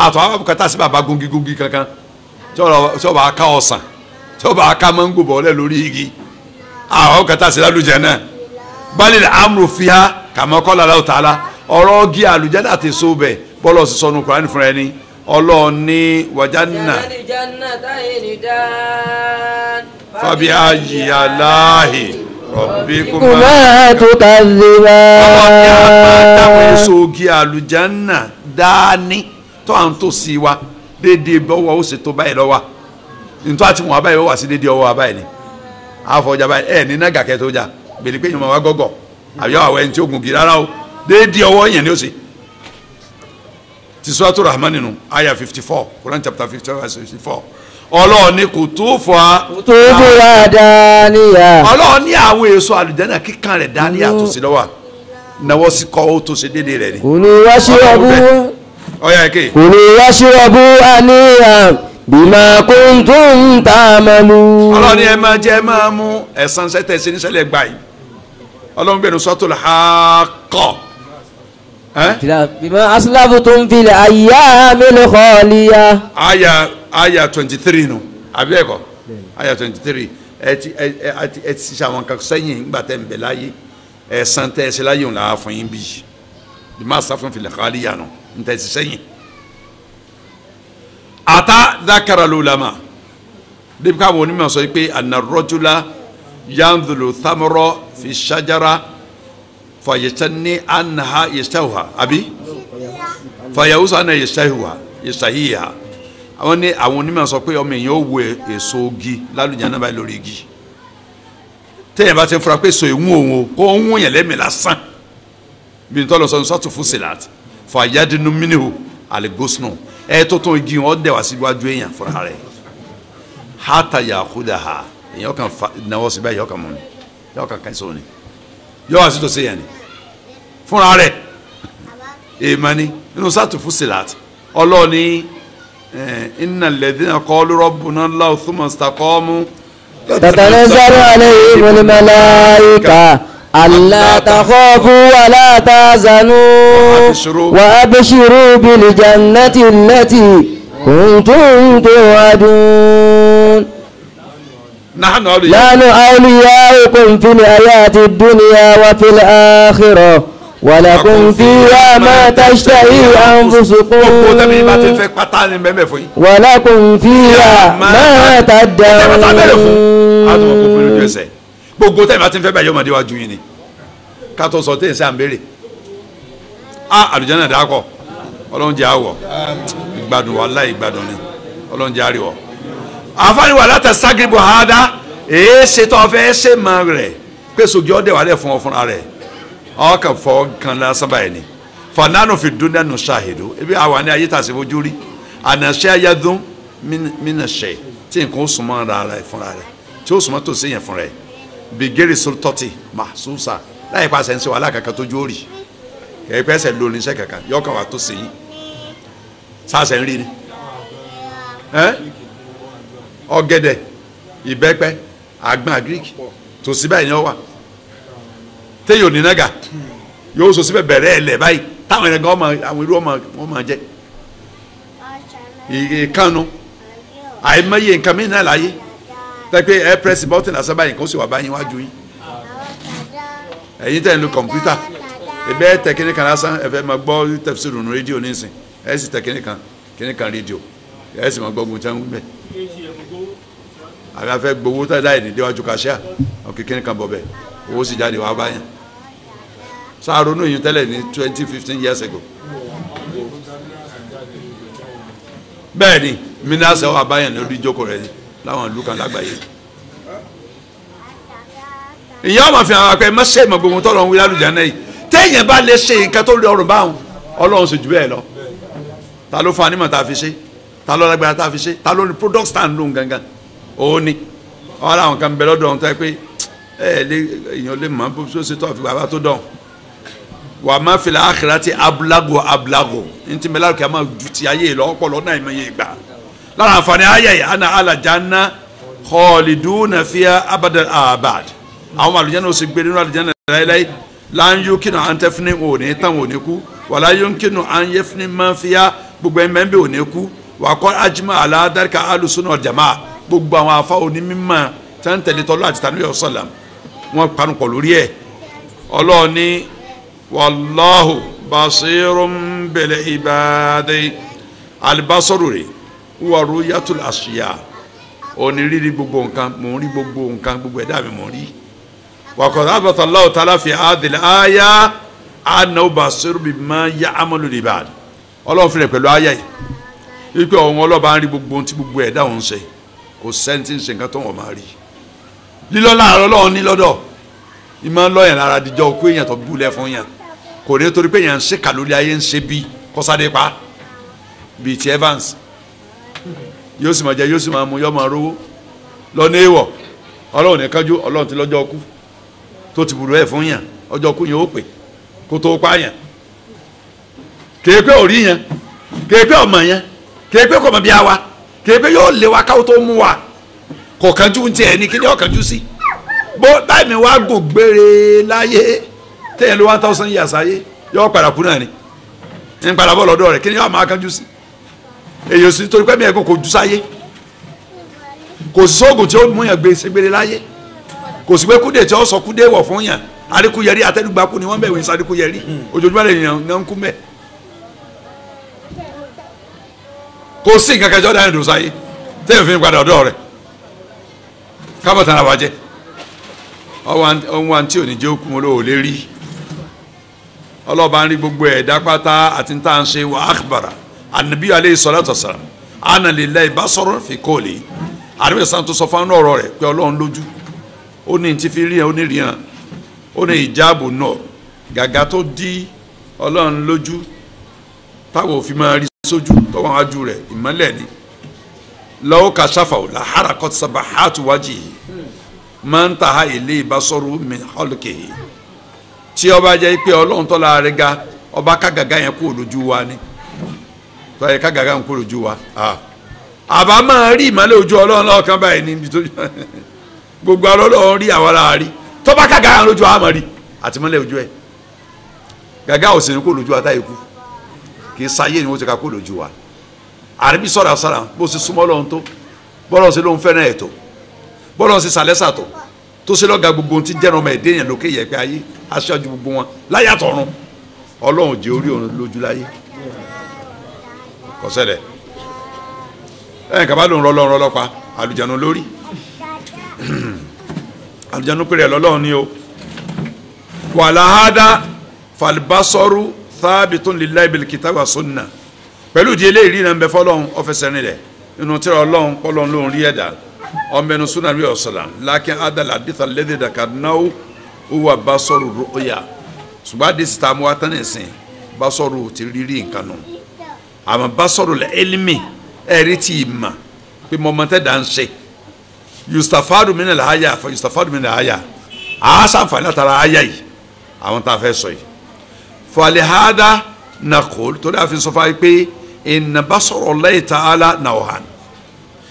àtọ̀ àwọn bùkátà sí bàbá gungi kankan tí ó bá ká ọ̀sán tí ó bá ká mango bọ̀ọ́lẹ̀ lórí igi àwọn bùkátà sí lálùjánnà balil amru fiha kama qala Allahu ta'ala ọ̀rọ̀ gi àlùjánnà àti so bẹ̀ bọ́lọ̀ sí sọnù Kùránì fúnra ẹni ọlọ́ọ̀ni wàjánà fàbí ayé aláhì rabbikuma tukazziban. ọlọ́ọ̀ni àpàtàwọn èso gi àlùjánnà dání tó à ń tó sí wa déédéé bọ́wọ́ ó sì tó báyìí lọ́wọ́ nítorí àti wọn abáyé ó wà sí déédéé ọwọ́ abáyé ni àfọ̀jà báyìí ẹ̀ ní nàgàkẹ́ tó jà gbèlè pé ìyọ̀mọ̀ wa gọ́gọ̀ àyọ̀ àwọn ẹni tí ó gùn kì rárá o déédéé ọwọ́ yẹn ni ó sì ti Suratul Rahman nínú aya 54 Quran chapter 54 ọlọ́ọ̀ni kò tó fọ́ a. tó bóra dáníyà. ọlọ́ọ̀ni àwọn èso àlùjánnà kíkan rẹ̀ dáníyà tó sí lọ́wọ́ náwó sí kọ́ ó tó ṣe déédéé rẹ̀ ni. kulu washrabu. ọ̀ya ẹ̀kẹ́. kulu washrabu àníyàn bima kuntum ta'malun. ọlọ́ọ̀ni ẹ máa jẹ ẹ máa mú ẹ̀san sẹ́tẹ̀ sí níṣẹ́lẹ̀ gbà yìí ọlọ́run bẹ̀rù Suratul Haqqah. bima aslaftum fil ayyamil khaliya. aya 23 nù àbí ẹ̀kọ́ aya 23 ẹ ti ṣe àwọn kan sẹ́yìn nígbà tẹ́ ń bẹ láyé ẹ̀san tẹ́ ẹ ṣe láyé òun làá fún yín bí bima aslaftum fil khaliya nù ń tẹ́ ẹ ti sẹ́yìn. ata dhakara al-ulama débi káwọn onímọ̀ sọ pé anna ar-rajula yanzulu thamra fi shajara fayetani anha yestahuha abi fayawusa ana yestahiha àwọn ní àwọn onímọ̀ sọ pé ọmọ èèyàn ó wo èso ogi lálùjánnà báyìí lórí igi téèyàn bá ti ń fura pé èso ìwọ̀n òun o kó ń wọ̀nyẹn lẹ́mìí lásán bí n tọ́ lọ sọ sọ́tù Fussilat fayadinu minhu aligosinu ẹ tó tó igi wọn dẹ̀ wá síwájú èèyàn fúnra rẹ̀ hata yakudaha èèyàn kan náwó síbẹ̀ èèyàn kan mọ̀ ni èèyàn kan kẹ́sọ̀ ni yọ wá sí tó sèyàn ni fúnra rẹ̀ èèmọ̀ ni nínú sọ́tù Fussilat ọlọ́ọ̀ni innal ladhina qalu rabbuna Allahu thumma istaqamu tatanazzalu alayhimul malaika alla takhafu wa la tahzanu wa abshiru bil jannati allati kuntum tu'adun. nahnu awliya'ukum fil hayati dunya wa fil akhirah wa lakum fiha ma tashtahi anfusukum wa lakum fiha ma tad'un. gbogbo tẹ́lẹ̀ bá ti ń fẹ́ báyìí ọmọdé wájú yín ni ká tó sọ téèyàn sí à ń béèrè àlùjánnà dàkọ̀ ọlọ́run jẹ́ àwọ̀ ìgbádùn wallahi ìgbádùn ni ọlọ́run jẹ́ àríwọ̀ àfáàní wà látà ságìrìbù àádá èé ṣètò ọ̀fẹ́ ṣe mọ́ rẹ̀ pé sògì ọ̀dẹ̀ wà lẹ̀ fún ọ fúnra rẹ̀ ọkàn fọ kan lásán báyìí ni fanánù fi dúnlẹ̀ nù ṣàhìdù ebi àwa ní ayé tàṣí fojú rí ànàṣẹ́ ayádùn mínàṣẹ́ tí nǹkan ó súnmọ́ ara rẹ̀ fúnra rẹ̀ tí ó súnmọ́ tó sí yẹn fúnra rẹ̀ bigeri sultati mahsusa láyé pàṣẹ ń ṣe wàhálà kankan tó jó rí kẹ́ẹ́ pẹ́sẹ̀ lórí iṣẹ́ kankan yọkàn wà tó sèyí sáṣẹ ń rí ni ọ̀gẹ̀dẹ̀ ìbẹ́pẹ àgbọn agric tó sí báyìí ni ọ wà téyò ní nága yóò sọ síbẹ̀ bẹ̀rẹ̀ ẹ̀ lẹ̀ báyìí táwọn ẹ̀rẹ̀ gan àwọn irú wọn máa jẹ ìkànnù àìmọye nǹkan mìíràn láyé tẹ́pẹ́ ẹ pẹ́sì bọ́tìn lásán báyìí kó sì wà báyìí wájú yín ẹ̀yin tẹ̀ ń lo kọ̀mpútà ẹ̀bẹ́ tẹ̀ kíní kan lásán ẹ̀fẹ̀ máa gbọ́ tẹ̀síìrì nù rédíò nísìn ẹ̀ sì tẹ̀ kíní kan rédíò ẹ̀ sì máa gbọ́ gbọ́n tí wọ́n ń bẹ̀ àbí afẹ́ gbowó tẹ̀ láì ní déwájú kàṣíà ọ̀kẹ́ kíní kan bọ̀ bẹ̀ owó sì jáde wá báyìí sáà ronú yìí tẹ́lẹ̀ ní 15 years ago bẹ́ẹ̀ ni mínásẹ̀ wà báyìí lórí ìjókòó rẹ̀ ni láwọn ìlú kan lágbàáyé ìyá ọmọ fi àwọn akẹ́ mọ́ṣẹ́ ìmọ̀ gbogbo tó lọ́n wí lálùjánnà yìí téèyàn bá lè ṣe nǹkan tó rí ọrùn báwọn ọlọ́run sì jù bẹ́ẹ̀ lọ ta ló fún anímọ̀ tá a fi ṣe ta ló lágbára tá a fi ṣe ta ló ní product stand lóhun gangan òun ni ọ̀rọ̀ àwọn kan bẹ lọ́dọ̀ ọ̀hún tó yẹ pé èèyàn lè mọ̀ bó ṣe tó àfi bàbá tó dán wà má fil akhirati ablago ní ti mẹ́lá kí a máa ju ti ayé lọ ọpọlọ náà ìmọ̀ yé gbà lára àǹfààní ayé yìí ana alajanna khaliduna fiha abadal abad àwọn àlùjánnà ó sì gbé nínú àlùjánnà láéláé lan yumkinu an tafni òní tán òní kú wala yumkinu an yafni man fiha gbogbo ẹ̀ mẹ́ńbẹ́ ò ní kú wà kọ́ ajima aládàríkà alùsùnà ọ̀jàmá gbogbo àwọn afa onímọ̀ tí wọ́n ń tẹ̀lé tọ́lú àti tànú yọ̀ọ́sọ̀làm wọ́n panupọ̀ lórí ẹ̀ Ọlọ́run ní wàláhù basirun bil ibadi alibasoru rẹ̀ wà ruyatul ashiya òní rírí gbogbo nǹkan mò ń rí gbogbo nǹkan gbogbo ẹ̀dá mi mò ń rí wàkọ̀tà àbàtàláwò tààlà fi àdìlẹ̀ àyà ànáwó basiru bima ya'malu ibadi Ọlọ́run fi rẹ̀ pẹ̀lú àyà yìí wípé ọ̀hún ọlọ́ba ń rí gbogbo ohun tí gbogbo ẹ̀dá òun ṣe kò sẹ́ńtì ń ṣe nǹkan tó wọ́n máa rí lílọ́ láàárọ̀ Ọlọ́run ní lọ́dọ̀ ìmọ̀ ń lọ́yàn lára díjọ́ òkú èèyàn tó búlẹ̀ fún yàn kò ní torí pé èèyàn ń ṣe kàlórí ayé ń ṣe bí kọ́sádé pa bíi ti Evans yóò sì máa jẹ yóò sì máa mu yóò máa rówó lọ́nà èèwọ̀ Ọlọ́run ní kánjú Ọlọ́run ti lọ́jọ́ ọkú tó ti burú ẹ̀ fún yàn ọjọ́ ọkú yẹn ó pè kó tó pa yàn kéèpé òrí yẹn kéèpé ọmọ yẹn kéèpé kọ̀mọ̀ bí a wa kéèpé yóò lé wa káwọ́ tó mú wa kò kánjú ti ẹ̀ ní kí ni ó kánjú sí bó báyìí mi wá gò gbére láyé téèyàn ló 1000 years ayé yóò padà kú náà ni ń padà bọ́ lọ́dọ̀ rẹ̀ kí ni yóò máa kánjú sí èyí sì torí pé mi ẹ̀gbọ́n kò jù sáyé kò sí sóògùn tí ó mú yàn gbé ségbére láyé kò sí pé kúdè tí ó sọ kúdè wọ̀ fún yàn adékúyẹrí atẹ́dùgbàkú ni wọ́n bẹ̀wé sí adékúyẹrí ojoojúmọ́ lè yàn ń kú mẹ́ kò sí nǹkan kẹjọ dáhùn ìdòwò sáyé téèyàn fi ń padà ọ̀dọ̀ rẹ̀ kábọ̀tàn àwàjẹ́ ọ̀hún àǹtí òní jẹ́ òkú olóò lè rí ọlọ́ba ń rí gbogbo ẹ̀dá pátá àti ń tà ń ṣe wà akhbara anabi aleyhi salatu wasalam ana lillahi basarun fi qawli àdébẹ̀ sàn tó sọ fún ọ̀rọ̀ rẹ̀ pé Ọlọ́run lójú ó ní ti fi rí ẹ̀ ó ní rí hàn ó ní ìjáàbù náà gàgà tó dí Ọlọ́run lójú táwọn òfin máa rí sójú tọ́wọ́n wájú rẹ̀ ìmọ́lẹ̀ ni lọ́wọ́ kashafahu la harakat sabahatu wajhihi máa ń tàha ilé basaru min khalqihi tí ọba jẹ́ pé Ọlọ́run tọ́lá rẹ̀ ga ọba kágàgá yẹn kúrò lójú wa ni tọ́yẹ kágàgá yẹn kúrò lójú wa àbá máa rí ìmọ́lẹ̀ ojú Ọlọ́run lọ́ọ̀kan báyìí níbi tó gbogbo Ọlọ́run rí àwọn ará rí tọ́ba kágàgá yẹn lójú wa máa rí àtìmọ́lẹ̀ ojú ẹ̀ gàgá ò sì ní kó lójú wa táyé kú kì í sáyé ni wọ́n ti ka kó lójú wa àríbí sọ̀rọ̀ àṣàrà bó ṣe súnmọ́ Ọlọ́run tó bọ́lọ̀ ṣe ló ń fẹ́ràn ẹ̀ tó bọ́lọ̀ ṣe sàlẹ́sà tó ṣe lọ́ga gbogbo ohun tí jẹ́rọ ọmọ ẹ̀dẹ́ yẹn lókè yẹ̀pẹ́ ayé aṣáájú gbogbo wọn láyàtọ̀run Ọlọ́run jẹ́ orí òun lójú láyé kò ṣẹlẹ̀ ẹ̀yìn kaba ló ń rọlọ́run rọlọ́pa àlùjánu lórí àlùjánu péré ẹ̀ lọ́lọ́run ni o wàlàhádà falbasoru thabitun lillahi bil kitabi wa sunna pẹ̀lú ìdí eléyìí rí nàmbẹ fọlọ́run ọ̀fẹ́sẹ̀ rìn rẹ̀ inú tíra Ọlọ́run pọ́lọ́run ló ń rí ẹ̀dá ọmọbìnrin sunna rí ọ̀sọ̀lá lákín adàlà àdìsá lẹ́dẹ̀ dàkàdúnáwó wúwa basoru rọ́ọ̀yà ṣùgbọ́n àdìsí tá a mú wa tán nìsín basoru ti rírí nǹkan nù àmọ́ basoru lẹ́ elimi ẹ̀rí tí ì mà pé mọ̀mọ́tẹ́ dà ń ṣe yustafadu min al-aya fa yustafadu min al-aya àásàǹfààní látara àyà yìí àwọn tá a fẹ́ sọ yìí falihada nakol torí àfi sọ fún wa pé inna basara Allahi ta'ala nawhan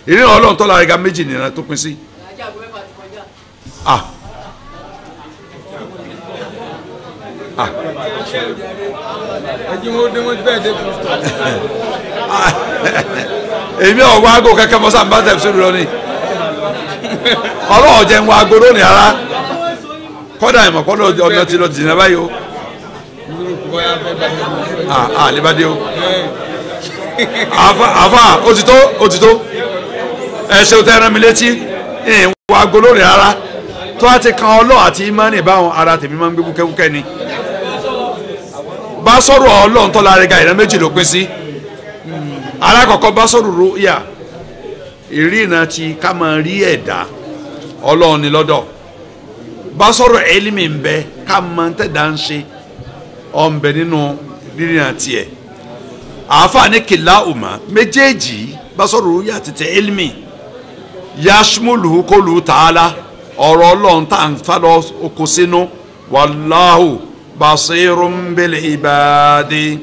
ìrìn Ọlọ́run tọ́lá ẹ̀ga méjì nìyẹn tó pín sí. èmi ò wá aago kankan mọ́ sáà bá tẹ̀ sí lọ ni Ọlọ́run jẹ́ ń wá aago lónìí ara kọ́dà ìmọ̀ kọ́dà ọ̀nà tí lọ jìnnà báyìí o àlebàdé o àfa òtítọ́ ẹ ṣe òtẹ́ ẹran mi létí ìwà aago lónìí ara tó a ti kan Ọlọ́run àti imani báwọn ara tèmi máa ń gbé kúkẹ́kúkẹ́ ni bá sọ̀rọ̀ Ọlọ́run tọ́lá rẹ̀ ga ìran méjì ló pín sí alákọ̀ọ́kọ́ bá sọ̀rọ̀ ruya ìrìnà tí ká máa rí ẹ̀dá Ọlọ́run ni lọ́dọ̀ bá sọ̀rọ̀ ẹlẹ́mì ń bẹ ká máa ń tẹ̀dá ń ṣe ọ̀nbẹ nínú rírìnà tiẹ̀ àáfàá kìlá ọ̀mà méjèèjì bá sọ̀rọ̀ ruya tètè ẹlẹ́mì yashmulu kolu ta'ala ọ̀rọ̀ Ọlọ́run tá à ń fa lọ oko sínú wàláhù basirun bil ibadi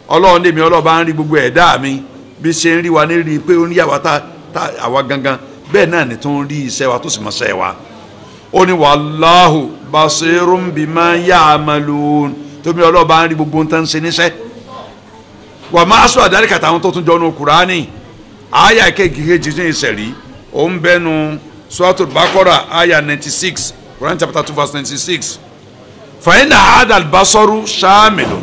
Ọlọ́run ní mi ọlọ́ba ń rí gbogbo ẹ̀dá mi bí ṣe ń rí wa ní rí pé ó ń yàwá tá àwa gangan bẹ́ẹ̀ náà ni tó ń rí iṣẹ́ wa tó sì mọ̀ ṣẹ́ wa ó ní wàláhù basirun bima ya'malun tó mi ọlọ́ba ń rí gbogbo nǹkan ṣe níṣẹ́ wà má aṣọ àdáríkà táwọn tó tún jọ nu Kùránì àyà kejì ní ìṣẹ̀rí òun bẹ́nu Suratul Baqara àyà 96 Quran chapter 2 verse 96 fàyínà àdàl basaru ṣáàmìlò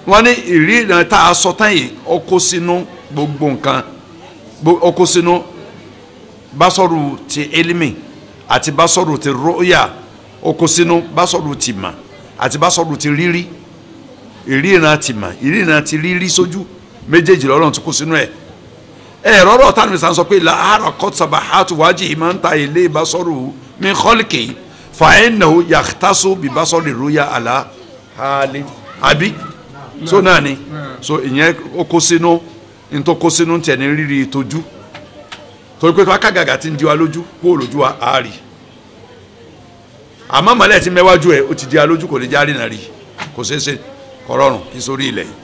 wọ́n ní ìríran tá a sọ tán yìí ó kó sínú gbogbo nǹkan ó kó sínú basaru ti ilmi àti basaru ti ru'ya ó kó sínú basaru ti mà àti basaru ti rírí ìríran ti mà ìríran ti rírí sójú méjèèjì lọ́rọ̀ tó kó sínú ẹ̀ rọ́rọ̀ tánù mi sàn sọ pé làárọ̀ kọ́tùsàbà hàtù wájì ìmọ̀ ń ta ilé basaru min khalqi fàáyínnahu yàtàṣó bìbásọ́lì rúyà àlá hàlẹ́ àbí so náà ni so ìyẹn ó kó sínú nítorí kó sínú tiẹ̀ ní rírì ìtọ́jú torí pé kágàgà ti ń di wa lójú kó lójú wa àárí àmọ́ mọ́lẹ̀ tí mẹ́wájú ẹ̀ ó ti di wa lójú kò lè járe náà rí kò ṣeé ṣe kọ́rọ́rùn kí sórí ilẹ̀ yìí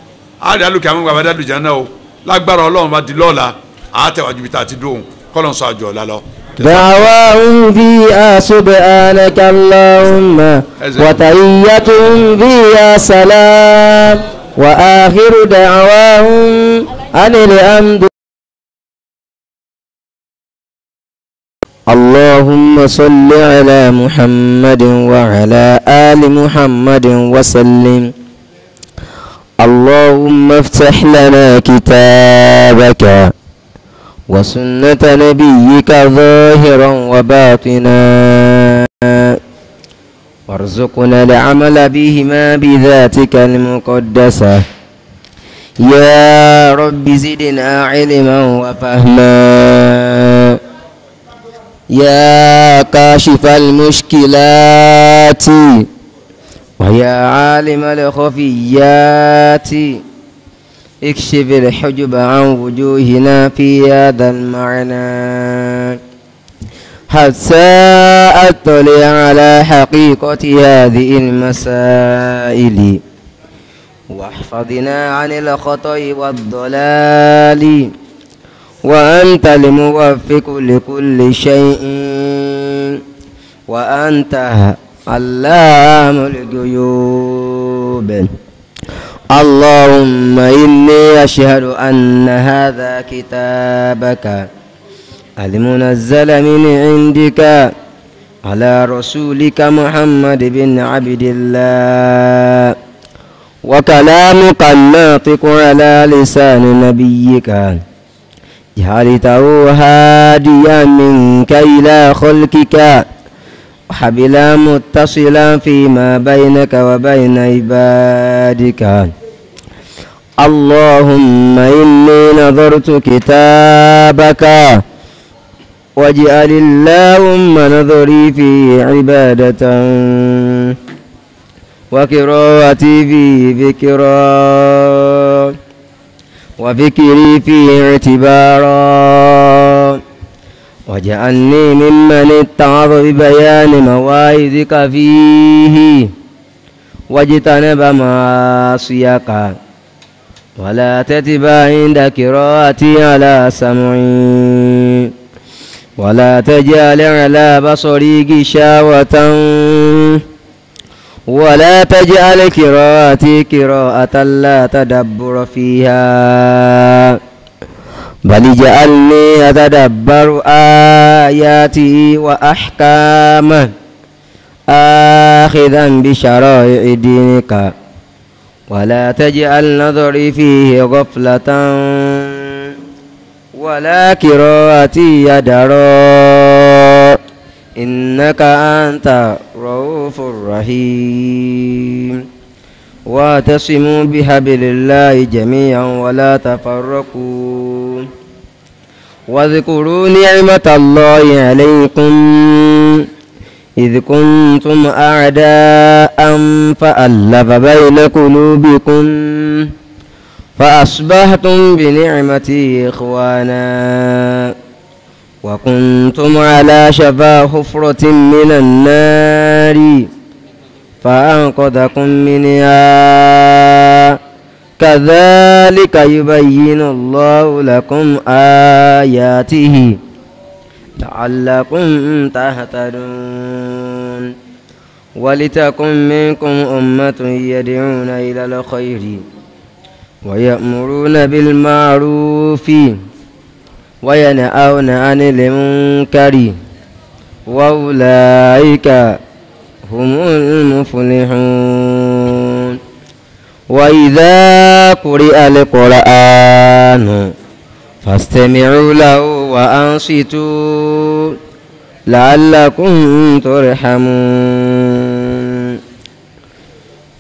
àárí alùpùpù àwọn bàbá dàdùjà náà o lágbára ọlọ́run bá di lọ́ọ̀la àátẹ̀wájú bí tá a ti dóhùn kọ́lọ́n sọ àjọ ọ̀la lọ. دعواهم فيها سبحانك اللهم وتحيتهم فيها سلام وآخر دعواهم أن الحمد اللهم صل على محمد وعلى آل محمد وسلم اللهم افتح لنا كتابك وسنة نبيك ظاهرا وباطنا وارزقنا العمل بهما بذاتك المقدسة يا رب زدنا علما وفهما يا كاشف المشكلات ويا عالم الخفيات اكشف الحجب عن وجوهنا في هذا المعنى حتى أطلع على حقيقة هذه المسائل واحفظنا عن الخطأ والضلال وأنت الموفق لكل شيء وأنت علام الغيوب اللهم إني أشهد أن هذا كتابك المنزل من عندك على رسولك محمد بن عبد الله وكلامك الناطق على لسان نبيك جعلته هاديا منك إلى خلقك وحبلا متصلا فيما بينك وبين عبادك اللهم إني نظرت كتابك واجعل اللهم نظري في عبادة وقراءتي في ذكرا وفكري في اعتبارا واجعلني ممن اتعظ ببيان مواعظك فيه واجتنب معاصيك ولا تتبع عند قراءتي على سمعي ولا تجعل على بصري غشاوة ولا تجعل قراءتي قراءة لا تدبر فيها بل اجعلني أتدبر آياته وأحكامه آخذا بشرائع دينك ولا تجعل نظري فيه غفلة ولا قراءتي يدرا إنك أنت رؤوف رحيم واعتصموا بحبل الله جميعا ولا تفرقوا واذكروا نعمة الله عليكم إذ كنتم أعداء فألف بين قلوبكم فأصبحتم بنعمته إخوانا وكنتم على شفا حفرة من النار فأنقذكم منها كذلك يبين الله لكم آياته لعلكم تهتدون ولتكن منكم أمة يدعون إلى الخير ويأمرون بالمعروف وينهون عن المنكر وأولئك هم المفلحون وإذا قرئ القرآن فاستمعوا له وأنصتوا لعلكم ترحمون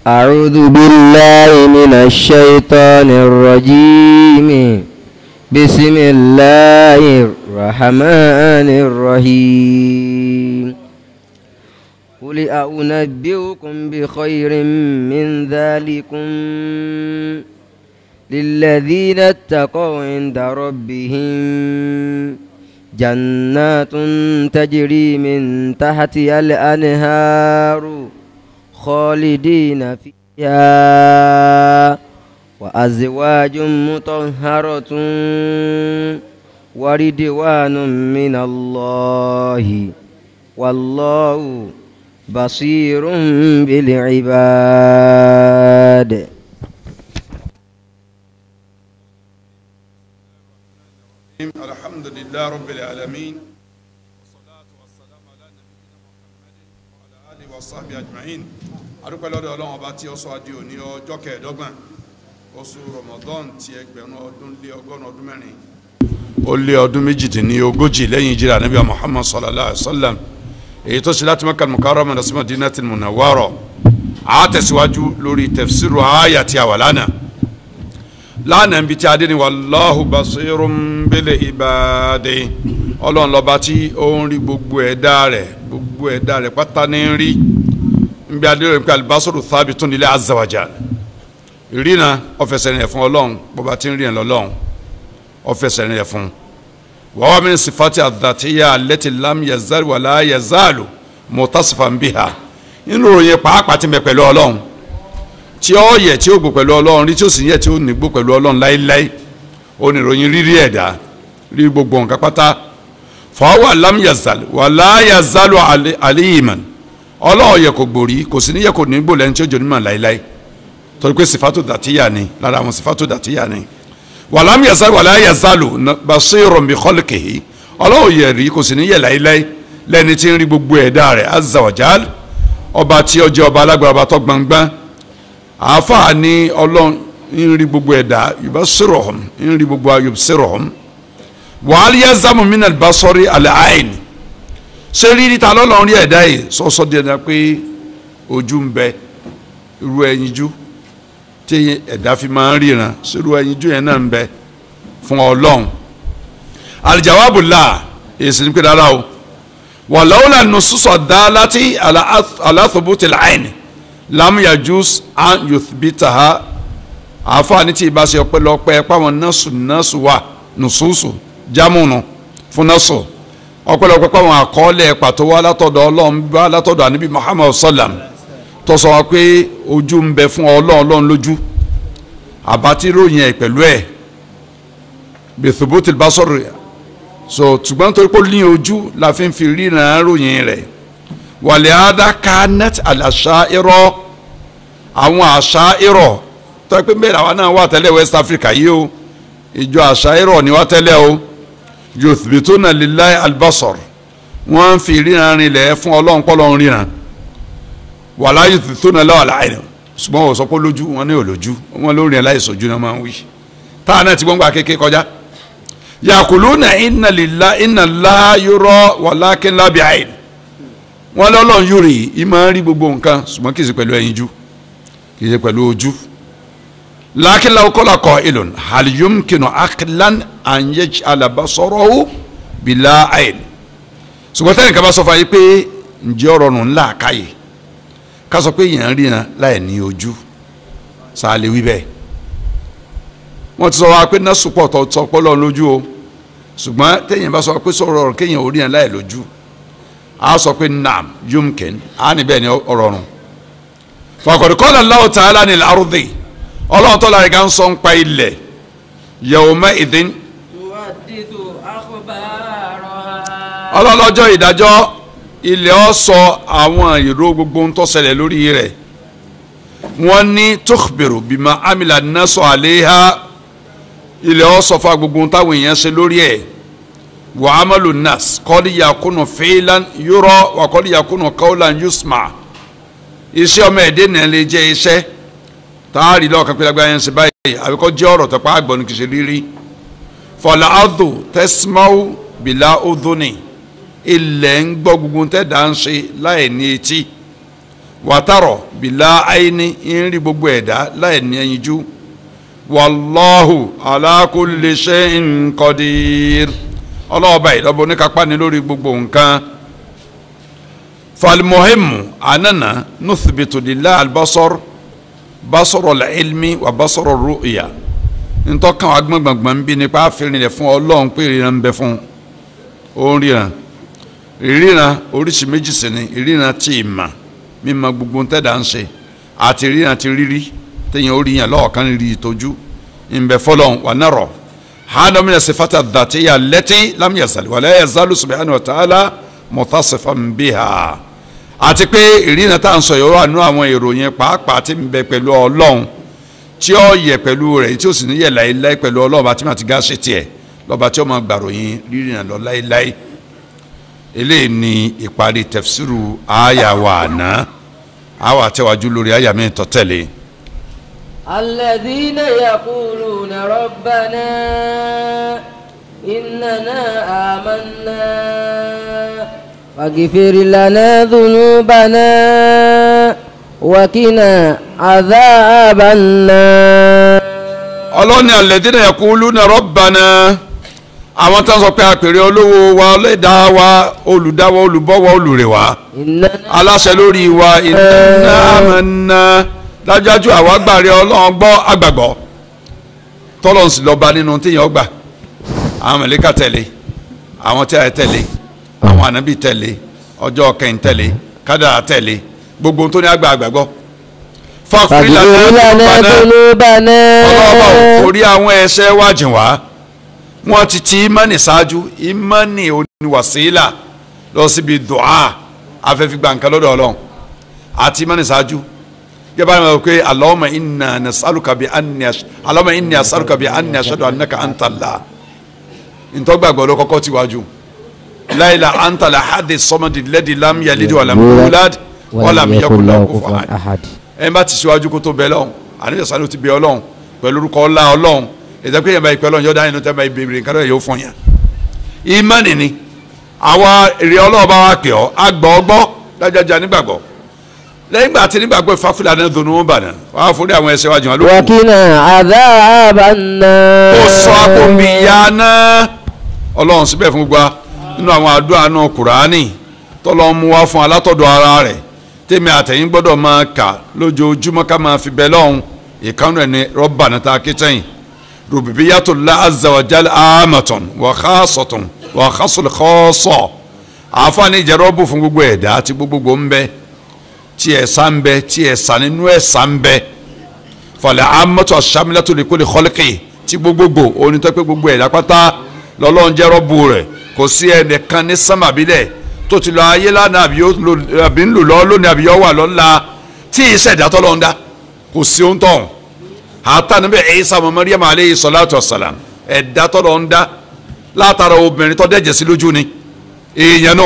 أعوذ بالله من الشيطان الرجيم بسم الله الرحمن الرحيم قل أنبئكم بخير من ذلكم للذين اتقوا عند ربهم جنات تجري من تحتها الأنهار خالدين فيها وأزواج مطهرة ورضوان من الله والله بصير بالعباد الحمد لله رب العالمين والصلاة والسلام على نبينا محمد وعلى آله وصحبه أجمعين adúpẹ́ lọ́dọ̀ Ọlọ́run ọba tí ó sọ adé òní ọjọ́ kẹẹ̀ẹ́dọ́gbọ̀n oṣù Ramadan ti ẹgbẹ̀rún ọdún lé ọgọ́rùn ọdún mẹ́rin ó lé ọdún méjìdínlógójì lẹ́yìn ìjírà Ànábì Muhammad sallallahu alaihi wasallam èyí tó ṣe láti Makkah al-Mukarramah lọ sí Madinatul Munawwarah a tẹ̀síwájú lórí tafsiru àyà tí a wà lánàá níbi tí a dé ni wallahu basirun bil ibadi Ọlọ́run lọ́ba tí ó ń rí gbogbo ẹ̀dá rẹ̀ pátá ní rí nbí adéwòn pé alibasoro thabitun lillahi azza wa jal ìrìnà ọ̀fẹsẹ̀ rẹ̀ fún Ọlọ́run bọ́ba tí ń rí ẹ̀ lọ́lọ́run ọ̀fẹsẹ̀ rẹ̀ fún wa huwa min sifati adh-dhatiyya allati lam yazal wa la yazalu mutasifan biha inú ròyìn pàápàá ti mẹ́ pẹ̀lú Ọlọ́run tí ó yẹ tí ó gbò pẹ̀lú Ọlọ́run rí tí ó sì yẹ tí ó nígbò pẹ̀lú Ọlọ́run láíláí ó ní ròyìn rírí ẹ̀dá rí gbogbo nǹkan pátá fa huwa lam yazal wa la yazalu aliman Ọlọ́run yẹ kò gbòrí kò sí ní yẹ kò nígbò lẹ́ni tí ó jọ nímọ̀ láíláí torí pé sifatu dàtíyà ni lára àwọn sifatu dàtíyà ni wa lam yazal wa la yazalu basirun bi khalqihi Ọlọ́run yẹ rí kò sí ní yẹ láíláí lẹ́ni tí ń rí gbogbo ẹ̀dá rẹ̀ azza wa jal ọba tí ó jẹ́ ọba alágbára ọba tó gbangban àáfàá ní Ọlọ́run ń rí gbogbo ẹ̀dá yubasiruhum ń rí gbogbo yubasiruhum wa hal yazamu min al-basari al-ayn ṣé rírí ta lọ́lọ́run rí ẹ̀dá yìí sọ́sọ́ di ẹ̀dá pé ojú ń bẹ irú ẹyinjú tí ẹ̀dá fi máa ń ríran ṣé irú ẹyinjú yẹn náà ń bẹ fún Ọlọ́run al-jawabu la èsì ní pé dára o wa lawla nusus ad-dallati ala thubuti al-ayn lam yajuz an yuthbitaha àfààní tí ìbá ṣe ọpẹ́lọpẹ́ páwọn nọ́ọ̀sù wà nùsùsù jámùnù fún nọ́ọ̀sù ọpẹ́lọpẹ́ páwọn àkọọ́lẹ̀ pàtó wá látọ̀dọ̀ Ọlọ́run bá látọ̀dọ̀ ànábì Muhammad sallam tó sọ wá pé ojú ń bẹ fún Ọlọ́run lójú àbátí ròyìn ẹ̀ pẹ̀lú ẹ̀ bithubutil basar so ṣùgbọ́n torí pé ó ní ojú la fi ń fi ríran ròyìn rẹ̀ wàlẹ́àdá kanat al-asha'ira àwọn àṣàírọ̀ tó yẹ pé bẹ́ẹ̀ làwọn náà wà tẹ́lẹ̀ West Africa yìí o ìjọ àṣàírọ̀ ni wà tẹ́lẹ̀ o yuthbituna lillahi al-basar wọ́n fi ríran rinlẹ̀ fún Ọlọ́run pọ́lọ́run ríran wala yuthbituna lahu al-ayn ṣùgbọ́n wọ́n sọ pé lójú wọn ní òlójú wọn lórí ẹ̀ láìsọ̀jú náà máa ń wí táà náà ti gbọ́ngbà kékeré kọjá yaquluna inna Allaha yura walakin la bi'ayn wọ́n lọ́lọ́run yóò rí i máa ń rí gbogbo nǹkan ṣùgbọ́n kì í ṣe pẹ̀lú ẹyinjú kì í ṣe pẹ̀lú ojú lakin law qala qa'ilun hal yumkinu aqlan an yaj'ala basarahu bila ayn ṣùgbọ́n tẹ́lẹ̀ ká bá sọ fún ayé pé ǹjẹ́ ọ̀rọ̀ nù ńlá káyè ká sọ pé èèyàn rí iná láì ní ojú sáà lè wí bẹ́ẹ̀ wọ́n ti sọ wá pé náà sùpọ̀ tó sọ pé Ọlọ́run lójú o ṣùgbọ́n téèyàn bá sọ pé sọ̀rọ̀ ọ̀rọ̀ kéèyàn ò rí iná láì lójú a sọ pé naam yumkin a ní bẹ́ẹ̀ ni ọ̀rọ̀ rùn faqad qala Allahu ta'ala anil ardi Ọlọ́run tó lára gan sọ ń pa ilẹ̀ yawma idhin ọlọ́lọ́jọ́ ìdájọ́ ilẹ̀ ọ sọ àwọn ìró gbogbo ń tó ṣẹlẹ̀ lórí rẹ̀ wọ́n ní tukhbiru bima amila nasu aleha ilẹ̀ ọ̀sọ̀fà gbogbo táwọn èèyàn ṣe lórí ẹ̀ wa amalu nas qad yakunu fi'lan yura wa qad yakunu qawlan yusma iṣẹ́ ọmọ ẹ̀dẹ́ náà lè jẹ́ iṣẹ́ táàrí lọ́ọ̀kan pé lágbára yẹn ṣe báyìí àbíkọ́ jẹ́ ọ̀rọ̀ tó pa àgbọ̀n ní kìí ṣe rírí fala ardu tasma'u bila udhuni ilẹ̀ ń gbọ́ gbogbo tẹ́ẹ̀dá ń ṣe láì ní etí wàtárọ̀ bila ayni ń rí gbogbo ẹ̀dá láì ní ẹyinjú wallahu ala kulli shay'in qadir ọlọ́ọ̀bá ìlọ́bọ̀ oníkápá ni lórí gbogbo nǹkan falmuhimu anana nuthbitu lillahi albasar basarul ilmi wa basarur ru'ya ntọ́kàn wa gbọ̀ngbọ̀ngbọ̀n bí nípa àfihàn fún ọlọ́run pé ìríran ń bẹ fún òun ríran ìríran oríṣi méjì sí ni ìríran tí ìmà mímọ̀ gbogbo tẹ́dà ń ṣe àti ìríran ti rírí téèyàn ó rí yàn lọ́ọ̀kan rí ìtọ́jú ń bẹ fọlọ́run wà nárọ̀ hada min sifati adh-dhatiyya allati lam yazal wa la yazalu subhanahu wa ta'ala muttasifan biha àti pé ìríran tá à ń sọ yìí wà nú àwọn ìròyìn pàápàá tí ń bẹ pẹ̀lú ọlọ́run tí ó yẹ pẹ̀lú rẹ̀ tí ó sì ní yẹ láéláé pẹ̀lú ọlọ́run bá tí mà ti gá ṣe tiẹ̀ lọ́ba tí ó máa gbàròyìn rírìn lọ láéláé eléyìí ni ìparí tafsiru àyà wa àná àwa àtẹwájú lórí àyà mi tó tẹ̀lé. الذين يقولون ربنا إننا آمنا فاغفر لنا ذنوبنا وقنا عذاب النار. ọlọ́ni alladhina yaquluna rabbana àwọn tó ń sọ pé àpèrè olówó wa ọlẹ́dàá wa olùdáwọ́ olùbọ́wọ́ olùrẹ̀wá aláṣẹ lórí wa inna amanna dájúdájú àwọn agbárí ọlọ́run gbọ́ àgbàgbọ́ tọ́lọ́n sì lọ́ba nínú tíyẹn ọgbà àwọn mẹ̀lẹ́kà tẹ̀lé àwọn tí a tẹ̀lé àwọn ànábì tẹ̀lé ọjọ́ kẹ́yìn tẹ̀lé kádàrá tẹ̀lé gbogbo tó ní àgbàgbọ́ fàkùrìlà ọlọ́ọ̀bà òforí àwọn ẹ̀ṣẹ̀ wájìn wá wọ́n ti ìmánì ṣáájú ìmánì oníwàsílà lọ síbi dùá afẹ́fígbà nǹkan lọ́dọ̀ ọlọ́run àti ìmánì ṣáájú gẹ́gẹ́ bí wọ́n pé Allahumma inna nas'aluka bi inni as'aluka bi anni ashhadu annaka anta Allah ntọ́gbàgbọ́ ló kọ́kọ́ tiwájú la ilaha anta al-ahad as-samad alladhi lam yalid wa lam yulad wa lam yakul lahu kufuwan ahad ẹ̀ ń bá ti ṣíwájú kó tó bẹ lọ́hùn àníyàn sáré ti bẹ ọlọ́hùn pẹ̀lú orúkọ ọlá ọlọ́hùn ìdẹ́pẹ́ yẹn bá ìpẹ́ ọlọ́hùn yọ̀ọ́ dáhìn ní tẹ́ bá ìbéèrè nǹkan náà yóò fún yẹn. ìmánì ni àwa èrè ọlọ́hùn bá wa pè ọ́ àgbọ̀ ọgbọ́ dájájá nígbàgbọ́ lẹ́yìn ìgbà tí nígbàgbọ́ ìfáfúlà náà dùnú wọn bàdàn wàá forí àwọn ẹ̀ṣẹ̀ wájú wọn lókun. wàkínà àdáàbànà. ó sọ àkóńbí ìyá náà ọlọ́run síbẹ̀ fún gbogbo nínú àwọn àdúrà náà kùránì tọ́lọ́ mú wá fún alátọ̀dọ̀ ara rẹ̀ tèmi àtẹ̀yìn gbọ́dọ̀ máa kà lójoojúmọ́ ká máa fi bẹ lọ́hùn ìkànnì ẹni Rabbana tá a ké tẹ́yìn rububiyyatullahi azza wa jalla amatun wa khassatun wa khassul khassa àfààní ìjẹ́rọ́bù fún gbogbo ẹ̀dá àti gbogbogbò ń bẹ tí ẹ̀sà ń bẹ tí ẹ̀sà nínú ẹ̀sà ń bẹ fọlẹ̀ amatu aṣamilatu li kulli khalqi tí gbogbogbò onítọ́ pé gbogbo ẹ̀dá pátá lọ́lọ́run jẹ́rọ́bù rẹ̀ kò sí ẹnìkan ní sánmàbílẹ̀ tó ti lọ ayé lánàá àbí ń lò lọ lónìí àbí yọ wà lọ́la tí ìṣẹ̀dá tọ́lọ́ ń dá kò sí ohun tọ̀hún àtà níbẹ̀ Isa ọmọ Maryam aleyhi salatu wassalam ẹ̀dá tọ́lọ́ ń dá látara obìnrin tó dẹ̀jẹ̀ sí lójú ni èèyàn nù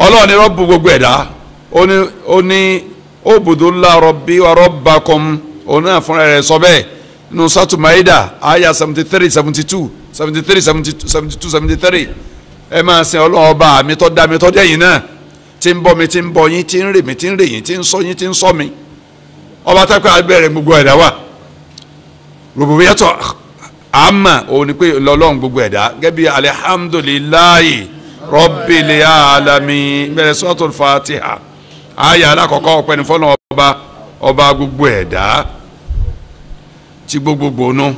ọlọ́ọ̀ni rọ́bù gbogbo ẹ̀dá ó ní ubudullaha rabbi wa rabbakum òun náà fúnra rẹ̀ sọ bẹ́ẹ̀ nínú sátú Maida aya 73 72 73 72 73 ẹ máa sin ọlọ́run ọba mi tó dá mi tó dẹ́yìn náà tí ń bọ́ mi tí ń bọ́ yín tí ń rè mí tí ń rè yín tí ń sọ yín tí ń sọ mi ọba tẹ́kọ̀ abẹ́rẹ́ gbogbo ẹ̀dá wà rububiyyatu àmà òun ni pé lọ́lọ́run gbogbo ẹ̀dá gẹ́gẹ́ bí alihamdulillahi rabbil alamin bẹ̀rẹ̀ suratul Fatiha àyà alákọ̀ọ́kọ́ ọ̀pẹ́ ní fọ́nà ọba gbogbo ẹ̀dá tí gbogbogbò nù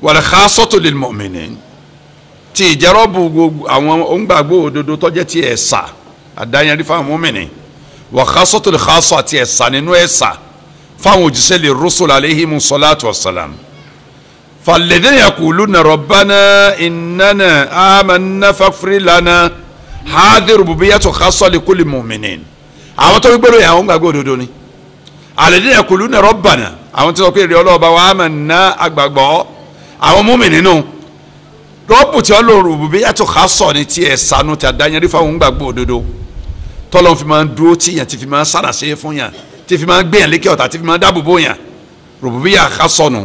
wal khassatu lil mu'minin tí ìjẹ́rọ́bù gbogbo àwọn òǹgbàgbọ́ òdodo tọ́jẹ́ tí ẹ̀sà àdáyẹnrí fáwọn mùmínì wa khassatul khassa àti ẹ̀sà nínú ẹ̀sà fáwọn òjíṣẹ́ lè rusul alayhimu salatu wassalam falladhina yaquluna rabbana innana amanna faghfir lana hadhihi rububiyyatu khassa li kulli mu'minin àwọn tó gbọ́dọ̀ yà àwọn òǹgbàgbọ́ òdodo ni alladhina yaquluna rabbana àwọn tí wọ́n pè é ọlọ́ọ̀bá wa amanna agbàgbọ́ àwọn múmi nínú rọ́bù tí wọ́n lò rububiyyatu khassa ní tiẹ̀ sanu tí a dáyẹrí fáwọn gbàgbọ́ òdodo tọ́lọ́ fi máa ń dúró tí yẹn ti fi máa ń sàràṣe fún yẹn tí fi máa ń gbé yẹn lékè ọ̀tá tí fi máa ń dáàbò bò yẹn rububiyya khassa nù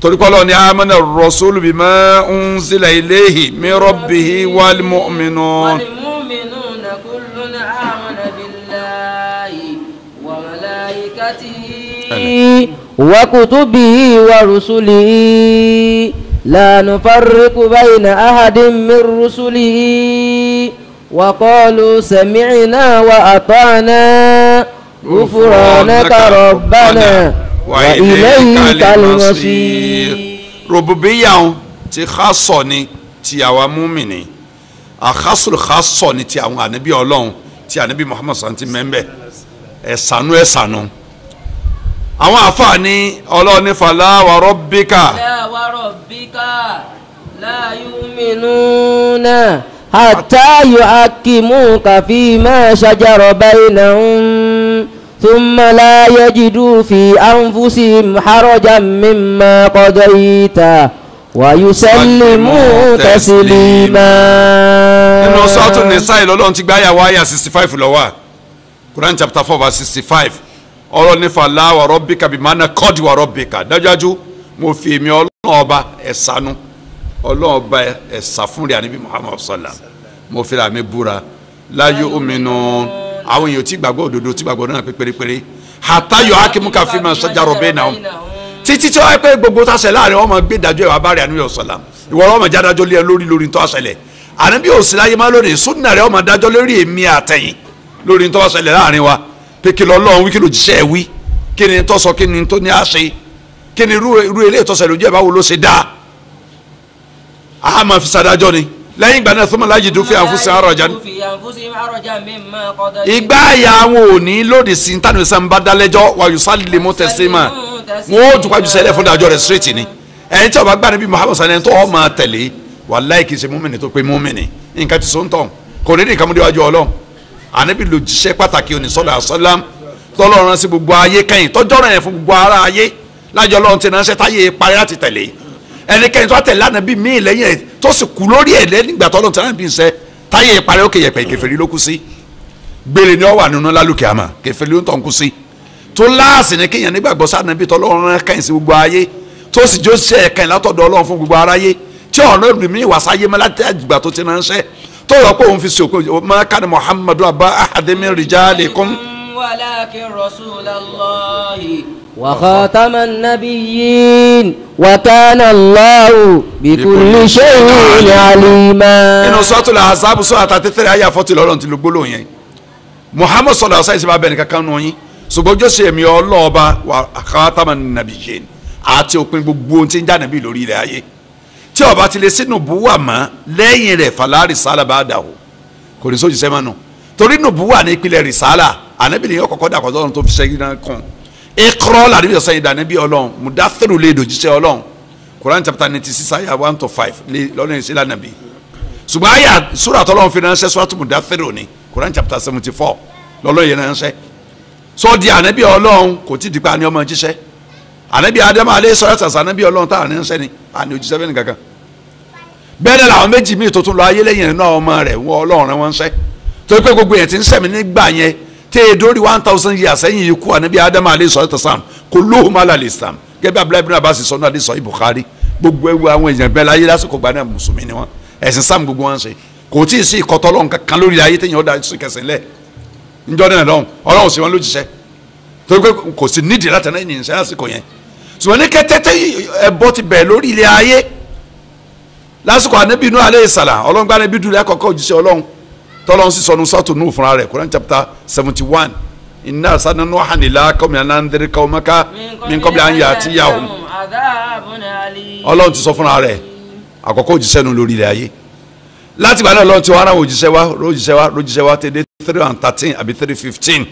torí kọ́ lọ́ọ̀ ni amana rasulu bima unzila ilayhi min rabbihi wal mu'minun. وكتبه ورسله لا نفرق بين أحد من رسله وقالوا سمعنا وأطعنا غفرانك ربنا وإليك المصير. ربوبية ti khassa ni ti àwa mùmínì akhasul khassa ni ti àwọn ànábì Ọlọ́run ti ànábì Muhammad santi mẹ́mbẹ́ ẹ̀sánú àwọn àfààní Ọlọ́run ní fala wa rabbika la yu'minuna hatta yuhakkimuka fima shajara bainahum thumma la yajidu fi anfusihim harajan mimma qadayta wa yusallimu taslima. nínú Suratul Nisa Ọlọ́run ti gbé àyà wa àyà 65 lọ́wọ́ Quran chapter 4 verse 65 Ọlọ́run ní fala wa rabbika bimana qad wa rabbika dájúdájú mo fi èmi Ọlọ́run ọba ẹ̀sánú Ọlọ́run ọba ẹ̀sà fún rẹ̀ ànábì Muhammad sallam mo fi ra mi búra la yu'minun àwọn èèyàn tí gbàgbọ́ òdodo tí gbàgbọ́ náà pé pérépéré hatta yuhakkimuka fima shajara bainahum títí tí wọ́n pẹ́ gbogbo tá a ṣe láàrin wọn máa gbé dájọ́ ìwà bá rẹ̀ ànábì sallam ìwọ ọmọ jádájọ́ lé ẹ lórí tó a ṣẹlẹ̀ ànábì òsì láyé má lónìí súnà rẹ̀ ọmọ dájọ́ lórí èmi àtẹ̀yìn lórí tó a ṣẹlẹ̀ láàrin wa pé kí l'Ọlọ́run wí kí ló jíṣẹ́ ẹ wí kí ni tó sọ kí ni tó ní a ṣe kí ni irú ilé ìtọ́sẹ̀ lójú ẹ̀ báwo ló ṣe dáa a máa fi ṣàdájọ́ ni lẹ́yìn ìgbà náà thumma la yajidu fi anfusihim harajan ìgbà àyà àwọn òní lòdì sí ntànù ìsàmbá dálẹ́jọ́ wa yusallimu taslima wọn ó dùkọ́ àjùsẹ́lẹ̀ fún ìdájọ́ rẹ̀ straight ni ẹni tí ó bá gbà níbi Muhammad sallallahu alaihi wasallam tó máa tẹ̀lé wallahi kì í ṣe múmìnì tó pé múmìnì nǹkan ti so ń tàn kò ní nìkan mú déwájú Ọlọ́run ànábì ló jíṣẹ́ pàtàkì òní sallallahu alaihi wasallam tọ́lọ́run sí gbogbo ayé kẹ́yìn tọ́jọ́rọ̀ yẹn fún gbogbo ara ayé lájọ́ Ọlọ́run ti ránṣẹ́ táyé parí láti tẹ̀lé ẹnikẹ́ni tó tẹ̀lé ànábì míì lẹ́yìn ẹ̀ tó sì kú lórí ẹ̀ lẹ́nìgbà tọ́lọ́run ti ránṣẹ́ bí ń sẹ́ táyé parí ó kéyẹ̀pẹ̀ kèfèrí ló kú sí gbére ni ó wà nínú lálùkẹ́ àmà kèfèrí ló ń tọ́ ń kú sí tó láàsì ní kéèyàn nígbàgbọ́ sí ànábì tọ́lọ́run rán kẹ́yìn sí gbogbo ayé tó sì jó ṣe ẹ̀kẹ́yìn látọ̀dọ̀ Ọlọ́run fún gbogbo aráyé tí ọ̀nà ìrìnmí wàsáyé mọ́ láti àgbà tó ti ránṣẹ́ tó yọ pé òun fi sòkò ma kana Muhammadu aba ahadin min rijalikum walakin rasulallahi wa khataman nabiyyin wa kana Allahu bikulli shay'in alima. inú Suratul Ahzab sura 33 àyà 40 lọ́rọ̀ ti lo gbólóhùn yẹn Muhammad sallallahu alaihi wasallam bẹ́ẹ̀ kankan nù yín ṣùgbọ́n jọ́sẹ̀ mi ọlọ́ọ̀ba wa khataman nabiyyin àti òpin gbogbo ohun tí ń jáde bí lórí ilẹ̀ ayé tí ó bá ti lè sínú buwa mọ́ lẹ́yìn rẹ̀ fala risala ba'dahu kò ní sójú sẹ́mọ́ nù torí nù buwa ní ìpìlẹ̀ risala ànábì ni yóò kọ́kọ́ dà kọ́tọ́ tó fi ṣẹ́gi náà kàn Iqra làdúgbò sẹ́yìn dànẹ́bí Ọlọ́run Mudathiru lè dòjíṣẹ́ Ọlọ́run Quran chapter 96 ayah 1-5 lọ́nà ìṣẹ́lá nàbí ṣùgbọ́n ayah sura tọ́lọ́run fi ránṣẹ́ suratu Mudathiru ni Quran chapter 74 lọ́lọ́ yẹn ránṣẹ́ sọ di ànábì Ọlọ́run kò tí dìpa ni ọmọ jíṣẹ́ ànábì Ádámù alayhi salatu wassalam ànábì Ọlọ́run tá à ní ránṣẹ́ ni àní òjíṣẹ́ bẹ́ẹ̀ ni kankan bẹ́ẹ̀ ni làwọn méjì míì tó tún lọ ayé lẹ́yìn náà ọmọ rẹ̀ wọ́n Ọlọ́run rẹ̀ wọ́n ń ṣẹ́ torí pé gbogbo yẹn ti ń sẹ̀mí nígbà yẹn tẹ́ ẹ dórí 1000 years sẹ́yìn ikú ànábì Ádámù alayhi salatu wassalam kulluhum ala al-islam gẹ́gẹ́ bí Abdullahi ibn Abbas sọ́nà àdé sọ Bukhari gbogbo ewu àwọn èèyàn bẹ́ẹ̀ láyé lásìkò gba náà mùsùlùmí ni wọ́n ẹ̀sìn Islam gbogbo wọn ṣe kò tí ì sí ìkọ́tọ́ Ọlọ́run kankan lórí ayé téèyàn ó da sí kẹsìn lẹ̀ níjọ́ náà lọ́hùn Ọlọ́run sì wọn lójíṣẹ́ torí pé kò sí nídìí láti náà yìnyín sẹ́yìn àsìkò yẹn ṣùgbọ́n ní kẹ́tẹ́tẹ́ ẹbọ ti bẹ̀rẹ̀ lórí ilẹ̀ ayé lásìkò ànábì Nuh alayhi salam Ọlọ́run gbá níbi dúró ẹ̀kọ́kọ́ òjíṣẹ́ Ọlọ́run tọ́lọ́run sì sọnù sọ́tò Nuh fúnra rẹ̀ Quran chapter 71 inna arsalna Nuhan ila qaumihi an anzir qaumaka min qabli an ya'tiyahum Ọlọ́run ti sọ fúnra rẹ̀ àkọ́kọ́ òjíṣẹ́ nu lórí ilẹ̀ ayé láti gbà náà Ọlọ́run ti wá ara òjíṣẹ́ wa tẹ̀lé 313 àbí 315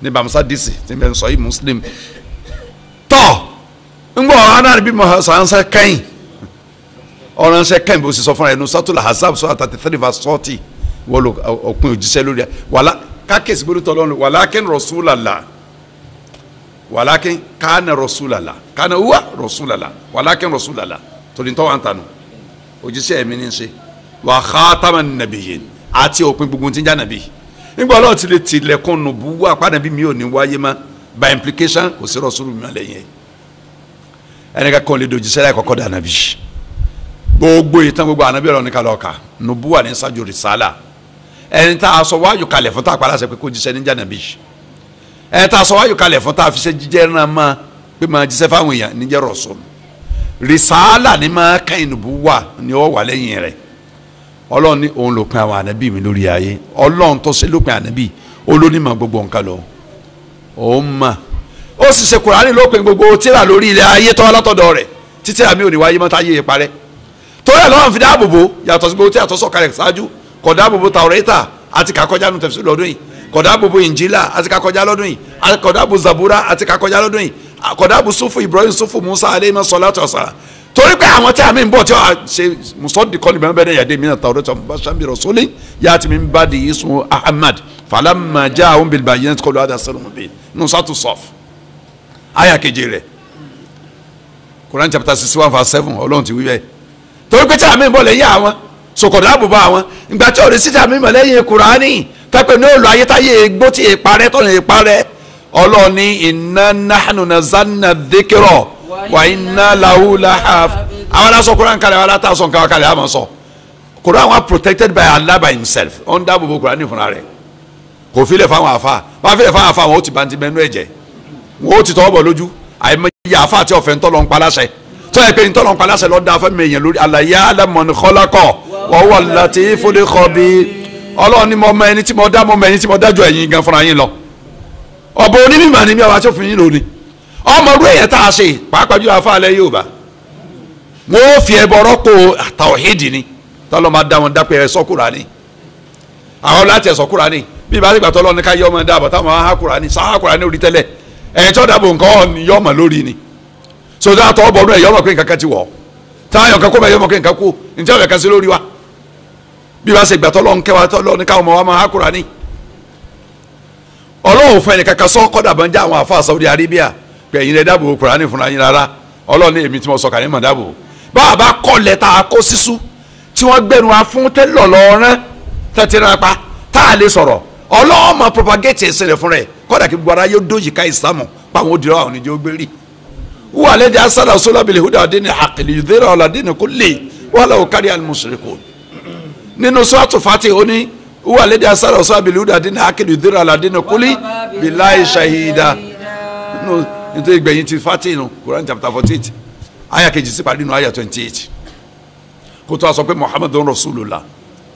ní bàmúsá dc tí bẹ́ẹ̀ ń sọ yìí Muslim tọ́ ngbọ́ ọ̀hánà bí mo sànsẹ́ kẹ́yìn ọ̀ránṣẹ́ kẹ́yìn bó sì sọ fúnra ẹnu Suratul Ahzab sura 33 verse 40 wọ́n lo òpin òjíṣẹ́ lórí ẹ̀ wàlá kákèsí gbọ́dọ̀ tọ́ lọ́nu walakin rasulallah walakin kana rasulala kana huwa rasulala walakin rasulala torí ntọ́ wa ń tanu òjíṣẹ́ mi ní ṣe wa khataman nabiyyin àti òpin gbogbo tí ń já nàbí nígbà ọlọ́run ti lè tilẹ̀kùn nùbú wà pàdánù bí mi ò ní wáyé má by implication kò sí rọ́sùlù mi lẹ́yìn ẹnìkan kan lè dòjíṣẹ́ láì kọ́kọ́ dà nàbí gbogbo ìtàn gbogbo ànábì ọ̀rọ̀ ní kálọ̀ ọ̀ka nùbú wà ní sájú rìsálà ẹni tá a sọ wáyù kalẹ̀ fún tá a padà sẹ pé kó jíṣẹ́ ní já nàbí ẹni tá a sọ wáyù kalẹ̀ fún tá a fi ṣe jíjẹ́ náà má pé máa jíṣẹ́ fáwọn èèyàn níjẹ́ rọ̀sùl rìsálà ní máa kẹ́yìn nùbú wà ní ó wà lẹ́yìn rẹ̀ ọlọ́run ní òun ló pin àwọn ànábì mi lórí ayé ọlọ́run tó ṣe ló pin ànábì olónímọ̀ gbogbo nǹkan lọ òun mà ó sì ṣe kùránì ló pin gbogbo tíra lórí ilẹ̀ ayé tó látọ̀dọ̀ rẹ̀ títí àmì òní wáyé mọ́tá yé parẹ́ torí ẹ̀ lọ́wọ́n fi dáàbòbò yàtọ̀ sí gbogbo tí àtọ́sọ̀ kalẹ̀ ṣáájú kò dáàbòbò Taurata àti kakọjá nu tafsir lọ́dún yìí kò dáàbòbò Injila àti kakọjá lọ́dún yìí kò dáàbò Zabura àti kakọjá lọ́dún yìí kò dáàbò sufu Ibrahim sufu Musa aleyhi salatu wassalam torí pé àwọn tí a mi ń bọ̀ tí wọ́n ṣe musọ́dì kọ́ni bẹ́ẹ̀ bẹ́ẹ̀ yàdé mi náà Taurata bashami rasulin yàtí mi bá di ismu Ahmad falamma ja'ahum bil bayyinati qalu hadha sihrun mubin nusatu Saf aya keje rẹ̀ Quran chapter 61 verse 7 Ọlọ́run ti wí bẹ́ẹ̀ torí pé tí a mi ń bọ̀ lẹ́yìn àwọn sọkọ̀dọ̀ àbùbọ̀ àwọn ìgbà tí ọ̀rẹ́ síta mi mọ̀ lẹ́yìn Kùránì tẹ́pẹ́ ní òòlù ayétáyé gbó tí èèparẹ́ tọ́nà èèparẹ́ Ọlọ́run ní inna nahnu nazzalna dhikra wa inna lahu lahafidh àwọn aláṣọ Kùránì kalẹ̀ àwọn aláṣọ nǹkan kalẹ̀ àmọ́ sọ Kùránì wọn protected by Allah by himself ọ̀n dáàbòbò Kùránì fúnra rẹ̀ kò filẹ̀ fáwọn àfa wọn filẹ̀ fáwọn àfa wọn ó ti bá ti mẹ́nu ẹ̀jẹ̀ wọn ó ti tọwọ́ bọ̀ lójú àìmọye àfa àti ọ̀fẹ́ ńtọ́lọ́ ń paláṣẹ tọ́yẹ pé ntọ́lọ́ ń paláṣẹ lọ́ọ́ da fẹ́mi èèyàn lórí ala ya'lamu man khalaqa wa huwa al-latiful khabir Ọlọ́run ni mo mọ ẹni tí mo dá mo mọ ẹni tí mo dájọ́ ẹ̀yin gan fúnra yín lọ ọ̀bọ onímọ̀ ni mi àwọn aṣọ́fin yín lónìí ọmọdún èèyàn tá a ṣe pàápàá jù àfa alẹ́ Yorùbá wọn ò fi ẹbọ rọ́pò tàwhídì ni tọ́lọ́ máa dá wọn dápẹ́ ẹ̀ sọ́kùrà ni àwọn láti ẹ̀ sọ́kùrà ni bí ibà sígbà tọ́lọ́ ní ká yọ ọmọ dáàbọ̀ táwọn ahakùrà ni sáhàkùrà ni orí tẹ́lẹ̀ ẹ̀ tí wọ́n dáàbò nǹkan yọ ọmọ lórí ni sọdọ àtọ ọbọ ọdún ẹ yọmọ pé nǹkan kan ti wọ táyọ nǹkan kó bẹ yọmọ pé nǹkan kú njẹ ọbẹ kan sí lórí wa bí wàá ṣe gbàtọ lọ nkẹwàá tọ lọ ní káwọn ọmọ wa máa hákùrà ní. Ọlọ́run fún ẹnì kankan sọ kọ́dà bá ń jẹ́ àwọn àfa Saudi Arabia pé ẹ̀yin lẹ dáàbò Kùránì fúnra yín rárá Ọlọ́run ní èmi tí mo sọ kàní mọ̀ dáàbò báwa bá kọ́ lẹ́tà kó sísú tí wọ́n gbẹnu wa fún tẹ́lọ̀ lọ́ọ́rán tẹ́tẹ́rẹ́ pa tá a lè sọ̀rọ̀ Ọlọ́run máa propagate ẹ̀sìn rẹ̀ fún rẹ̀ kọ́dà kí gbogbo ara yóò dójì ká ìsìlámù pàwọn òdìrọ̀ àwọn oníjẹ́ ó gbé rí huwa alladhi arsala rasulahu bil huda wa dinil haqqi liyudhhirahu ala dini kullihi walau kariha al-mushrikun nínú suratu Fatih ó ní huwa alladhi arsala rasulahu bil huda wa dinil haqqi liyudhhirahu ala dini kullihi billahi shahida nítorí gbẹ̀yìn ti Fatih nù Quran chapter 48 aya kejì sí parí nù aya 28 kó tó a sọ pé Muhammadun rasulullah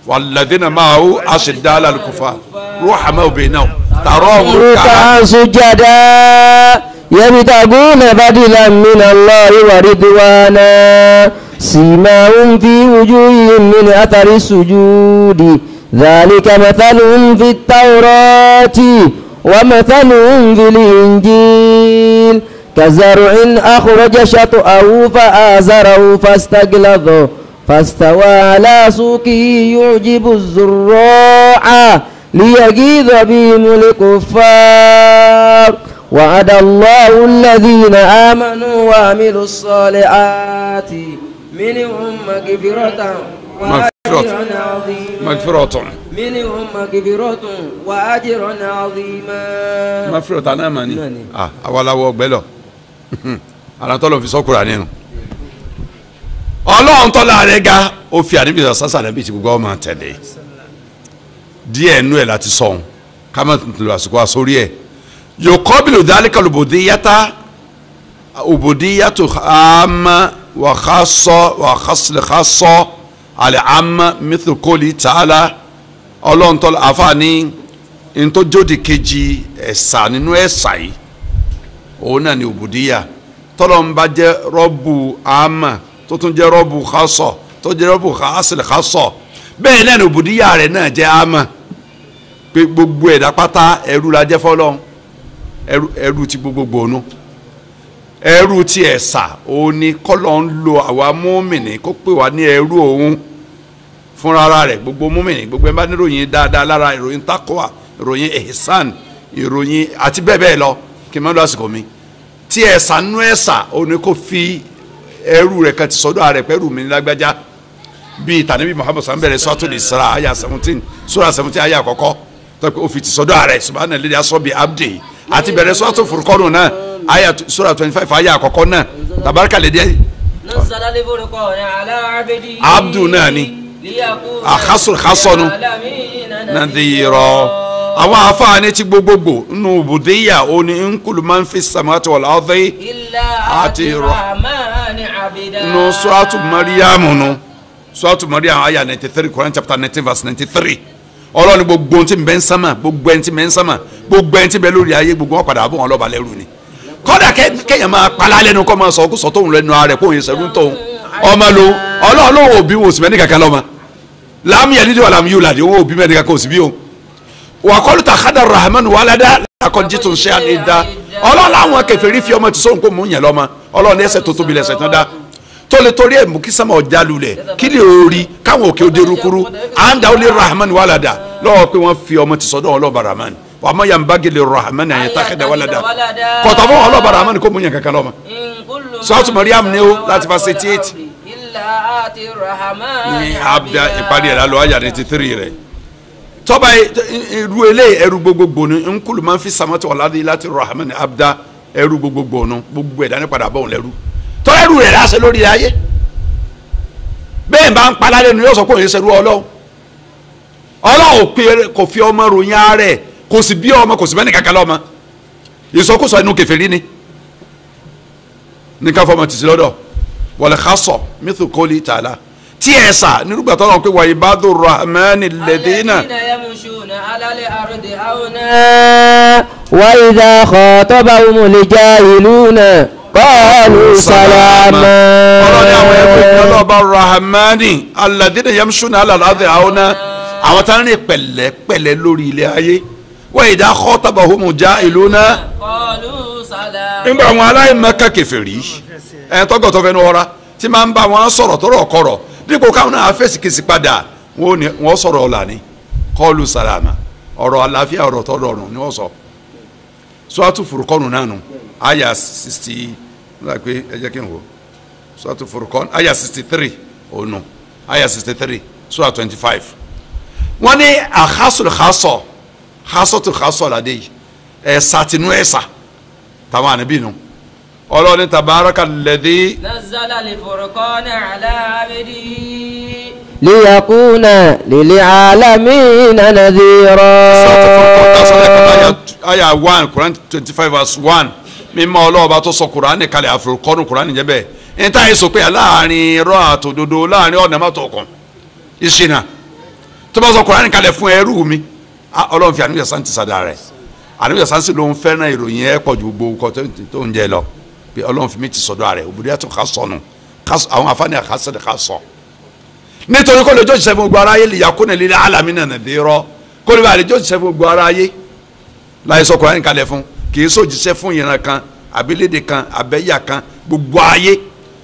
walladhina ma'ahu ashidda'u 'alal kuffar ruhama'u bainahum tarahum ruk'an sujada يبتغون فضلا من الله ورضوانا سيماهم في وجوههم من أثر السجود ذلك مثلهم في التوراة ومثلهم في الإنجيل كزرع أخرج شطأه فآزره فاستغلظ فاستوى على سوقه يعجب الزراع ليغيظ بهم الكفار وعد الله الذين آمنوا وعملوا الصالحات منهم مغفرة منهم مغفرة وأجر عظيما مغفرة أنا ماني أولا وقبله أنا طلب في سكر عنينه Ọlọ́run tọ́lá rẹ̀ ga ó fi àníbi ìsọ̀sásà rẹ̀ bí ti gbogbo ọmọ tẹ̀lé díẹ̀ nú ẹ̀ láti sọ̀hún ká má tuntun lọ àsìkò àsórí ẹ̀ يقابل ذلك العبودية عامة وخاصة وخاصة خاصة على عامة مثل قوله تعالى Ọlọ́run tọ́lá àfààní ntọ́jọ́dì kejì ẹ̀sà nínú ẹ̀sà yìí òun náà ni òbòdìyà tọ́lọ́ ń bá jẹ́ rọ́bù àmà tó tún jẹ́ rọ́bù khasọ̀ tó jẹ́ rọ́bù khasọ̀ bẹ́ẹ̀ náà ni òbòdìyà rẹ̀ náà jẹ́ àmà pé gbogbo ẹ̀dá pátá ẹrú la jẹ́ fọ́lọ́run ẹrú ti gbogbo ònu ẹrú ti ẹ̀sà òun ni kọ́lọ́ ń lo àwa mùmínì kó pè wá ní ẹrú òun fúnra rẹ̀ gbogbo mùmínì gbogbo ẹ̀ bá níròyìn dáadáa lára ìròyìn takwa ìròyìn ihsan ìròyìn àti bẹ́ẹ̀ bẹ́ẹ̀ lọ kí n má lọ àsìkò mi tí ẹ̀sà nú ẹ̀sà òní kò fi ẹrú rẹ̀ kan ti sọ́dọ̀ ààrẹ pẹ̀lú mi lágbájá bíi tànàbí Muhammad sàmbẹ̀rẹ̀ Suratul Isra àyà 17 sura 17 àyà àkọ́kọ́ tó pé ó fi ti sọ́dọ̀ ààrẹ subhana alladhi asra bi abdi àti bẹ̀rẹ̀ Suratul Furqan náà àyà sura 25 àyà àkọ́kọ́ náà tabaraka alladhi abdu náà ni àkásùn kásọ̀nù nadhira àwọn afáàní ti gbogbogbò nínú bùdíyà òní nkulu man fi samawati wal ardi àti nínú suratu Maryam àyà 93 Quran chapter 19 verse 93 ọlọ́ni gbogbo ẹni tí ń bẹ ń sánmà gbogbo ẹni tí ń bẹ ń sánmà gbogbo ẹni tí ń bẹ lórí ayé gbogbo wọn padà bọ̀ wọn lọ́ba lẹ́rù ni kọ́dà kéèyàn máa palá lẹ́nu kọ́ máa sọ ọkú sọ tóun lẹ́nu ara rẹ̀ kóun yẹn sẹ́rú tóun ọmọ lo ọlọ́run òbí wọn ò sì mẹ́ni kankan lọ́mọ láàmú yẹn nídìí wà láàmú yóò làdí wọn òbí mẹ́ni kankan ò sì bí o wà kọ́lu takhada rahman walada lakọ́njí tó ń ṣe ànídá ọlọ́run àwọn kèfèrí fi ọmọ ti sóhun kó mú yẹn lọ́mọ ọlọ́run ẹsẹ̀ tó tóbi lẹ́sẹ̀ tán dá tó lè torí ẹ̀ mú kí sámà ọjà lulẹ̀ kí lè orí káwọn òkè òde rúkúrú à ń da ó lé rahman walada lọ́wọ́ pé wọ́n fi ọmọ ti sọ́dọ̀ ọlọ́ba rahman wà á mọ̀ yàn bá gèlè rahman àyẹ̀ takhada walada kọ̀tà fún ọlọ́ba rahman kó mú yẹn kankan lọ́mọ Suratu Maryam ni ó láti fa 78 ní abdá ìparí ẹ̀ lálọ́ àyà 93 rẹ̀ tọ́ba irú eléyìí ẹrú gbogbogbò ni nkulu máa ń fi samati wàládì láti rahman abdá ẹrú gbogbogbò nu gbogbo ẹ̀dá ní padà bọ́ọ̀n lẹ́rú tọ́ ẹrú rẹ̀ láṣẹ lórí ayé bẹ́ẹ̀ bá ń palá lẹ́nu yóò sọ pé òye ṣerú ọlọ́run kò fi ọmọ ròyìn ààrẹ kò sì bí ọmọ kò sì bẹ́ẹ̀ ní kankan lọ́mọ ìsọkúsọ inú kèfèrí ni ní ká fọmọ tìsí lọ́dọ̀ wọlé xasọ mithlu qawli ta'ala tí ẹ sà nírúgbà tó lọ́n pé wa ibadur rahmani alladhina wa idha khatabahumul jahiluna qalu salama. ọlọ́ni àwọn ẹgbẹ́ ìjọba rahmani alladhina yamshuna ala al-ardi hauna àwọn tá ń rìn pẹ̀lẹ́pẹ̀lẹ́ lórí ilé ayé wa idha khatabahumul jahiluna nígbà àwọn aláìmọ̀ká kèfèrí tọ́gọ̀tọ̀ fẹ́nu ọ̀ra tí máa ń bá wọn sọ̀rọ̀ tọ́rọ̀ kọ̀rọ̀ dípò káwọn náà fèsì kìsì padà wọ́n sọ̀rọ̀ ọ̀la ni kọ́ọ̀lù sàlámà ọ̀rọ̀ àlàáfíà ọ̀rọ̀ tọ́rọ̀ ọ̀run ni wọ́n sọ. Suratu Furqan náà nù àyà 60 pé ẹ jẹ́ kí n wò Suratu Furqan àyà 63 ònù àyà 63 Surah 25. wọ́n ní àkásùn xasọ̀ ládé yìí ẹ̀sà tìǹú ẹ̀sà táwọn ànábì nù ọlọ́ni tabaraka alladhi. nazzala al-furqana ala abdihi. liyakuna lil alamina nadhira. aya 1 Quran 25 verse 1 mímọ́ ọlọ́ọ̀bá tó sọ Quran kalẹ̀ àfurukọ́nù Quran jẹ́ bẹ́ẹ̀ ní táyé sọ pé láàrin irọ́ àtòdodo láàrin ọ̀nà mọ́tò kan ìṣìnà tó bá sọ Quran kalẹ̀ fún ẹrú mi ọlọ́run fi àníyàn sáǹtì sádà rẹ̀ àníyàn sáǹtì ló ń fẹ́ràn ìròyìn ẹ̀ pọ̀ ju gbogbo nǹkan tó ń jẹ lọ bí ọlọ́run fi mi ti sọ̀dọ̀ rẹ̀ òbúdí ẹ̀ tó ká sọnù àwọn afáàní àkásẹ̀dẹ̀ ká sọ. nítorí kó lè jọ́ ìṣẹ́ fún gbogbo ara ayé lè yakuna lil alamina nadhira kó lè bá lè jọ́ ìṣẹ́ fún gbogbo ara ayé láì sọ Kùránì kalẹ̀ fún kì í sòjíṣẹ́ fún ìran kan àbílédè kan àbẹ́yà kan gbogbo ayé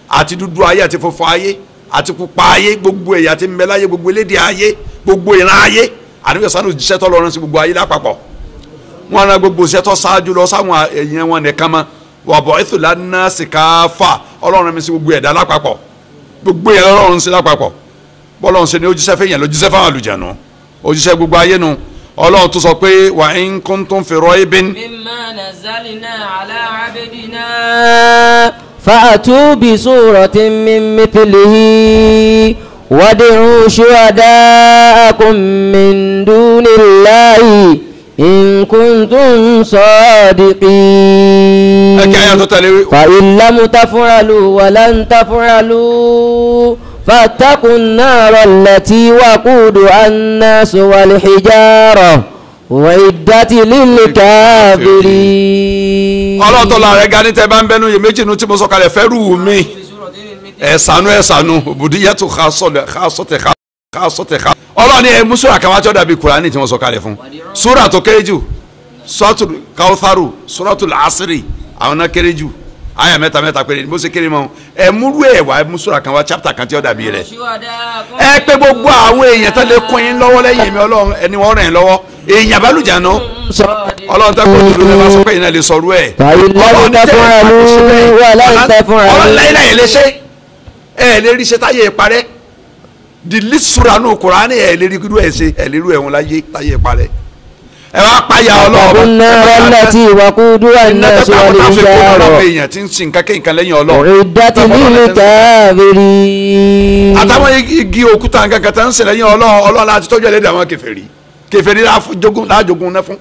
àti dúdú ayé àti funfun ayé àti pupa ayé gbogbo ẹ̀yà àti mbẹ́lá ayé gbogbo elédè ayé gbogbo ìran ayé àníbi ọ̀sán òjíṣẹ́ tó lọ́rùn sí gbogbo ayé lápapọ̀ wọn ra gbogbo iṣẹ́ tó ṣáájú lọ sáwọn èèyàn wọn nìkan mọ́ wà bọ̀ ètò lánàá sì ká fà ọlọ́run mi sí gbogbo ẹ̀dá lápapọ̀ gbogbo ẹ̀dá ọlọ́run sí lápapọ̀ bọ́lọ́run sí ni òjíṣẹ́ fẹ́yìn lójíṣẹ́ fáwọn àlùjànnú òjíṣẹ́ gbogbo ayé nu ọlọ́run tó sọ pé wa in kuntum fi raybin mimma nazzalna ala abdina fa'atu bi suratin min mithlihi wad'u shuhada'akum min dunillahi in kuntum sadiqin. fa in lam taf'alu wa lan taf'alu فاتقوا النار التي وقودها الناس والحجارة وعدت للكافرين. ọlọ́run tó la rẹ̀ ga ní tẹ́ bá ń bẹ́nu yè méjì nu tí mo sọ kalẹ̀ fẹ́ rú mi ẹ̀sánú òbúdíyàtò xasọ̀tẹ̀ ọlọ́run ẹ̀ mú sùúrà kan wá tí ó dàbí Kùránì tí mo sọ kalẹ̀ fún sùúrà tó kéré jù suratul Kawtharu suratul Asri àwọn náà kéré jù aya mẹ́ta péré bó ṣe kéré mọ ẹ múrú ẹ wá musura kan wá chapter kan tí ó dàbí rẹ̀ ẹ pé gbogbo àwọn èèyàn tó lè kún yín lọ́wọ́ lẹ́yìn mi Ọlọ́run ẹni wọ́n ràn yín lọ́wọ́ èèyàn balùjà náà ọlọ́run tẹ́ kó dodo lẹ́ bá sọ pé iná lè sọ̀rọ̀ ẹ̀ ọlọ́run tẹ́ ọlọ́run lẹ́yìn lẹ́yìn lè ṣe ẹ̀ lè rí ṣe táyé parẹ́ the least sura nù Kùránì ẹ̀ lè rí irú ẹ̀ ṣe ẹ̀ lè rí ẹ̀hún láyé táyé parẹ́ ẹ wá páyà ọlọ́run النار التي وقودها الناس والحجارة èèyàn tí ń sin nǹkan lẹ́yìn ọlọ́run أعدت للكافرين. àtàwọn igi òkúta nǹkan tá ń sin lẹ́yìn ọlọ́run láti tọ́jú ẹlẹ́dẹ̀ àwọn kèfèrí lájogun náà fún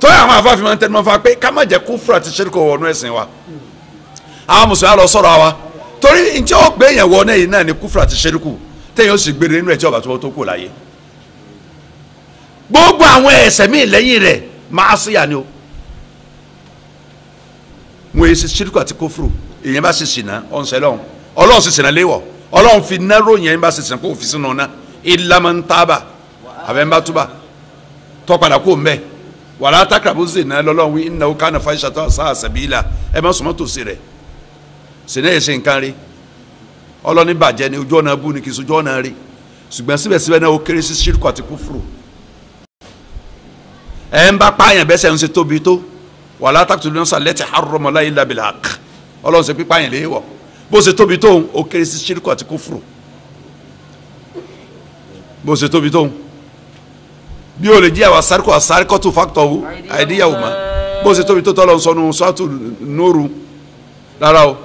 tọ́yà àwọn afáfin máa ń tẹnu máa fa pé ká má jẹ́ kúfúrú àti ṣíríkù wọnú ẹ̀sìn wa àwọn mùsùlùmí lọ sọ̀rọ̀ wa torí njẹ́ ó gbé èèyàn wọ náà yìí náà ní kúfúrú àti ṣíríkù téèyàn ó sì gbére nínú ẹ̀ tí ọba tó kù láyé gbogbo àwọn ẹ̀ṣẹ̀ míì lẹ́yìn rẹ̀ máa síyà ni o wọ́n yẹ ṣíríkù àti kúfúrú èèyàn bá ṣe ṣìnà ọ̀nsẹ̀ lọ́hùn ọlọ́run sì ṣìnà léwọ̀ ọlọ́run fi náró yẹn bá ṣe ṣìnà kó fi sínú náà ìlàmọ̀ntàbà àbẹ̀mbàtúbà tọ́ padà kó mbẹ́ wàlá takrabu zina lọ́lọ́run wí innahu kana fahishatan wa sa'a sabila ẹ má sùnmọ́ tòsí rẹ̀ sìnà yẹn ṣe nǹkan rí ọlọ́ni bàjẹ́ ni ojú ọ̀nà bú ni kì í sojú ọ̀nà rí ṣùgbọ́n síbẹ̀síbẹ̀ náà ó kéré sí ṣírkù àti kúfùrù ẹ̀ ń bá pààyàn bẹ́sẹ̀ ń ṣe tóbi tó wàlá taqtulu nafsa allati harrama Allahu illa bil haqq ọlọ́run ṣe pípààyàn léèwọ̀ bó ṣe tóbi tó ó kéré sí ṣírkù àti kúfùrù bó ṣe tóbi tó bí o lè jí àwọn asárikọ́ tó fàkítọ̀ wò àìdíyàwó ma bó ṣe tóbi tó tọ́lọ̀ ń sọnù suratu Nuru rárá o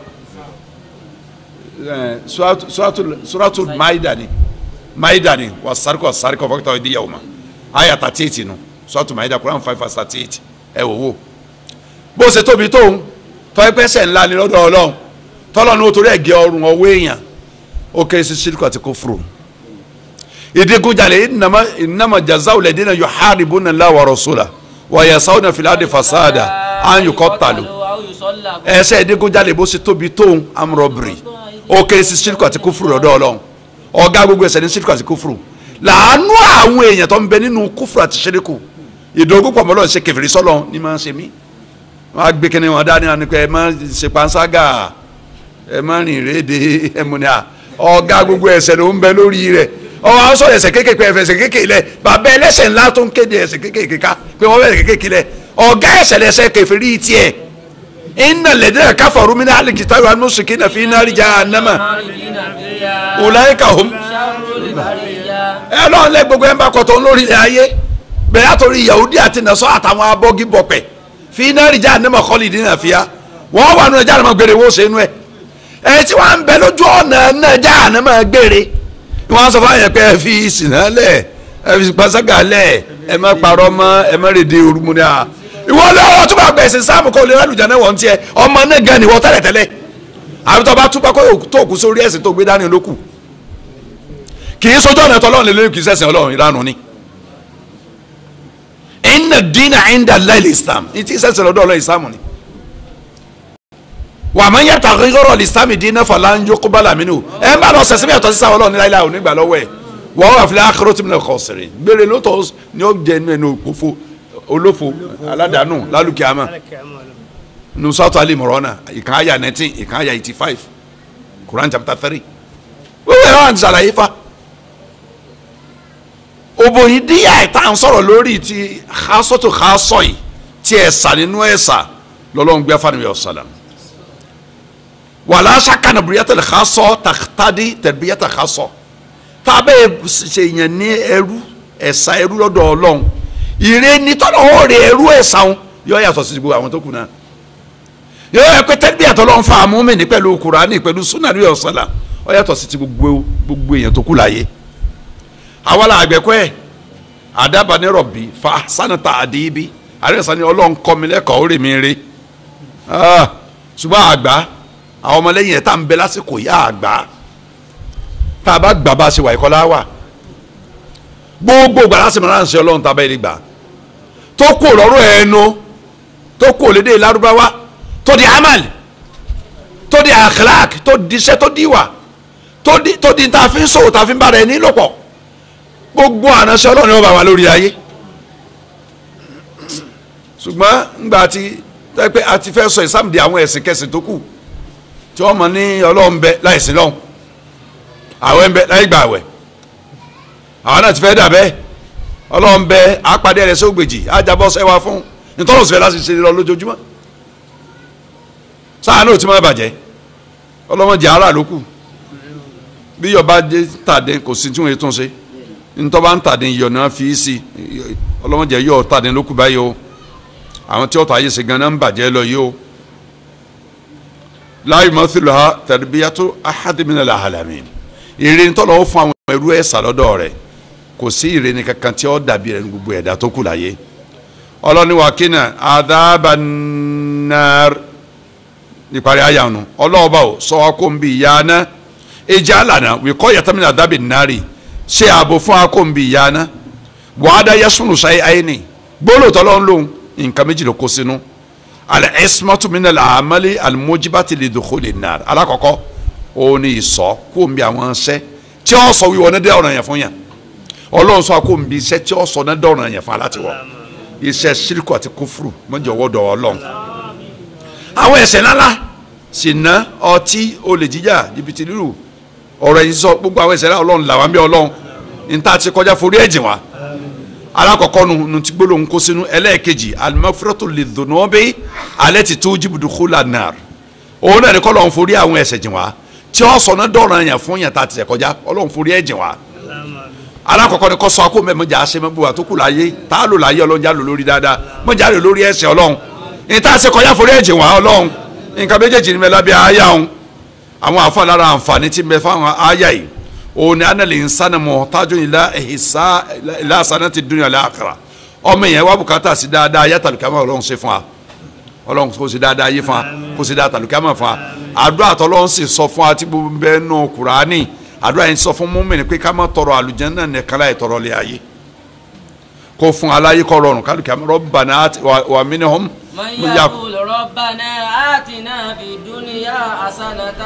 suratu Maida ni wà asárikọ́ fàkítọ̀ àìdíyàwó ma àyà 38 nù suratu Maida Quran 5:38 ẹ wò wò bó ṣe tóbi tó ń tọ́ ẹgbẹ́sẹ̀ ńlá ni lọ́dọ̀ Ọlọ́run tọ́lọ̀ ní o torí ẹ̀gẹ́ ọrùn ọwọ́ èèyàn ó kéré sí ṣírkù àti kúfùrù ìdígunjalè innama jazaa'u alladhina yuharibuna Allaha wa rasulahu wa yas'awna fil ardi fasada an yuqattalu ẹsẹ̀ ìdígunjalè bó ṣe tóbi tóun amrọ̀bìrì ó kéré sí ṣírkù àti kúfùrù lọ́dọ̀ Ọlọ́run ọ̀gá gbogbo ẹ̀ṣẹ̀ ní ṣírkù àti kúfùrù làánú àwọn èèyàn tó ń bẹ nínú kúfùrù àti ṣírkù ìdógún pọ̀ mọ́lọ́ ṣe kẹfìrí sọ́lọ́ ní máa ń ṣe mí wọ́n á gbé kíni wọn dání wọn ni pé ẹ má ṣe panṣágà ẹ má rìn rédè ẹ mú ni à ọ̀gá gbogbo ẹ̀ṣẹ̀ ló ń bẹ lórí rẹ̀ ọwọ́ àwọn sọ̀rọ̀ ẹ̀ṣẹ̀ kéékèèké ẹ̀fẹ̀ṣẹ̀ kéékèèké lẹ̀ bàbá ẹlẹ́ṣẹ̀ ńlá tó ń kéde ẹ̀ṣẹ̀ kéékèèké ká pé wọ́n bẹ̀rẹ̀ kéékèèké lẹ̀ ọ̀gá ẹ̀ṣẹ̀ lẹ́ṣẹ̀ kèfèrí tiẹ̀ innal ladhina kafaru min ahli kitabi wal mushrikina fi nari jahannama ulaika hum ẹ lọ́n lẹ́ gbogbo ẹ̀ ń bá kọ̀tọ̀ lórí ilẹ̀ ayé bẹ̀rẹ̀ àtòrí Yahudi àti Nasara àtàwọn abọ́gi bọ̀pẹ̀ fi nari jahannama khalidina fiha wọ́n wà nù jahannama gbére wọ́n ṣe nù ẹ̀ tí wọ́n ń bẹ lójú ọ̀nà náà jahannama gbére wọ́n sọ fún àyàn pé ẹ fi ìsìnà lẹ̀ ẹ fi pàṣẹgà lẹ̀ ẹ má parọ́ mọ́ ẹ má rèdè orúmọ ní à ìwọ lọ́wọ́ tó bá gbẹ̀sẹ̀ sáàmù kó lè rálùjá náà wọ́n tiẹ̀ ọmọ náà gan ni wọ́n tẹ́lẹ̀tẹ́lẹ̀ àbí tó bá túbọ̀ kó tó kú sórí ẹ̀sìn tó gbé dání lókù kì í sojú ọ̀nà tọ́lọ́run lè lóyún kì í sẹ̀sìn Ọlọ́run ìlànà ni inna dina inda Allahi Islam ní tí sẹ̀sìn lọ́dọ̀ Ọlọ́run Islam ni wà máa ń yàtọ̀ àkíkọ́rọ̀ lìsámì dín náà fàlà ń yókù bàlà mínú ẹ ń bá lọ sẹ̀sìn bí àtọ̀ sí sáwọn Ọlọ́run níláyà òní gbà lọ́wọ́ ẹ̀ wọ́n wà fìlẹ̀ àkọ́rọ́ tí mo lè kọ́ sẹ̀rẹ̀ gbére lótọ́ ni ó jẹ́ inú ẹnu òpófo olófo aládàánù lálùkìámà nusatu Ali Imran ìkan àyà 19 ìkan àyà 85 Quran chapter 3 wọ́n wẹ̀ wọ́n ṣàlàyé fa òbòyìn díyà ìta ń sọ̀rọ̀ lórí ti xasọ́tò xasọ́ yìí tí ẹ̀sà nínú ẹ̀sà lọ́lọ́run gbé afánìyàn ọ̀sálàm wàlá sàkànnà bìrìyàtà xasọ́ tàkítàdí tẹ̀bíyàtà xasọ́ tàbẹ́ ṣèyàn ní ẹrú ẹ̀sà ẹrú lọ́dọ̀ Ọlọ́run ìrè nítọ́lọ́ ọ̀rẹ́ ẹrú ẹ̀sà wọn yọ yàtọ̀ sí gbogbo àwọn tó kù náà yọ yẹ pé tẹ́bíyàtọ̀ Ọlọ́run fa àmúmẹ́ni pẹ̀lú Kùránì pẹ̀lú súnàlú ọ̀sálàm ó yàtọ̀ sí ti gbogbo èèyàn tó kù láyé awala àgbẹ̀kọ́ ẹ̀ àdábàní rọ̀bì fa sanata àdìbí àrẹ́sà ni Ọlọ́run kọ́ mi lẹ́kọ̀ọ́ ó rè mí rí ṣùgbọ́n àgbà àwọn ọmọlẹ́yìn ẹ̀ tá ń bẹ lásìkò yá àgbà tá a bá gbà bá a ṣe wà ìkọlá wà gbogbo ìgbà láti mọ̀ láǹṣẹ́ Ọlọ́run tá a bá yẹ gbà tó kò lọ́rọ̀ ẹnu tó kò lédè lárúbáwá tó di amal tó di akhlaq tó di iṣẹ́ tó di ìwà tó di tá a fi ń sòwò tá a fi ń bára ẹni lọ́pọ̀ gbogbo àránṣẹ́ Ọlọ́run ni wọ́n bá wà lórí ayé ṣùgbọ́n ńgbà tí pé a ti fẹ́ sọ ìsámìdí àwọn ẹ̀sìn kẹsìn tó kù tí wọ́n mọ̀ ní Ọlọ́run bẹ láìsí lọ́hùn àwẹ̀ ń bẹ láì gbà àwẹ̀ àwọn náà ti fẹ́ dà bẹ́ẹ̀ ọlọ́run bẹ apàdé rẹ̀ sógbèjì ajábọ́ sẹ́wà fún nítorí òsì fẹ́ láti ṣe lọ lójoojúmọ́ sáà náà ti máa bàjẹ́ ọlọ́run jẹ́ ara lókù bí yọba dé tàdé kò sí tí wọ́n yẹ tún ṣe nítorí bá ń tàdé iyọ̀ náà fi sí ọlọ́run jẹ́ yọ̀ tàdé lókù báyìí o àwọn tí ọ̀tọ̀ ayé ṣe gan-an ń bàjẹ́ lọ yìí o láì mọ́tìlú ha tarbiyatu ahad minal alamin ìrìn tọ́lọ́ ó fún àwọn ẹrú ẹ̀ sàlọ́dọ̀ rẹ̀ kò sí ìrìn kankan tí ó dàbí rẹ̀ ní gbogbo ẹ̀dá tó kù láyé ọlọ́ni wàkínà adhabannar níparí àyànnu ọlọ́ọ̀bá ò sọ akóńbì ìyáná ìjà àlànà wíkọ́ yàtọ̀mínà dábì nárì ṣe ààbò fún akóńbì ìyáná wàhádà yasunu ṣayé àyíní gbólóòtọ́ lọ́n lóhun nǹkan méjì ló kó sínú al-ismatu minal amali al-mujibati lidukhuli an-nar alákọ̀ọ́kọ́ òun ni ìsọ kóńbì àwọn ṣẹ́ tí ó sọ wíwọ ní dẹ́ ọ̀ràn yẹn fún yàn ọlọ́run sọ akóńbì iṣẹ́ tí ó sọ ní dẹ́ ọ̀ràn yẹn fún alátiwọ́ iṣẹ́ ṣírkù àti kúfùrù mọ́jọ wọ́dọ̀ ọlọ́run àwọn ẹ̀ṣẹ̀ ńláńlá ṣìnà ọtí olè jíjà jìbìtì lílù ọ̀rọ̀ yìí sọ gbogbo àwọn ẹ̀ṣẹ̀ ńlá ọlọ́run làwọn bí ọlọ́run níta ti kọjá forí ẹ̀jìn wa alákọ̀ọ́kọ́ nu ti gbólóhùn kó sínú ẹlẹ́ẹ̀kejì al-maghfiratu lidhunubi allati tujibu dukhula an-nar òun náà ní kọ́ lọ́run forí àwọn ẹ̀ṣẹ̀ jìn wa tí ó sọ náà dọ̀ràn yẹn fún yẹn tá a ti ṣẹ̀ kọjá ọlọ́run forí ẹ̀jìn wa alákọ̀ọ́kọ́ ni kọ́ sọ akó mẹ́mọ́jà aṣẹ́mẹ́bùwà tó kù láyé tá a lò láyé ọlọ́run já lò lórí dáadáa mọ́jà lò lórí ẹ̀ṣẹ̀ ọlọ́run ìta ṣe kọjá forí ẹ̀jìn wa ọlọ́run nǹkan méjèèjì ni mẹ́lábí àyà òun àwọn àfa lára àǹfààní tí mẹ́ fáwọn àyà yìí òun ni anàlẹ́ ìsánà muhtajun ila hasanati dunya wal akhirah ọmọ yẹn wà bùkátà sí dáadáa ayé àtàlùkàmọ́ ọlọ́run ṣe fún wa ọlọ́run kò sí dáadáa ayé fún wa kò sí dáadáa àtàlùkàmọ́ fún wa àdúrà tọ́lọ́run sì sọ fún wa tí gbogbo bẹ́ẹ̀ nù Kùránì àdúrà yẹn sọ fún mùmínì pé ká má tọrọ àlùjánnà nìkan láì tọrọ lé ayé kó fún aláyé kọ́ rọrùn kálukàmọ́ rabbana wa minhum من يقول ربنا آتنا في الدنيا حسنة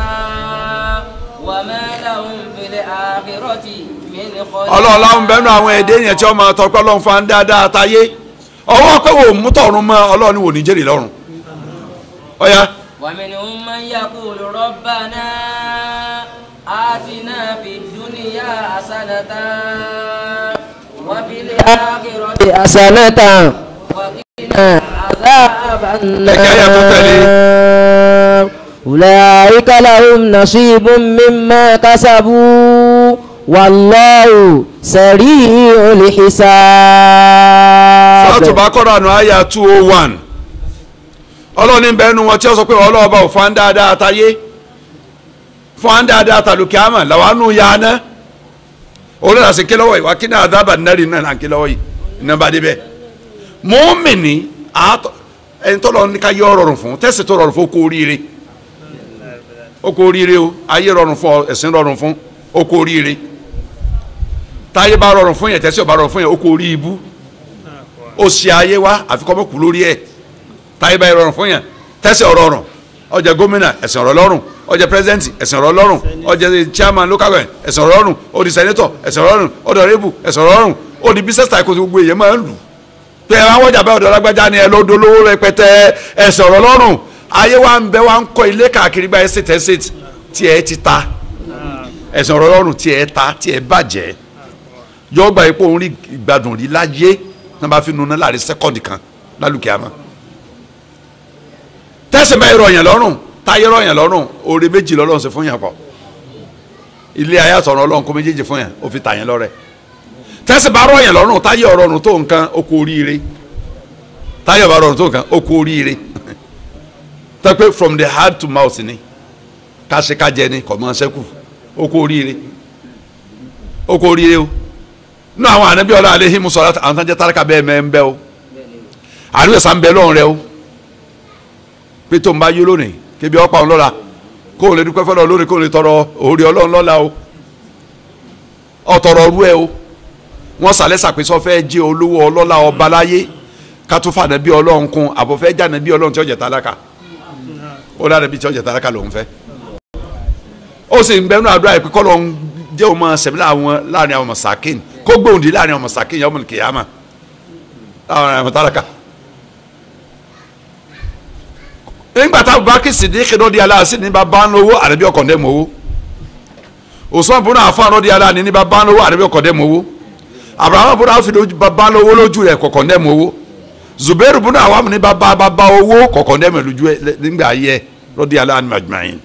وما لهم في الآخرة من خلاق. ọlọ́run bẹ́ẹ̀ nù àwọn èdè yẹn tí wọ́n máa tọ́ pé ọlọ́run fa ń dáadáa táyé ọwọ́ pé wò mú tọ̀run mọ́ ọlọ́run ni wò ní jèrè lọ́rùn. ọ̀ya. ومنهم من يقول ربنا آتنا في الدنيا حسنة وفي الآخرة حسنة وقنا عذاب النار أولئك لهم نصيب مما كسبوا والله سريع الحساب. Suratul Baqarah nù àyà 201 ọlọ́run ní bẹ́ẹ̀ nu wọn tí ó sọ pé ọlọ́ọ̀bá ò fún dáadáa táyé fún dáadáa tàlùkìámà làwọn ya ná olóòlà sí kílọ́wọ́ yìí wà kí ní àdábà nárì náà là ń kílọ́wọ́ yìí nàbà débẹ̀ mùmínì ẹni tó lọ ní ká yọ rọrùn fún tẹ́sí tó rọrùn fún ó kó oríire o ayé rọrùn fún ẹ̀sìn rọrùn fún ó kó oríire táyé bá rọrùn fún yẹn tẹ́sí ò bá rọrùn fún yẹn ó kó orí ibú ó sì ayé wa àfikọ́ mọ́ kú lórí ẹ̀ táyé bá rọrùn fún yẹn tẹ́sí ọ̀rọ̀ ọ̀rùn ó jẹ́ gómìnà ẹ̀sìn ọ̀rọ̀ lọ́rùn ó jẹ́ pírẹsidẹ́ǹtì ẹ̀sìn ọ̀rọ̀ lọ́rùn ó jẹ́ chairman local government ẹ̀sìn ọ̀rọ̀ lọ́rùn ó di senator ẹ̀sìn ọ̀rọ̀ lọ́rùn ó di honorable ẹ̀sìn ọ̀rọ̀ lọ́rùn ó di business tycoon gbogbo èèyàn máa ń lù pé ẹ máa wọ́jà bẹ́ẹ̀ ọ̀dọ̀ lágbájá ni ẹ lọ́dọ̀ lówó rẹpẹtẹ ẹ̀sìn ọ̀rọ̀ lọ́rùn ayé wa ń bẹ wa ń kọ́ ilé káàkiri gba estate estate tí ẹ ti ta ẹ̀sìn ọ̀rọ̀ lọ́rùn tí ẹ ta tí ẹ bàjẹ́ yọ gba ipò òun rí ìgbádùn rí láyé náà bá fi nuná láàrin sẹ́kọ̀ndì kan lálùkì àmọ́ tẹ́sán báyìí rọ̀yàn lọ́rùn táyé rọ̀yàn lọ́rùn oore méjì lọ́lọ́run ṣe fún yàn pọ̀ ilé ayé àtọ̀run ọlọ́run kó méjèèjì fún yàn ó fi tà yàn lọ́rẹ tẹ́sán bá rọ̀yàn lọ́rùn táyé ọ̀rọ̀rùn tó nǹkan ó kú oríire táyé ọ̀bá rọ̀rùn tó nǹkan ó kú oríire tẹ́pẹ́ from the heart to mouth ni káṣekájẹ ni kò máa ṣẹ́kù ó kú oríire ó kú oríire o nínú àwọn ànábì ọlọ́run aléhìmú sọ̀rọ̀ àwọn tó ń jẹ́ tálákà bẹ́ẹ̀ mẹ́ ń bẹ́ o àánú ẹ̀sán ń bẹ lọ́run rẹ o pé tó ń bá yó lónìí kébi ọ̀pá òun lọ́la kó o lè dúpẹ́ fọlọ́ lónìí kó o lè tọrọ òòrè ọlọ́run lọ́la o ọ̀tọ̀rọ̀ ọ̀rú ẹ o wọ́n sàlẹ̀ sàpèsọ́ fẹ́ jẹ́ olówó ọlọ́lá ọba láyé ká tó fà nàbí ọlọ́run kún àbọ̀ fẹ́ jà nàbí ọlọ́run tí ó jẹ́ tálákà ó dára bí tí ó jẹ́ tálákà lòun fẹ́ ó sì ń bẹnu àdúrà yìí pé kọ́ lọ́n jẹ́ òun máa sẹ̀mí láàrin àwọn mọ̀sákìn kó gbóhùndín láàrin àwọn mọ̀sákìn yọmọ kìyàmà láàrin àwọn tálákà. nígbà tá Abubakar Siddiq rọ́ọ̀dì aláàsì ní bàbá ń lówó àrẹ́bí ọkọ̀ ndẹ́ mọ́wó Usman bùnà Affan rọ́ọ̀dì aláàsì ní bàbá ń lówó àrẹ́bí ọkọ̀ ndẹ́ mọ́wó Abraham bùnà àwọn fìdí bàbá lówó lójú rẹ̀ kọ̀kọ̀ ndẹ́mu owó Zubairu bùnà àwọn ní bàbá owó kọ̀kọ̀ ndẹ́mu lójú ẹ̀ nígbà ayé lọ́dí aláàánú majmáyìn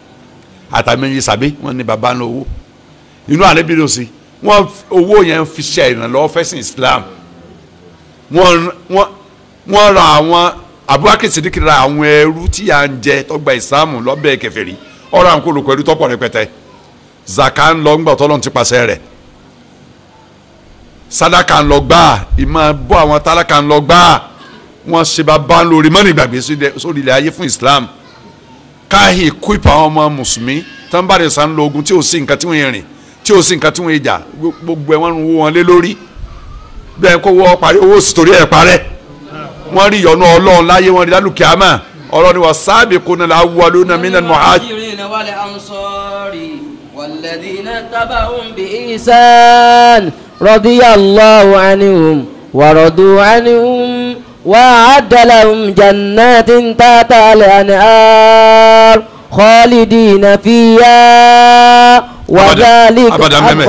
àtàmì sàbí wọn ní bàbá lówó inú àlebi ló sí wọn owó yẹn fi ṣe ìrànlọ́wọ́ fẹ́sìn Islam wọn ra àwọn Abubakar Siddiq ra àwọn ẹrú tí à ń jẹ tọgbà ìsàmù lọ́bẹ̀ kèfèrí ọ̀rọ̀ àwọn kòlòkò ẹrú tọ́pọ̀ rẹpẹtẹ zaka ń lọ ńgbà tọ́lọ́run ti pàṣẹ rẹ̀ sadaka ń lọ gbáà ìmọ̀ bọ́ àwọn tálákà ń lọ gbáà wọ́n ṣe bàbá lórí mọ́nì ìgbàgbé sórí ilẹ̀ ayé fún Islam káàhì kúìpù àwọn ọmọ mùsùlùmí tó ń bá rẹ̀ sàn lọ ogun tí ò sí nǹkan tí wọ́n rìn tí ò sí nǹkan tí wọ́n jà gbogbo ẹ̀ wọ́n ń wó wọn lé lórí bẹ́ẹ̀ kó wọ́ parí owó sì torí ẹ̀ parẹ́ wọ́n rí ìyọ́nú Ọlọ́run láyé wọ́n rí lálùkìámà Ọlọ́run wa sabiquna al-awwaluna minal muhajirin wal ansari walladhina taba'uhum بإحسان رضي الله عنهم ورضوا عنهم وأعد لهم جنات تحتها الأنهار خالدين فيها وذلك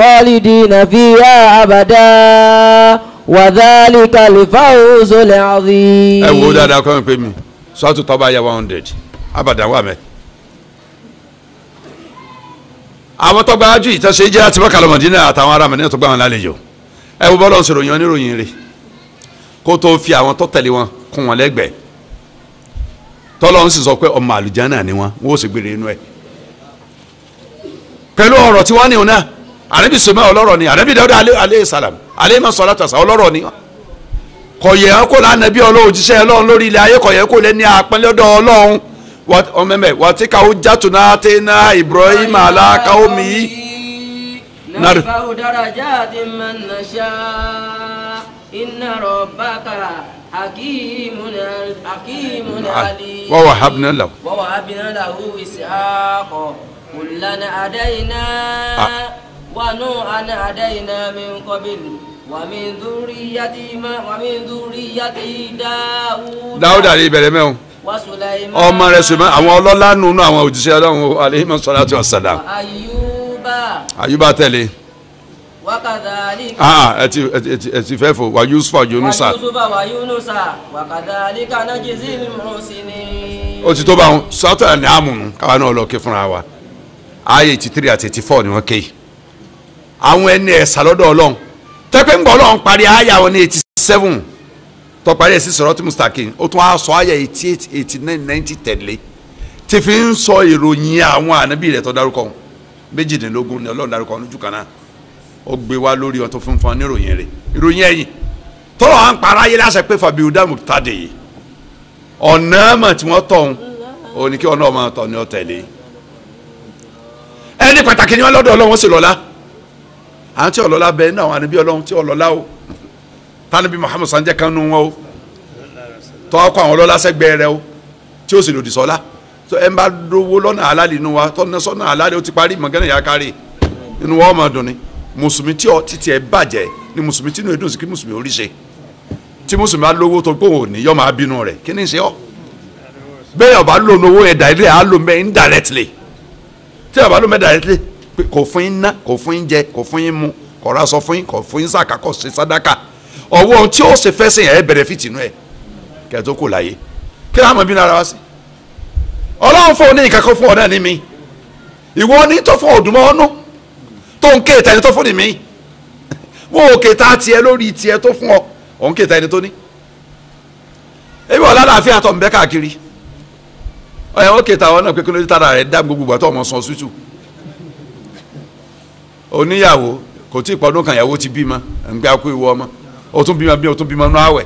خالدين فيها أبدا وذلك الفوز العظيم. ẹ wo dáadáa kọ́ mi pé mi sọ́ọ́tù tọ́ba yẹ 100 abadan wà mẹ́. àwọn tó gba ajú ìtọ́sẹ̀ jẹ́ àti Mákà lọ Mádínà àtàwọn ará Mádínà tó gbà wọn lálejò ẹ wo bọ́lá ń sọ̀rọ̀ yan níròyìn rẹ̀ kó tó fi àwọn tó tẹ̀lé wọn kún wọn lẹ́gbẹ̀ẹ́ tọ́lọ́run sì sọ pé ọmọ àlùjánnà ni wọn ó sì gbére inú ẹ̀ pẹ̀lú ọ̀rọ̀ tí wọ́n ní òun náà ànábì sọmọ ọlọ́rọ̀ ni ànábì Dáúdà alayhi salam alayhi salatu wassalam ọlọ́rọ̀ ni kò yẹ kó lánàbí Ọlọ́run jíṣẹ́ Ọlọ́run lórí ilẹ̀ ayé kò yẹ kó lẹ́ni àpẹ́lẹ́dọ̀ Ọlọ́run wàtíkà hujjatuna atayna Ibrahima ala qawmihi narfa'u darajatin man nasha inna rabbaka hakimun alim wa wahabna lahu ishaqa kullan adayna wa nuhan adayna min qabl ومن ذريته Dáúdà lè bẹ̀rẹ̀ mẹ́wọ̀n ọmọ rẹ̀ sùnmọ́ àwọn ọlọ́lá nùnú àwọn òjíṣẹ́ Ọlọ́run alayhi salatu wassalam Ayuba tẹ̀lé ẹ ti fẹ́ fò wà Yusufa Yunusa ó ti tó bá wọn sọ́tọ̀ ní àmùnú káwa náà lọ ké fúnra wa ayé 83 àti 84 ni wọ́n ké àwọn ẹni ẹ̀sà lọ́dọ̀ Ọlọ́run tẹ́pẹ́ ń gbọ́ Ọlọ́run parí àyà wọn ní 87 tó parí ẹ̀ sí Siratul Mustaqim ó tún á sọ àyà 88 89 90 tẹ̀lé tí fi ń sọ ìròyìn àwọn ànábì rẹ̀ tó dárúkọ méjìdínlógún ni Ọlọ́run dárúkọ lójú kan náà ó gbé wá lórí wọn tó fún fún níròyìn rẹ̀ ìròyìn ẹ̀yìn tọ́lọ̀ à ń para ayé láṣẹ pé fabihuda muqtadi ọ̀nà mọ̀ tí wọ́n tọ̀ ọ́ ní kí ọ̀nà ọmọ tọ̀ ní ọ̀tẹ̀lé ẹni pàtàkì ni wọ́n lọ́dọ̀ Ọlọ́run sì lọ́lá àwọn tí ọlọ́lá bẹ ní àwọn ànábì Ọlọ́run tí ọlọ́lá o tánibí Muhammad sanjẹ́ kan nù wọn o tọ́ ọkọ̀ àwọn ọlọ́lá sẹ́gbẹ́ rẹ o tí ó sì lòdì sọ́lá tó ẹ ń bá dówó lọ́nà àlálì inú wa tọ́nà sọ́nà àlálì ó ti parí mọ̀gánà yà kárí inú wa ọmọ dùn ni mùsùlùmí tí ọ títí ẹ bàjẹ́ ni mùsùlùmí tí inú ẹ dùn sí kí mùsùlùmí orí ṣe tí mùsùlùmí á lówó tó gbó òní yọ máa bínú rẹ kí ni ṣe ọ bẹ́ẹ̀ ọba lò ní owó yẹn directly á lò mẹ́ indirectly tí ọba lò mẹ́ directly kò fún yín ná kò fún yín jẹ kò fún yín mu kò ra sọ fún yín kò fún yín sàkà kò ṣe sàdákà ọwọ́ ohun tí ó ṣe fẹ́ sẹ́yìn ẹ̀ bẹ̀rẹ̀ fìtì inú ẹ̀ kẹ́ ẹ̀ tó kò láyé kí ló àmọ́ bí nára wá sí Ọlọ́run fún ọ ní ìkàkọ́ fún ọ náà ní mi ìwọ ní tó fún ọdùnmọ́ ọ́nú tó ń kéèta ẹni tó fún ní mi wọ́n ò kéèta tiẹ̀ lórí tiẹ̀ tó fún ọ òun kéèta ẹni tó ní ebi ọ̀la láàfin àtọ̀ ń bẹ́ káàkiri ọ̀yàn ó kéèta ọ náà pé kí ló dé tára rẹ̀ dá gbogbo àtọ̀ ọmọ sàn sútù oníyàwó kò tí ì pọdún kan ìyàwó ti bímọ ẹnìgbà kú ìwọ ọmọ o tún bímọ bí o tún bímọ nú àwẹ̀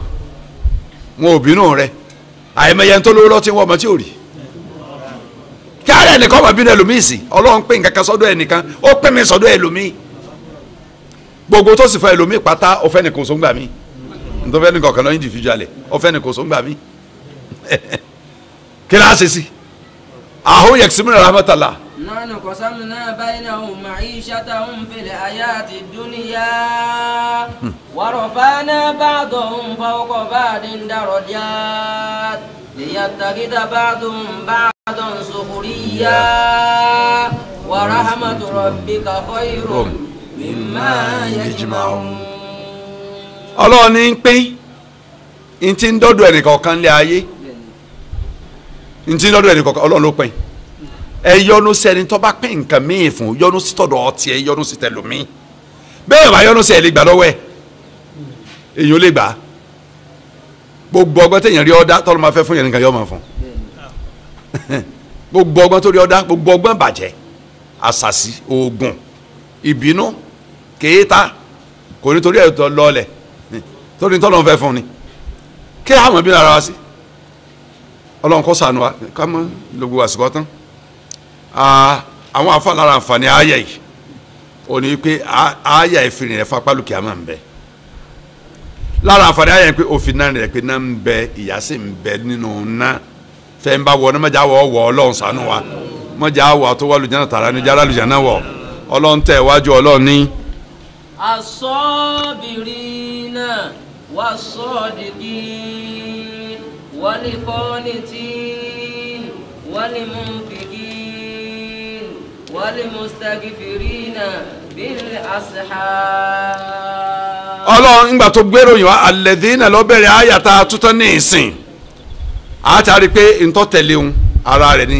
wọn ò bínú rẹ àìmọye ń tó lówó lọ́tí wọ́n ọmọ tí ò rí kí ara ẹnìkan ọmọ bínú ẹlòmíì sí Ọlọ́run pé nǹkan kan sọ́dọ̀ ẹnìkan ó pè mí sọ́dọ̀ ẹlòmíì gbogbo tó sì fọ ẹlòmíì pátá ọ̀fẹ́ nìkan só ń gbà mí ntọ́fẹ́ nìkan kan náà individual ọ̀fẹ́ nìkan só ń gbà mí kí ni a ṣe sí àhó yẹ̀kísímù rahmatullah. نحن قسمنا بينهم معيشتهم في الحياة الدنيا ورفعنا بعضهم فوق بعض درجات ليتخذ بعضهم بعضا سخريا ورحمة ربك خير مما يجمعون ọlọ́run ní pín n ti ń dọ́dọ̀ ẹnìkọ̀ọ̀kan lé ayé n ti ń dọ́dọ̀ ẹnìkọ̀ọ̀kan ọlọ́run ló pín ẹ yọ́nú sí ẹni tó bá pín nǹkan míì fún yọ́nú sí tọ̀dọ̀ ọtí ẹ yọ́nú sí tẹlómi bẹ́ẹ̀ bá yọ́nú sí ẹ lè gbà lọ́wọ́ ẹ èyàn lè gbà gbogbo ọgbọ́n téèyàn rí ọ̀dá tọ́lọ́ máa fẹ́ fún yẹn nìkan yọ́ máa fún gbogbo ọgbọ́n tó rí ọ̀dá gbogbo ọgbọ́n bàjẹ́ àṣàsí oògùn ìbínú kéèta kò ní torí ẹ̀ tó lọ́ọ̀lẹ̀ torí tọ́lọ́ fẹ́ fún ni kí àwọn bí ara wa sí ọlọ́run kó ṣàánú wa ká mọ́ lóògùn àsìkò tán àwọn afáàlára àǹfààní ààyè yìí ò ní pé ààyè ìfìrìn rẹ̀ fapálùkì àmà ń bẹ lára àǹfààní ààyè pé òfin náà rẹ̀ pé náà ń bẹ ìyà sì ń bẹ nínú náà fẹ́ ń bá wọ náà mọ̀já wọ̀ ọlọ́run ṣàánú wa mọ̀já wọ̀ tó wà lùjánà tààrà ní jára lùjánà wọ̀ ọlọ́run tẹ̀ wájú ọlọ́run ní. as-sabirina was-sadiqin wal-qanitin wal-munfiqin wal-mustaghfirina bil-ashar. ọlọ́run ńgbà tó gbèrò yìí wá alladhina lọ́bẹ̀rẹ̀ àyàtà tuntun ní ìsìn àtàrí pé ntọ́tẹ̀léhun ara rẹ̀ ni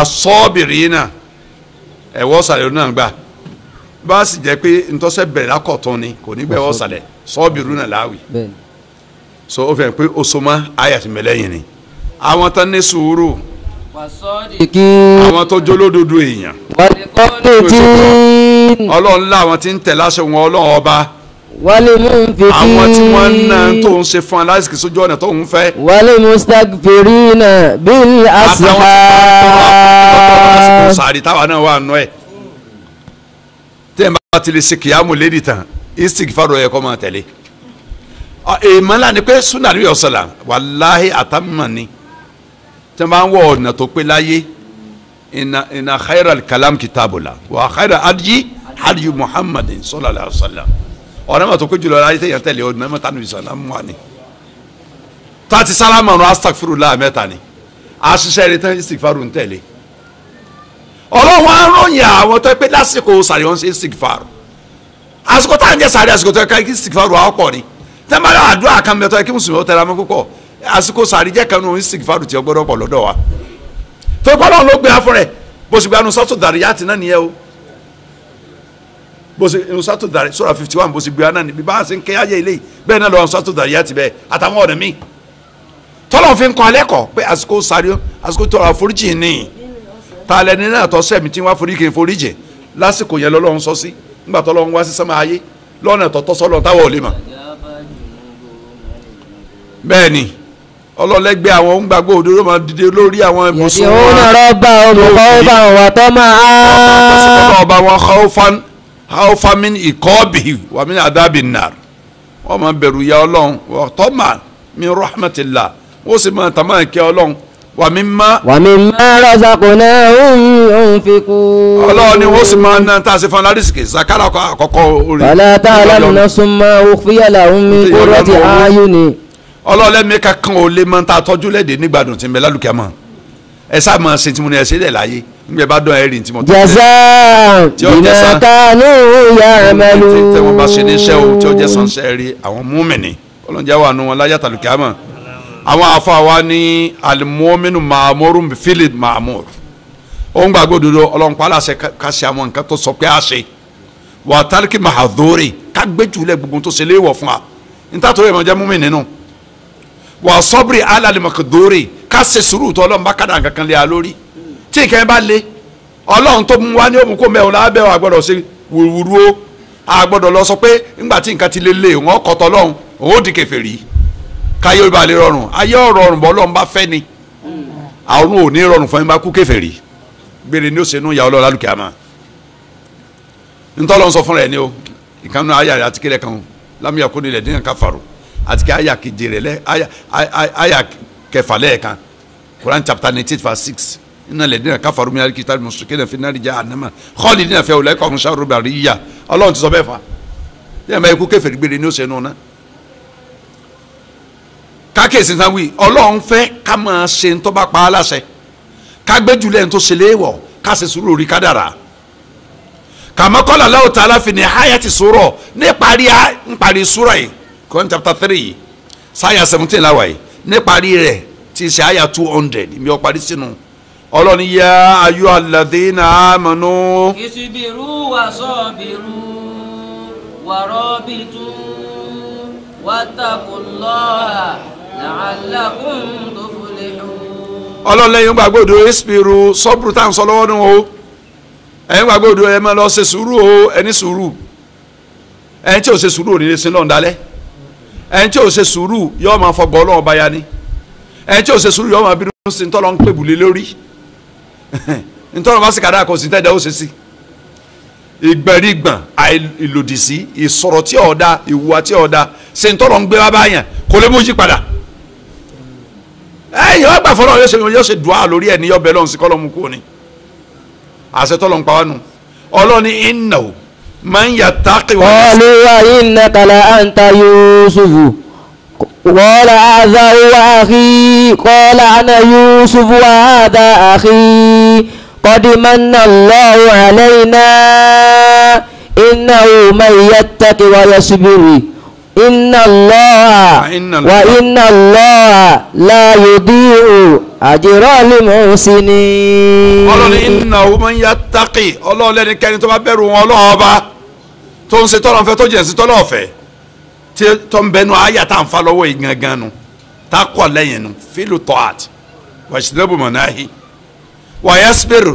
as-sabirina ẹ̀wọ́ sàlẹ̀ náà gbà bá a sì jẹ́ pé ntọ́sẹ̀ bẹ̀rẹ̀ lákọ̀tún ni kò ní gbẹ̀wọ́ sàlẹ̀ sabiruna láwì so ó fẹ́ pé osoma àyàtì mẹ́lẹ́yìn ni àwọn tán ní sùúrù àwọn tó jólódodo èèyàn ọlọ́run láwọn tí ń tẹ̀ láṣẹ wọn ọlọ́run ọba àwọn tí wọ́n ń ná tó ń ṣe fún aláìsíkì sójú ọ̀nà tó ń fẹ́. wal-mustaghfirina bil-ashar. àtàwọn sàárì táwa náà wà nù ẹ̀ tẹ́ ẹ̀ bá ti lè ṣe kìyàmù lédi tán istighfaru ẹ̀ kọ́ máa tẹ̀lé. èèmọ̀ ńlá ni pé sunna Nabi sallam wàláhì àtàmà ni tí wọ́n bá ń wọ ọ̀nà tó pé láyé inna khayral kalam kitabullah wa khayral hadyi Muhammadin sallallahu alaihi wasallam ọ̀rẹ́ mọ̀ tó kó jùlọ láyé tẹ̀yàn tẹ̀lé ọdún mẹ́ta níbi sọ̀rọ̀ mú wa ni tàti sálámà ọ̀run astagfirullah mẹ́ta ni àṣìṣe rẹ̀ tán istigfaru ń tẹ̀lé ọlọ́run aróyìn àwọn tó pé lásìkò sàrí wọn ṣe istigfaru àsìkò tá à ń jẹ́ sàrí àsìkò tó yẹ ká istigfaru àwọ̀pọ̀ ni tẹ́mbàlá àdúrà kan mẹ́tọ́ yẹ kí mùsùlùmí ó tẹ̀lé amọ́ púpọ̀ àsìkò sàrí jẹ́ kanú istigfaru tí ó gbọ́dọ̀ pọ̀ lọ́dọ̀ wa tó gbọ́dọ̀ ló gbé afọ rẹ̀ bó sì gbé anú sọ́tò dàríyàtì náà nìyẹn o bó ṣe nusatu dari sura 51 bó ṣe gbé aná níbi bá a ṣe ń kẹ́ ayé ilé bẹ́ẹ̀ náà lọ́wọ́ nusatu dari yá ti bẹ́ẹ̀ àtàwọn ọ̀nà míì tọ́lọ̀ fi ń kọ́ alẹ́ kọ́ pé àsìkò sáré àsìkò tọrọ àforíjì ní tààlẹ́ ní náà tọ́ sẹ́mi tí wọ́n foríjì lásìkò yẹn lọ́lọ́run sọ sí nígbà tọ́lọ́run wá sí sánmà ayé lọ́nà tọ́tọ́ sọ́lọ́ táwọn ò lè mọ̀ bẹ́ẹ̀ ni ọlọ́lẹ́gbẹ́ àwọn òǹgbàgbọ́ òdodo máa dìde lórí àwọn ibùsùn wọn hawfa min iqabihi wa min adabin nar wọ́n máa bẹ̀rù ya ọlọ́run wa tama min rahmatillah wọ́n sì máa tàmá ìkẹ́ ọlọ́run wa mimma razaqnahum yunfiqun. ọlọ́run ni wọ́n sì máa ná tá a ṣe fún alárísìkè zakara àkọ́kọ́ orí. wala ta'lamu nafsun ma ukhfiya lahum min qurrati a'yunin. ọlọ́run lẹ́mí kankan ò lè máa ta tọ́jú lẹ́dẹ̀ẹ́ nígbàdùn tí ń bẹ lálùkẹ́ mọ́ ẹ sáà máa ṣe tí mo ní ẹ ṣe lẹ̀ láyé nígbà bá dán ẹ̀rìn tí mo tọ́ jazaa bima kanu ya'malun. tí wọ́n bá ṣe ní iṣẹ́ o tí ó jẹ́ sanṣẹ́ rí àwọn múmìnì ọlọ́njẹ́ wà nù wọn láyé àtàlùkẹ́ àmọ́ àwọn afáwa ní alimọ́mínú ma'amurun fílì ma'amur ó ń gbàgbọ́ òdodo ọlọ́run pa aláṣẹ ká ṣe àwọn nǹkan tó sọ pé a ṣe wà tárìkì mahadori ká gbé jùlẹ̀ gbogbo tó ṣe léèwọ̀ fún wa níta tó yẹ mọ̀ jẹ́ múmìnì nù wà sọ́bìrì alalimakadori ká ṣe sùúrù tó ọlọ́run bá kádà nǹkan kan lé a lórí tí nǹkan bá lé ọlọ́run tó mú wa ní òmùkó mẹ́wọ̀n lábẹ́ wa gbọ́dọ̀ ṣe wùrúwúrú o a gbọ́dọ̀ lọ sọ pé ńgbà tí nǹkan ti lé lé wọn kọ́tọ̀ ọlọ́run òun ó di kèfèrí káyé ó bá lè rọrùn ayé ọ̀rọ̀rùn bọ́ ọlọ́run bá fẹ́ ni àwọn ò ní rọrùn fún ẹ bá kú kèfèrí gbére ní ó ṣe nú ìyá ọlọ́run lálùkẹ́ àmọ́ ntọ́lọ́run sọ fún rẹ̀ ni o ìkànnì ayé rẹ̀ àti kílẹ̀ kan lámúyà kó nílẹ̀ dín ká faru àti kí ayé keje rẹ̀ lẹ́ ayé kẹfà lẹ́ẹ̀kan Quran chapter 98 verse 6 inna alladhina kafaru minal kitabi mushrikina fi nari jahannama khalidina fiha ulaika hum sharrul bariyya ọlọ́run ti sọ bẹ́ẹ̀ fa yẹ́n bá ikú kèfèrí gbére ní ó ṣe nù náà kákèsí náà wí ọlọ́run fẹ́ ká máa ṣe ń tó bá pa á láṣẹ ká gbé jùlẹ̀ ń tó ṣe léèwọ̀ ká ṣe sùúrù orí kádàrà kama qala Allahu ta'ala fi nihayati sura ní parí súra yìí Quran chapter 3 sáyà 17 láwa yìí níparí rẹ̀ tí ṣe àyà 200 mi ò parí sínú ọlọ́ni yá ayyuhal ladhina amanu. isbiru wa sabiru wa rabitu wattaqullaha la'allakum tuflihun. ọlọ́lẹ́yìn gbàgbọ́dọ̀ isbiru sọ́bùrù tá à ń sọ lọ́wọ́ nù o ẹ̀yin gbàgbọ́dọ̀ ẹ máa lọ ṣe sùúrù o ẹni sùúrù ẹni tí ò ṣe sùúrù ò ní lè sin lọ́n dalẹ̀ ẹni tí ò ṣe sùúrù yóò máa fọgbọ́ ọlọ́run bá ya ni ẹni tí ò ṣe sùúrù yóò máa bínú sí ntọ́lọ́ ń pè bùlé lórí ntọ́lọ́ bá sì kàdá kò sí tẹ́jà ó ṣe sí ìgbẹ̀rìgbọ̀n àìlòdì sí ìsọ̀rọ̀ tí ọ̀dà ìwà tí ọ̀dà ṣe ntọ́lọ́ ń gbé wá báyàn kò lè mú yí padà ẹ̀yìn ọgbà fọlọ́ yóò ṣe dùá lórí ẹ̀ ní yọ̀bẹ̀ lọ́hùn sí kọ́lọ́mù kú ni àṣẹ tọ́lọ́ ń pa wá nù ọlọ́ni innahu man yattaqi wa qalu wa innaka la anta yusufu qala hadha huwa akhi qala ana yusufu wa hadha akhi qad manna Allahu alayna innahu man yattaqi wa yasbir inna Allaha la yudi'u ajral muhsinin. ọlọ́ni innahu man yattaqi ọlọ́run lẹ́nikẹ́ni tó bá bẹ̀rù wọn ọlọ́run ọba tó ń ṣe tọ́lọ́ fẹ́ tó jẹ́ sí tọ́lọ́ ọ̀fẹ́ tí tó ń bẹnu àyà tá à ń fa lọ́wọ́ yìí gangan nu tá a kọ́ lẹ́yìn nu fílù tọ́àt wàṣídẹ́bù mọ̀náhì wàyẹ́sibirù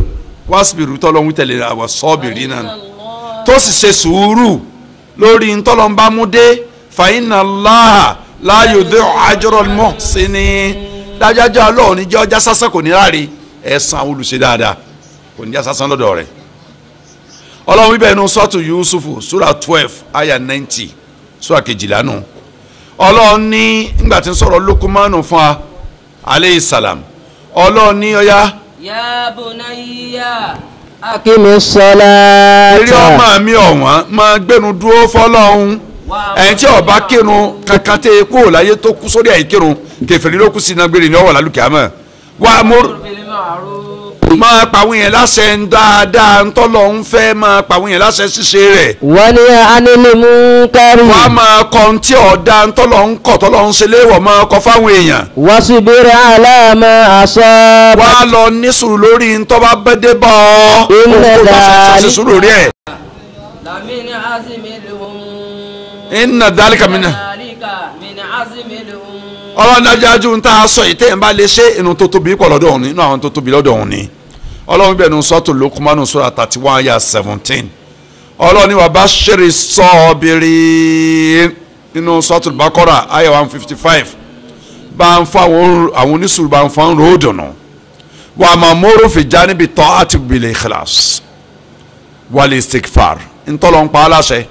wàṣíbirù tọ́lọ́ ń tẹ̀lé àwọn sọ́ọ̀bìrì náà tó sì ṣe sùúrù lórí ntọ́lọ́ ń bá mú dé fa inna Allaha la yudi'u ajral muhsinin dájájá ọlọ́run ní jẹ́ ọjà sásán kò ní láre ẹ̀san olùṣe dáadáa kò ní já sásán lọ́dọ̀ rẹ̀ ọlọ́run wíbẹ̀ inú sọ́ọ̀tù Yusufu sura 12 aya 90 sura kejìlá nù ọlọ́run ní nígbà tí ń sọ̀rọ̀ Lukumanu fún wa aleyhi salam ọlọ́run ní ọya. ya bunayya akimi salata. eré ọmọ mi ọ̀wọ́n máa gbẹnu dúró fọlọ́run ẹ̀yin tí ọba kírun kankan tẹ kó láyé tó kú sórí àìkírun kèfèrí ló kú sí iná gbére ní ọwọ́ lálùkẹ́ àmọ́ wà á mú máa pàwọn yẹn láṣẹ ń dáadáa ntọ́lọ̀ ń fẹ́ máa pàwọn yẹn láṣẹ ṣíṣe rẹ̀. wọ́n ní anílímù kárí. wọ́n á máa kọ́ ntí ọ̀dà ntọ́lọ̀ ń kọ́ tọ́lọ̀ ń ṣe léwọ̀ máa kọ́ fáwọn èèyàn. wasbir ala ma asaba. wọ́n á lọ ní sùúrù lórí ntọ́ba bẹ́dẹ́ bọ́ ọ́ ṣe sùúrù lórí ẹ̀. inna dhalika min ọlọ́run ajájú ń tá a sọ yìí tẹ́yìn bá lè ṣe inú tó tóbi pọ̀ lọ́dọ̀ òun ni inú àwọn tó tóbi lọ́dọ̀ òun ni ọlọ́run bẹ̀rù sọ́tò Lukumanu sura 31 ayah 17 ọlọ́run ní wa bashiri sabirin nínú sọ́tò Baqara ayah 155 bá ń fọ àwọn onísùúrù bá ń fọ ń ro dùnú wa ma'muru fi janibi ta'ati bil ikhlas wal istighfar ntọ́lọ́ ń pa aláṣẹ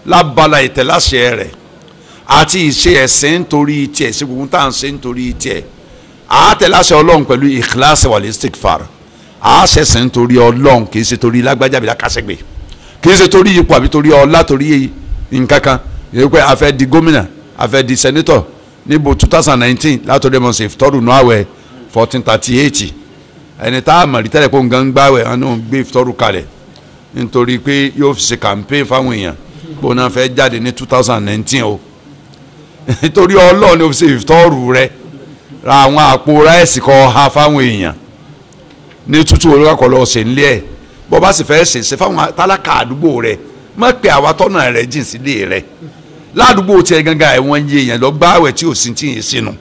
lábala ìtẹ̀láṣẹ rẹ̀ àti ìṣe ẹ̀sìn nítorí tiẹ̀ ṣe gbogbo tá à ń ṣe nítorí tiẹ̀ àátẹ̀láṣẹ ọlọ́run pẹ̀lú ìkíláàsì wal istighfar àáṣẹ̀sìn nítorí ọlọ́run kì í ṣe torí lágbájá bí lákàṣẹ́gbè kì í ṣe torí ipò àbí torí ọlá torí nǹkan kan yẹ pé a fẹ́ di gómìnà a fẹ́ di sẹ́nítọ̀ níbo 2019 látọ̀dẹ̀ mọ̀ sí ìfitọ́rù nù àwẹ̀ 1438 ẹni tá a mọ̀ rí tẹ́lẹ̀ kó nǹkan gbáwẹ̀ wọn náà gbé ìfitọ́rù kalẹ̀ nítorí pé yóò fi ṣe campaign fáwọn èèyàn bó náà fẹ́ jáde ní 2019 o nítorí ọlọ́run ni o fi ṣe ìfitọ́rù rẹ ra àwọn àpò ráìsì kọ́ ha fáwọn èèyàn ní tútù olùkọ́ lọ ṣe nílé ẹ̀ bó bá sì fẹ́ ṣe fáwọn tálákà àdúgbò rẹ má pe àwa tọ́nà rẹ jìn sílé rẹ ládùúgbò tiẹ̀ gangan ẹ̀wọ̀n iye èèyàn lọ gbáwẹ̀ tí ò sí tí yẹn sínú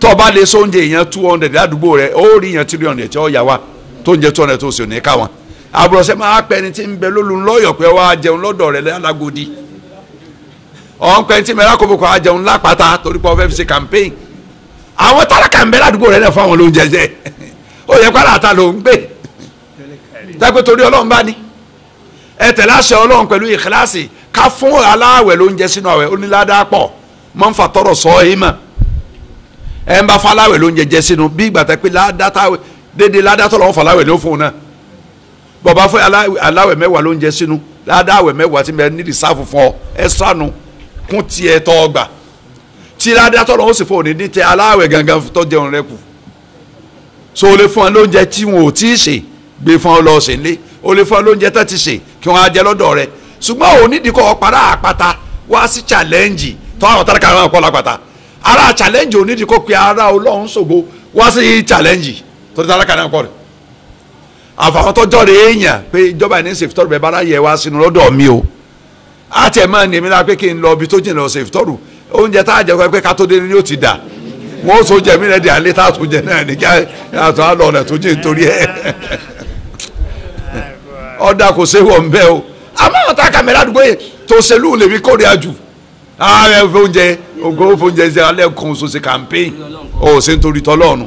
tó o bá lè so oúnjẹ èèyàn 200 ládùúgbò rẹ ó rí èèyàn 300 tí ó yà wá tó oúnjẹ 200 tó sì ò ní ká wọn àbúrọ̀ṣẹ́ máa pẹ́ ni tí ń bẹ lólu lọ́yọ̀ pé wá jẹun lọ́dọ̀ rẹ lálágodi ọ̀n pẹ́ tí mẹ́rà kóbó kọ́ jẹun lápáta torí pé wọ́n fẹ́ fi ṣe campaign àwọn tálákà ń bẹ ládùúgbò rẹ náà fún àwọn olóúnjẹ jẹ ó yẹ kó àlàtà ló ń gbé dápẹ́ torí ọlọ́run bá ní ẹ tẹ̀lé àṣẹ ọlọ́run pẹ̀lú ìkíláàsì ká fún aláwẹ̀ lóúnjẹ sínú àwẹ̀ onílàdàpọ̀ mọ́ ń fa tọrọ sọ ẹ́ mọ̀ ẹ ń bá fa aláwẹ̀ lóúnjẹ jẹ sínú bí ìgbà tẹ pé dédé ládàtọ̀ lọ́wọ́ fa aláwẹ̀ ní ó fún un náà bọ̀bá fún aláwẹ̀ mẹ́wàá lóúnjẹ sínú ládàwẹ̀ mẹ́wàá tí mẹ́rin ní rìsáàfù fún ọ ẹ́sítà nù kún tiẹ̀ tọ́ ọgbà tí ládàtọ̀ lọ́wọ́ sì fún òní ní tẹ aláwẹ̀ gangan tó jẹun rẹ kù so o lè fún ọ lóúnjẹ tí wọn ò tí ì ṣe gbé fún ọ lọ sí ilé o lè fún ọ lóúnjẹ tó ti ṣe kí wọn á jẹ lọ́dọ̀ rẹ ṣùgbọ́n òní dìkọ̀ ọ̀pára àpáta wá sí challenge tó àwọn tálákà náà kọ́ lápáta ara challenge onídìí kó pe ara Ọlọ́run ṣògo wá sí challenge tó ti tálákà náà kọ́ rẹ̀ àfàwọn tó jọ́ rẹ̀ èèyàn pé ìjọba ní ṣèfitọ́rù bẹ́ẹ̀ bára yẹ wá sínú lọ́dọ̀ mi o àti ẹ̀ máa ní èmi náà pé kí n lọ ibi tó jìnnà ṣèfitọ́rù oúnjẹ tá a jẹ pé ká tó dé ni yóò ti dà wọ́n so jẹ mí rẹ̀ di alẹ́ tá a tó jẹ náà ní kí a tó a lọ ọ̀nà tó jẹ nítorí ẹ̀ ọ̀dà kò ṣe wọ̀ nbẹ́ o àmọ́ àwọn tá a kàmẹ́rà àdúgbò yẹn tó ṣèlú lèmi kórè àjù ààrẹ fóúnjẹ ògo fóúnjẹ ṣe alẹ́ kan so ṣe campaign ó ṣe nítorí tọ́lọ́ọ̀nù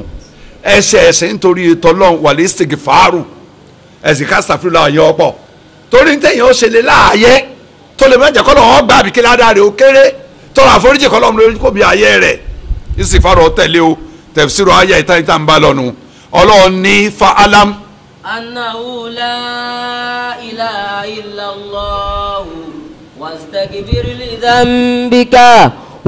ẹsẹ̀ nítorí tọ́lọ́ọ̀nù wàlẹ́ stig fàárù ẹ̀sìn kásítàfìlà ọ̀yẹ́ ọ̀pọ̀ torí ntẹ̀yìn ó ṣe lè láàyè tó lè mẹ́jẹ̀ kọ́ lọ́wọ́ gbà àbíkí ládàá rẹ̀ ó kéré tọ́lá àforíjì kọ́ lọ́mọ lórí kò bí ayé rẹ̀ ìsìfàrọ̀ tẹ̀lé o tẹ̀síro ayé ìta ń bá lọ́nu ọlọ́run ní fa alam. annahu la ilaha illallah wastaghfir li dhanbika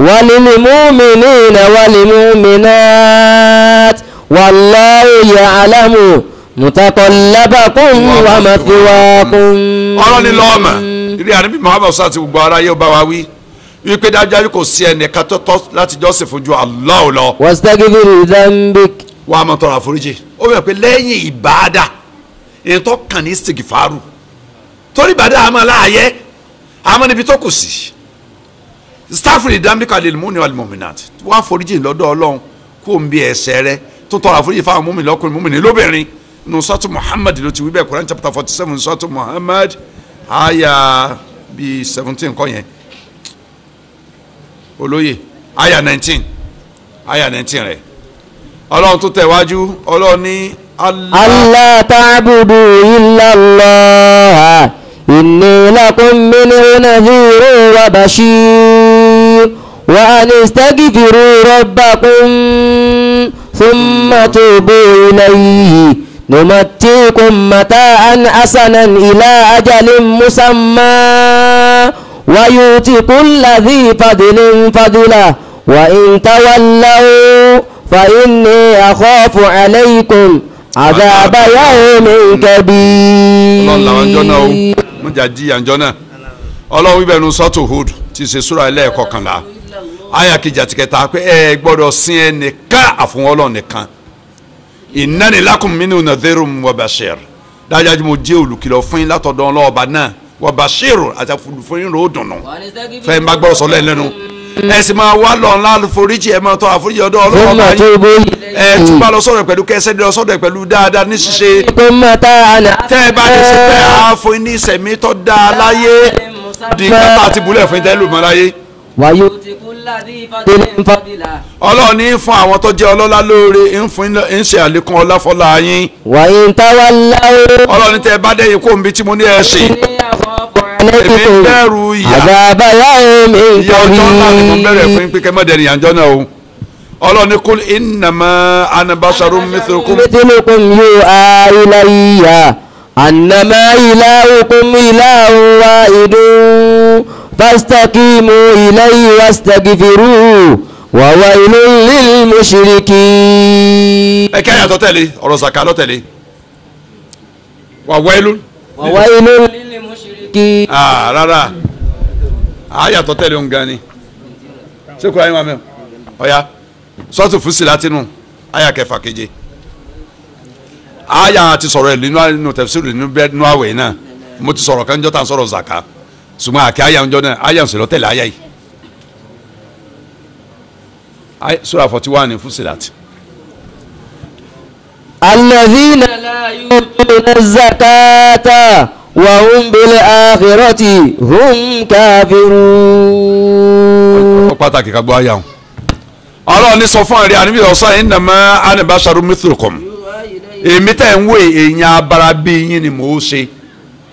walilmu'minina walilmu'minat wallahu ya'lamu mutaqallabakum wa mathwaakum. ọlọ́ni lọ́ọ̀mà ìrì àníbí Muhammad sá ti gbogbo ara yóò bá wa wí wípé dájúdájú kò sí ẹnìkan tó tọ́ láti jọ́sìn fojú Allah lọ. wastaghfir dhanbik. wàá mọ̀ tọrọ àforíjì ó bẹ̀rẹ̀ pé lẹ́yìn ìbáadà èyí tó kàn ní istighfaru torí ìbáadà àmọ́ láàyè àmọ́ níbi tó kù sí. stafford dambika lil mu'mini wal mu'minat wàá foríjì lọ́dọ̀ Ọlọ́run kó o ń bí ẹ̀ṣẹ̀ rẹ tó tọrọ àforíjì fáwọn mùmínì lọ́kùnrin mùmínì lóbìnrin nù sọ́tù Muhammad ló ti wí bẹ́ẹ̀ Quran chapter 47 sọ́tù Muhammad aya bíi 17 kọ́ yẹn olóye aya 19 rẹ̀ ọlọ́run tó tẹ̀wájú ọlọ́run ní alla ta'budu illa Allah inni lakum minhu nadhirun wa bashir wa an istaghfiru rabbakum thumma tubu ilayhi numattikum mata'an hasanan ila ajalin musamma wa yuti kulla dhi fadlin fadlah wa in tawallaw fa inni akhafu alaykum adhaba yawmin kabir. ọlọ́run làwọn àjọ náà ó mú jáde àjọ náà ọlọ́run wíbẹ̀ nu sọ́tò Hud tí ṣe súra ẹlẹ́ẹ̀kọkànlá àyà kejì àti kẹta pé ẹ gbọ́dọ̀ sin ẹnìkan àfún Ọlọ́run nìkan innani lakum minhu nadhirun wa bashir dájájú mo jẹ́ olùkìlọ̀ fún yín látọ̀dọ̀ ọlọ́ọ̀bá náà wa bashir àti fún yín ròó dùnú fẹ́ má gbọ́dọ̀ sọ lẹ́nu ẹ sì máa wá lọ ńlá foríjì ẹ máa tọ́ àforíjì ọ̀dọ̀ ọlọ́ọ̀bá yín ẹ túbọ̀ lọ sọ̀rọ̀ pẹ̀lú kẹsẹ́ lọ sọ̀rọ̀ pẹ̀lú dáadáa ní ṣíṣe tẹ́ ẹ bá lè ṣe pé àáfọ̀ ní ìsẹ̀mí tó dáa láyé di kápá àti búlẹ̀ fún ìtẹ́lù mọ́ láyé. Ọlọ́run ní fún àwọn tó jẹ́ ọlọ́lá lóore ń ṣe àlékún ọlá fọlá yín. wàyí ń táwa láwọ́. Ọlọ́run ní tẹ́ ẹ bá dẹ́yìn kó nbí tí mo ní ẹ ṣe. èmi ń bẹ̀rù ìyá àgbàbáyá omi ìyá ọjọ́ ńlá ni mo bẹ̀rẹ̀ fún pé kẹ́mọ́dé ni àjọ náà o. Ọlọ́run ní kul innama ana basharun mithlukum. mithlukum yu'a ilayya annama ilahukum ilahun wahidun fastaqimu ilayhi wastaghfiruhu wa waylun lil mushrikin. ẹ kí àyàtọ̀ tẹ̀lé ọ̀rọ̀ zaka lọ tẹ̀lé wa waylun. wa waylun lil mushrikin. rárá àyàtọ̀ tẹ̀lé òun gan ni ṣé kò ayé wa mẹ́ ọ̀ya sọ́ọ̀tù Fussilat àyà kẹfà keje àyà ti sọ̀rọ̀ ẹ̀ nínú tafsir nínú àwẹ̀ náà mo ti sọ̀rọ̀ kan jọ́ ta sọ̀rọ̀ zaka ṣùgbọ́n àkẹ́ àyà ń jọ náà àyà ń sọ̀rọ̀ tẹ̀lé àyà yìí sura 41 ní Fussilat. alladhina la yu'tuna az-zakata wa hum bil akhirati hum kafirun. ó pàtàkì ká gbọ́ àyà wọn. Ọlọ́run ní sọ fún ẹ̀rí àníbi ọ̀sán innama ana basharun mithlukum èmi tẹ̀ ń wé èèyàn abara bí yín ni mò ń ṣe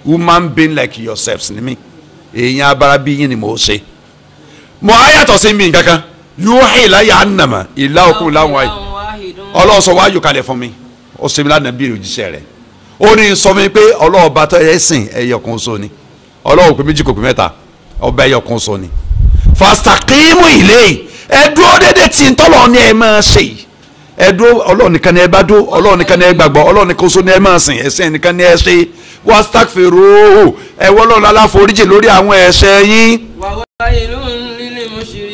human being like yourselves ni mí èèyàn abara bí yín ni mò ń ṣe mo ayàtọ̀ sí mi kankan yuhi ilayya annama ilahukum ilahun wahid Ọlọ́run sọ wáyò kalẹ̀ fún mi ó ṣe mi lánàá bí òjíṣẹ́ rẹ̀ ó ní sọ mi pé ọlọ́ọ̀ba tó yẹ sìn ẹyọ kan sọ ni ọlọ́ọ̀ pé méjì kò pé mẹ́ta ọba ẹyọ kan sọ ni fastaqimu ilayhi ẹ dúró dédé tí ń tọ́lọ̀ ní ẹ máa ṣe ẹ dúró Ọlọ́run nìkan ni ẹ bá dó Ọlọ́run nìkan ni ẹ gbàgbọ́ Ọlọ́run nìkan so ni ẹ máa sìn ẹ̀ṣẹ̀ nìkan ni ẹ ṣe wastaghfiruhu ẹ wọ́ Ọlọ́run aláforíjì lórí àwọn ẹ̀ṣẹ̀ yín.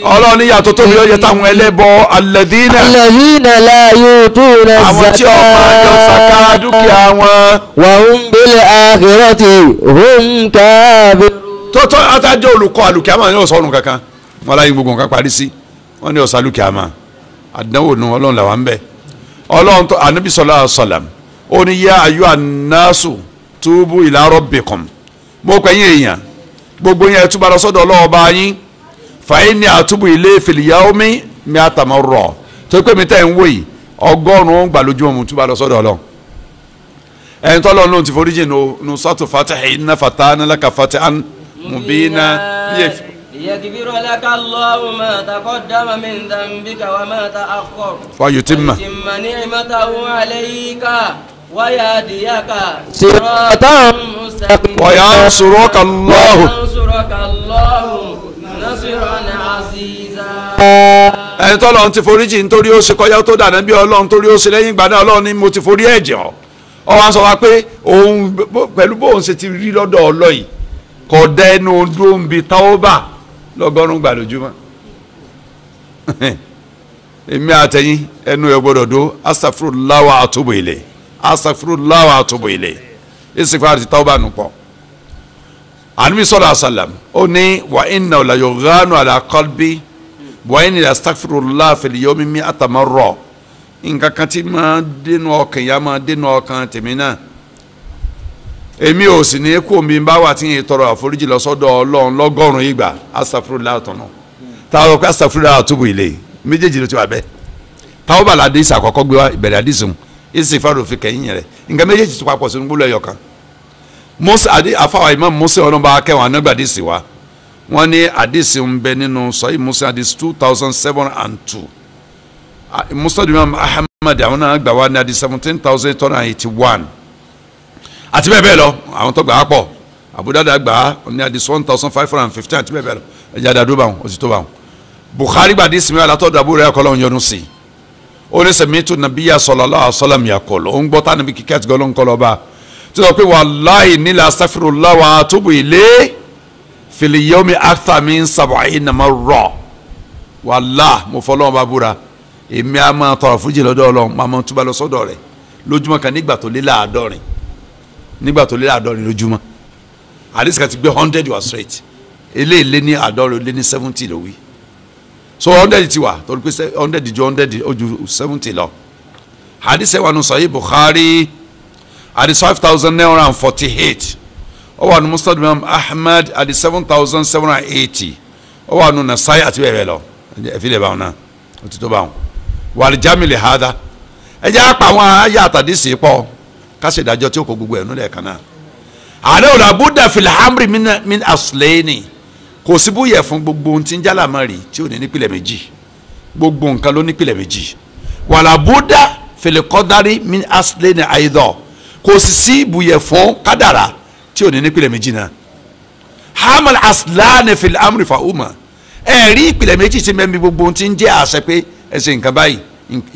ọlọ́run yàtọ̀ tóbi ó yẹ táwọn ẹlẹ́bọ alladhina la yutuna àwọn tí ó máa yọ sàká dúkìá wọn. wa hum bil akhirati hum kafirun. tó atájọ́ olùkọ́ alùkìámà ní ọ̀sọ́run kankan wọn láyé gbogbo nǹkan parí sí wọn ní ọ̀sán alùkìámà àdánwò nu ọlọ́run làwọn ń bẹ̀ ọlọ́run tó anabi sallallahu alaihi wasallam ó ní yá ayyuhan nasu tubu ila rabbikum mo pè yín èèyàn gbogbo yẹn túbọ̀ lọ sọ́dọ̀ ọlọ́ọ̀bá yín fa inni atubu ilé fil yawmi mi'ata marra tó pé mi tẹ́ ń wò yìí 100 gbà lójúmọ́ mo túbọ̀ lọ sọ́dọ̀ ọlọ́run ẹni tọ́lọ́ lóun ti foríjì nu sọ́tò fatihi inna fatahna laka fatihan mubina ليغفر لك الله ما تقدم من ذنبك وما تأخر ويتم نعمته عليك ويهديك صراطا مستقيما وينصرك الله نصرا عزيزا. ẹni tọ́lọ́run ti foríjì nítorí ó ṣe kọjá tó dànù bí ọlọ́run nítorí ó ṣe lẹ́yìn ìgbà náà ọlọ́run ni mo ti forí ẹ̀jẹ̀ ọ́ ọ wá sọ wá pé òun pẹ̀lú bóun ṣe ti rí lọ́dọ̀ ọlọ́yìí kò dá ẹnu dúró ń bi tawba 100 gbà lójúmọ́ èmi àtẹ̀yìn ẹnu ẹ̀ gbọ́dọ̀ dó astaghfirullah wa atubu ilayh astaghfirullah wa atubu ilayh istighfar ti tawba nù pọ̀ Ànábì sallallahu alaihi wasallam ó ní wa inna la yughanu ala qalbi wa inni astaghfirullah fil yawmi 100 marra nǹkan kan tí máa dénú ọkàn yá máa dénú ọkàn tèmi náà èmi ò sì ní kó mi bá wà tí yẹn tọrọ àforíjì lọ sọ́dọ̀ Ọlọ́run 100 ìgbà astaghfirullah tọ̀nà táwọn ọkọ̀ astaghfirullah atubu ilayh méjèèjì ló ti wà bẹ́ẹ̀ táwọn bá ládé ìsà àkọ́kọ́ gbé wa ìbẹ̀rẹ̀ àdìsùn istighfar fi kẹ́yìn rẹ̀ nǹkan méjèèjì tó papọ̀ sínú gbólọ̀ ẹ̀yọ̀ kan Musa adi afawa Imam Musa ọlọ́mọba akẹ́wọ̀n anágbàdì sí wa wọ́n ní àdìsí ń bẹ nínú Sahih Muslim àdìsí 2702 Musnad Imam Ahmad àwọn náà gbà wá ní àdìsí 17881 àti bẹ́ẹ̀ bẹ́ẹ̀ lọ àwọn tó gbà á pọ̀ Abu Dawud gbà á ní àdìsí 1515 àti bẹ́ẹ̀ bẹ́ẹ̀ lọ ẹ̀jẹ̀ àdàdo bá wọn ó sì tó bá wọn Bukhari gbà àdìsí mi alátọ́dọ̀ Abu Hurairah kọ́lọ́ ń yọnu sí ó ní sami'tu nabiyya sallallahu alaihi wasallam yaqulu ó ń gbọ́ tánàbí kíkẹ́ àti gọ́lọ́ ń kọ́ lọ́ba tí wọ́n pé wallahi nílẹ̀ astaghfirullah wa atubu ilayh fil yawmi akthar min 70 marra wallahi mo fọlọ́wọ́n bá búra èmi a máa tọrọ fújì lọ́dọ̀ Ọlọ́run máa máa túbọ̀ lọ sọ́dọ̀ rẹ̀ lójúmọ́ kan nígbà tó lé láàdọ́rin lójúmọ́ àdìsí kan ti gbé 100 wá straight eléyìí lé ní àádọ́rin lé ní 70 ló wí so 100 ti wà torí pé 100 ju 100 ó ju 70 lọ àdìsí wa nù Sahih Bukhari àdìsí 5948 ó wà nù Musnad Imam Ahmad àdìsí 7780 ó wà nù Nasai àti bẹ́ẹ̀ bẹ́ẹ̀ lọ ẹ̀fí lè bá wọn náà ó ti tó bá wọn wàlìjámi lè ha dá ẹ jẹ́ àpá àwọn ayé àtàdísì pọ̀ kásì ìdájọ́ tí ó kó gbogbo ẹ̀nu lẹ́ẹ̀kan náà àlẹ́ òlà buddha filhamri min aslẹ́ni kò sí búyẹ̀ fún gbogbo ohun tí ń jálà mọ́ rí tí ò ní nípìlẹ̀ méjì gbogbo nǹkan ló nípìlẹ̀ méjì wàlà buddha filikọ́dárí min aslẹ́ni àyídọ̀ kò sì sí búyẹ̀ fún kádàrà tí ò ní nípìlẹ̀ méjì náà hamal aslani filhamri fa umma ẹ̀rí ìpìlẹ̀ méjì tí mẹ́mi gbogbo ohun tí ń jẹ́ àṣẹ pé ẹsẹ̀ nǹkan báyìí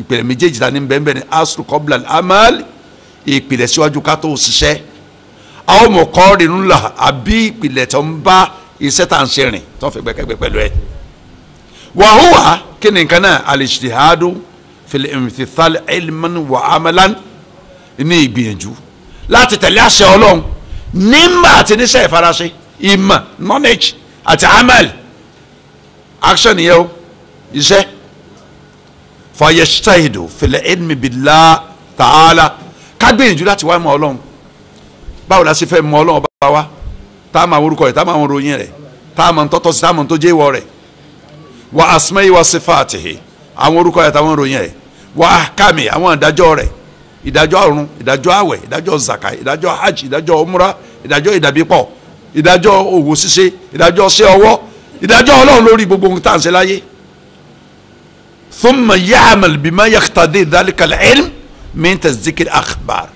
ìpìlẹ̀ méjèèjì ta ní bẹ́ẹ̀ ní asru qabla al-amal ìpìlẹ̀ síwájú ká tó ṣiṣẹ́ àwọn muqarinun la àbí ìpìlẹ̀ tó ń bá iṣẹ́ tá à ń ṣe rìn tó ń fi gbẹ́kẹ́gbẹ́ pẹ̀lú ẹ̀. wa huwa kí ni nǹkan náà al-ijtihadu fil imtithal ilman wa amalan ní ìgbìyànjú láti tẹ̀lé àṣẹ Ọlọ́run nígbà àti níṣẹ́ ìfaraṣe ìmọ̀ knowledge àti amal action yẹn o iṣẹ́ fayestahidu fil ilmi billah ta'ala ká gbìyànjú láti wá mọ̀ Ọlọ́run báwo la ṣe fẹ́ mọ̀ Ọlọ́run bá wa tá a máa orúkọ rẹ̀ tá a máa ròyìn rẹ̀ tá a máa tọ́tọ́ sí tá a máa tó jẹ́ ìwọ rẹ̀ wa asma'i wa sifatihi àwọn orúkọ rẹ̀ táwọn ròyìn rẹ̀ wa ahkami àwọn ìdájọ́ rẹ̀ ìdájọ́ ọ̀run ìdájọ́ àwẹ̀ ìdájọ́ zaka ìdájọ́ hajj ìdájọ́ umra ìdájọ́ ìdàbípọ̀ ìdájọ́ òwò ṣíṣe ìdájọ́ ṣẹ́ ọwọ́ ìdájọ́ Ọlọ́run lórí gbogbo ohun tá à ń ṣe láyé thumma ya'mal bima yaqtadi dhalika al-ilm min tasdiq al-akhbar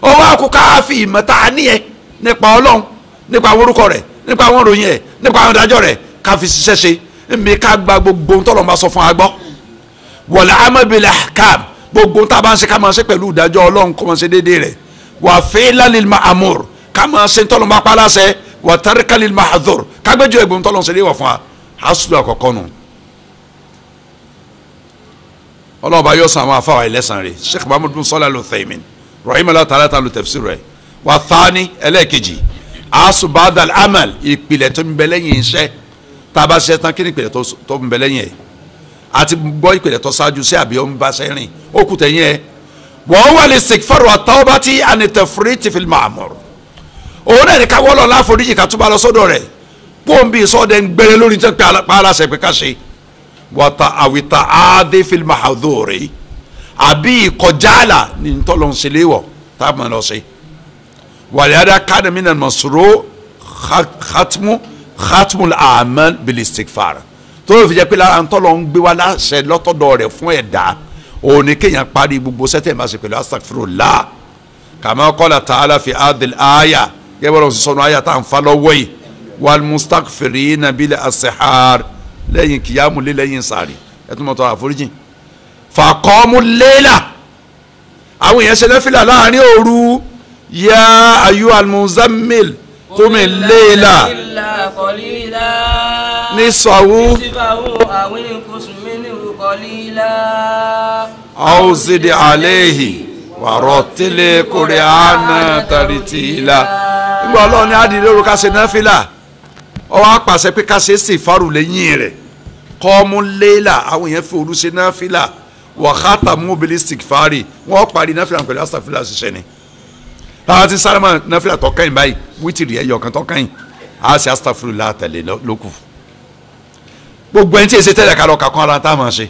ó wá kó káfí ìmọ̀ta àníyẹ nípa Ọlọ́run nípa àwọn orúkọ rẹ̀ nípa àwọn òròyìn ẹ̀ nípa àwọn ìdájọ́ rẹ̀ káfí ṣiṣẹ́ ṣe mi ká gba gbogbo ohun tọ́lọ́ máa sọ fún wa gbọ́ wal amal bil ahkam gbogbo ohun tá a bá ń ṣe ká máa ṣe pẹ̀lú ìdájọ́ Ọlọ́run kó máa ṣe déédéé rẹ̀ wa fi'lan lil ma'mur ká máa ṣe tọ́lọ́ máa pa láṣẹ wa tarkan lil mahdhur ká gbẹ́jọ́ ẹ̀gbọ́n tọ́lọ́ ṣe léwọ̀ fún wa asulu àkọ́kọ́ nù ọlọ́run bá yọ san àwọn afáwà ẹlẹ́sàn rẹ̀ sheikh muhammad bin salih al-Uthaymin rahimahullah ta'ala ta lu tafsir rẹ̀ wà thani ẹlẹ́ẹ̀kejì asubadal amal ìpìlẹ̀ tó ń bẹ lẹ́yìn iṣẹ́ tá a bá ṣe tán kí ni ìpìlẹ̀ tó ń bẹ lẹ́yìn ẹ̀ àti gbọ́ ìpìlẹ̀ tó ṣáájú sí àbí ọ̀n bá sẹ́rìn ó kù tẹ̀yìn ẹ̀ wọ́n wà lè istighfar wa tawbati an tafriti fil ma'mur òun náà ní ká wọ́lọ́ láforíjì ká túbọ̀ lọ sọ́dọ̀ rẹ̀ pọ́ǹbì sọ́dẹ̀ ń gbére lórí tẹ́ pa aláṣẹ pé ká ṣe wata awita adi fil mahaduri àbí ìkọjáàlà ní ntọ́lọ́ ńṣẹlẹ́wọ̀ tá a máa lọ sí wàlẹ́dà kánà mí nà masoro khatmul amal bil istighfar tó ló fi jẹ́ pé lára ntọ́lọ́ ń gbé wa láṣẹ lọ́tọ̀dọ̀ rẹ̀ fún ẹ̀dá òní kéèyàn parí gbogbo sẹ́tẹ̀ máa ṣe pẹ̀lú astaghfirullah kama qala ta'ala fi adil aya gẹ́gẹ́ bọ́lá sọ̀nù aya tá à ń fa lọ́wọ́ yìí wal mustaghfirina bil asihar lẹ́yìn kìyàmù lé lẹ́yìn sàárì ẹtún mọ́tò àforíjì faqamu layla àwọn èèyàn ṣe náfìlà láàrin òru ya ayyuhal muzammil qumi layla nisfahu aw zid alayhi wa rattil qur'ana tartila nígbà ọlọ́run ní àdìrí òru ká ṣe náfìlà ọwọ́ apàṣẹ pé ká ṣe sí ìfarù lẹ́yìn rẹ̀ kọ́mú léèlà àwọn èèyàn fi òru ṣe náfìlà wàhátà mobilistic fari wọ́n parí náfìlà pẹ̀lú astafila ṣiṣẹ́ ni láwọn ti sáré mọ́ náfìlà tọ́kàn báyìí wítìrì ẹ̀yọ̀ kan tọ́kàn á ṣe astafila tẹ̀lé lókù gbogbo ẹni tí èsì tẹ́lẹ̀ ká lọ kà kún ara tá a máa ṣe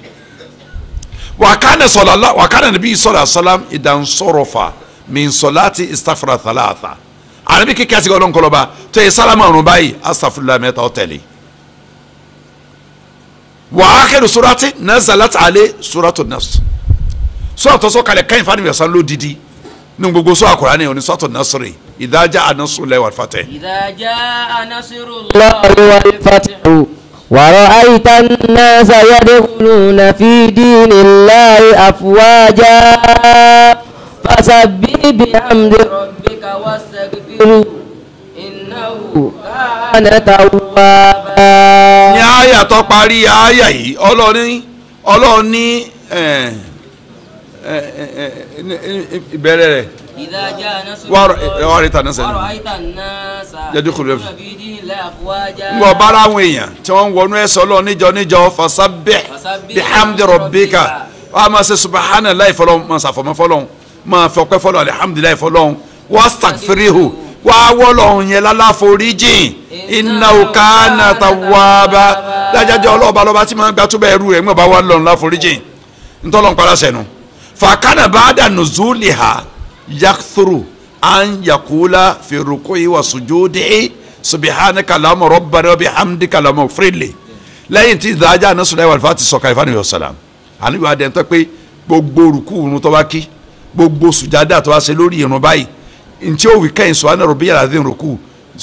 wàkánà níbí sọ̀rọ̀ àṣàlám ìdánsọ̀rọ̀fà min salati istaghfara thalatha ànábì kíkẹ́ àti ọlọ́run kọlọ́ba tó yẹ sálámà ọ̀run báyìí astaghfirullah mẹ́ta ó tẹ̀lé wa akhiru surati nazalat alayhi suratu nas sura tó sọ kalẹ̀ káyìn fani yẹsan lódìdí ní gbogbo sọ Al-Qur'ani ní suratu nasri idha jaa nasrullahi wal fath. idha jaa nasrullahi wal fath wa ra'ayta an-nasa yadkhuluna fi dinillahi afwaja fasabbih bihamdi rabbika wastaghfirhu innahu kana tawwaba. ní àyà tó parí àyà yìí ọlọ́run ní ìbẹ̀rẹ̀ rẹ̀ wàrà ngbọ bára àwọn èèyàn tí wọ́n ń wọnú ẹ̀sọ́ lọ níjọ fasabbih bihamdi rabbika wọ́n á máa ṣe subhanallahi fọlọ́n máa ṣàfọ̀mọ́ fọlọ́n máa fọpẹ́ fọlọ́n alhamdulillahi fọlọ́n wastaghfirihu wà á wọ́lọ́hún yẹn lálàforíjìn innahu kana tawwaba dájájọ́ ọlọ́ọ̀bá lọ́ba tí máa ń gbà tó bẹ́ẹ̀ rú rẹ̀ ńgbà bá wà lọ́hún láforíjìn ntọ́lọ́n padà sẹ́nu fakana ba'da nuzuliha yakthuru an yakula fi ruku'i wa sujudi subhanaka allahumma rabbana wa bihamdika allahumma ighfirli lẹ́yìn tí ìdájà nasrullahi wal fath sọ̀ka ìfànìyàn sàlám àníbi wa dẹ̀ ń tọ́ pé gbogbo rúkú irun tó bá kí gbogbo sùjádà tó bá ṣe lórí irun báyìí ntí ó wí kẹ́yìn subhana rabbiyal azim rúkú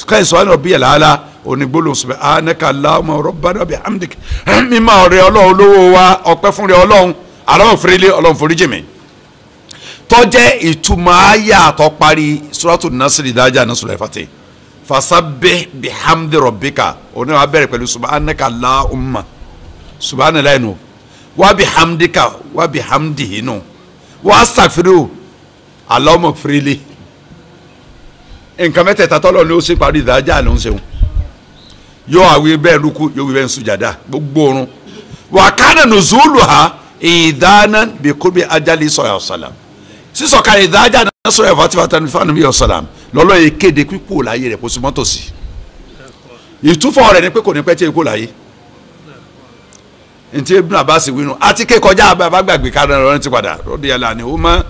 kẹ́yìn subhana rabbiyal ala onígbólóhùn subhanaka allahumma rabbana wa bihamdika mímọ́ ọ̀rẹ́ ọlọ́run olówó wa ọpẹ́ fún rẹ ọlọ́run allahumma ighfirli ọlọ́run foríjì mi tọ́jẹ́ ìtumọ̀ ayé àtọ́ parí suratu nasiri ìdájà nasrullahi wal fath fasabbih bihamdi rabbika òní wa bẹ̀rẹ̀ pẹ̀lú subhanaka allahumma subhanallahi nù wa bihamdika wa bihamdihi nù wa astaghfiru allahumma ighfirli nǹkan mẹ́tẹ̀ẹ̀ta tọ́lọ̀ ni ó sì parí ìdájà ló ń ṣeun yóò àwí bẹ́ẹ̀ lukú yóò wí bẹ́ẹ̀ sùjàdá gbogbo oorun wa kana nuzuluha ìdáná bi qurbi ajali sallallahu alaihi wasallam sísọ̀ka ìdájà náà sọ̀rọ̀ ẹ̀fọ́ àti fatani fún ànàbí ọ̀sálàm lọ́lọ́ yìí kéde pípò láyé rẹ̀ kó sì mọ́tò sí ìtúfọ̀ rẹ̀ ni pé kò ní pẹ́ tí èkó láyé ntí Ibn Abbas wínú àti ké kọjá àbágbàgbé kára lọ́rẹ́ ti padà radiyallahu anhuma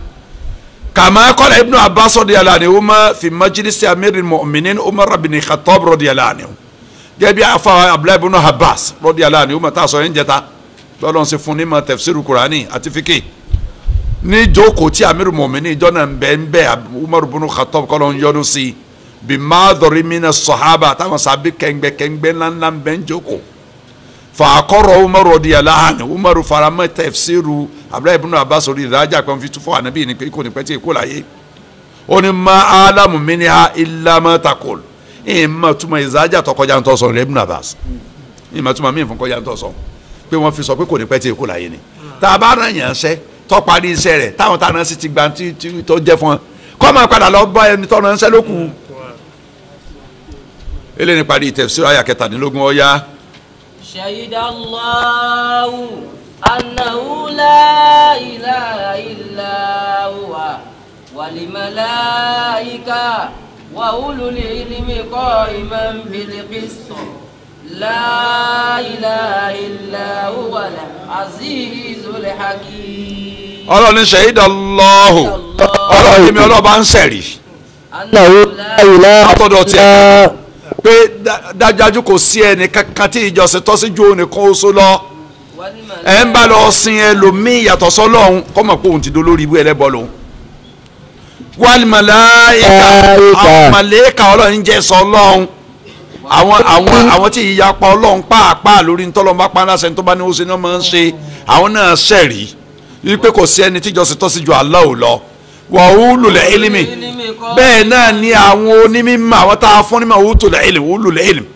kama qala Ibn Abbas radiyallahu anhuma fi majlisi amiril mu'minin Umar bin Khattab radiyallahu anhu gẹ́gẹ́ bí afa Abdullahi ibn Abbas radiyallahu anhuma tá a sọ yẹn jẹta lọ́lọ́run sì fún ní ma tafsiru Qur'ani àti fíkì ní jókòó tí amiru mọ̀mìnì ìjọ́nà bẹ́ẹ̀ Umar bin Khattab kọ́ ló ń yọdún sí bí madori mina sọ̀hábà táwọn sábẹ́ kẹ́ngbẹ́ ńláńlá bẹ́ẹ̀ ń jókòó fàákọ́rọ̀ Umar radiyallahu anhu Umar faramẹ́ tafsiru Abdullahi ibn Abbas orí ìdájà pé wọ́n fi túfọ̀ ànábì ní pé kò ní pẹ́ tí èkó láyé ó ní ma alamu minha illa ma taqul ìmọ̀ túmọ̀ ìdájà tó kọjá ń tọ́ sọ Ibn Abbas ìmọ̀ túmọ̀ mí fún kọjá ń tọ́ sọ pé wọ́n fi sọ pé kò ní pẹ́ tí èkó láyé ni tá a bá rán yàn ṣẹ́ tó parí iṣẹ́ rẹ̀ táwọn táwọn náà sì ti gba tó jẹ́ fún wọn kọ́ máa padà lọ bá ẹni tó rán ṣẹ́ lókù. eléyìí ní parí tafsir àyà 17 ọ̀yá. Shahidallahu annahu la ilaha illa huwa wal malaika wa ulul ilmi qa'iman bil qist la ilaha illa huwa al-azizul hakim. ọlọ́ni shahidallahu ọlọ́ni mi ọlọ́ba ń sẹ̀rí látọ̀dọ̀ tiẹ̀ pé dájájú kò sí ẹni kankan tí ìjọsìn tọ́ sí ju onìkan oṣù lọ ẹ̀ ń bá lọ sin ẹlòmíì yàtọ̀ sọ́lọ́hún kọ́ mọ̀ pé òun ti dolórí ibú ẹlẹ́bọ lòun. wal malaika àwọn màlẹ́kà ọlọ́run jẹ́ sọ ọlọ́run àwọn tí ìyapa ọlọ́run pàápàá lórí ntọ́lọ́mọba pàṣẹ tó bá ní ó ṣe náà máa ń ṣe àwọn náà ṣẹ̀rí wípé kò sí ẹni tíjọsìn tọ́ sí ju Allah lọ wa ulul ilmi bẹ́ẹ̀ náà ni àwọn onímọ̀ àwọn tá a fún ní ma ulul ilmi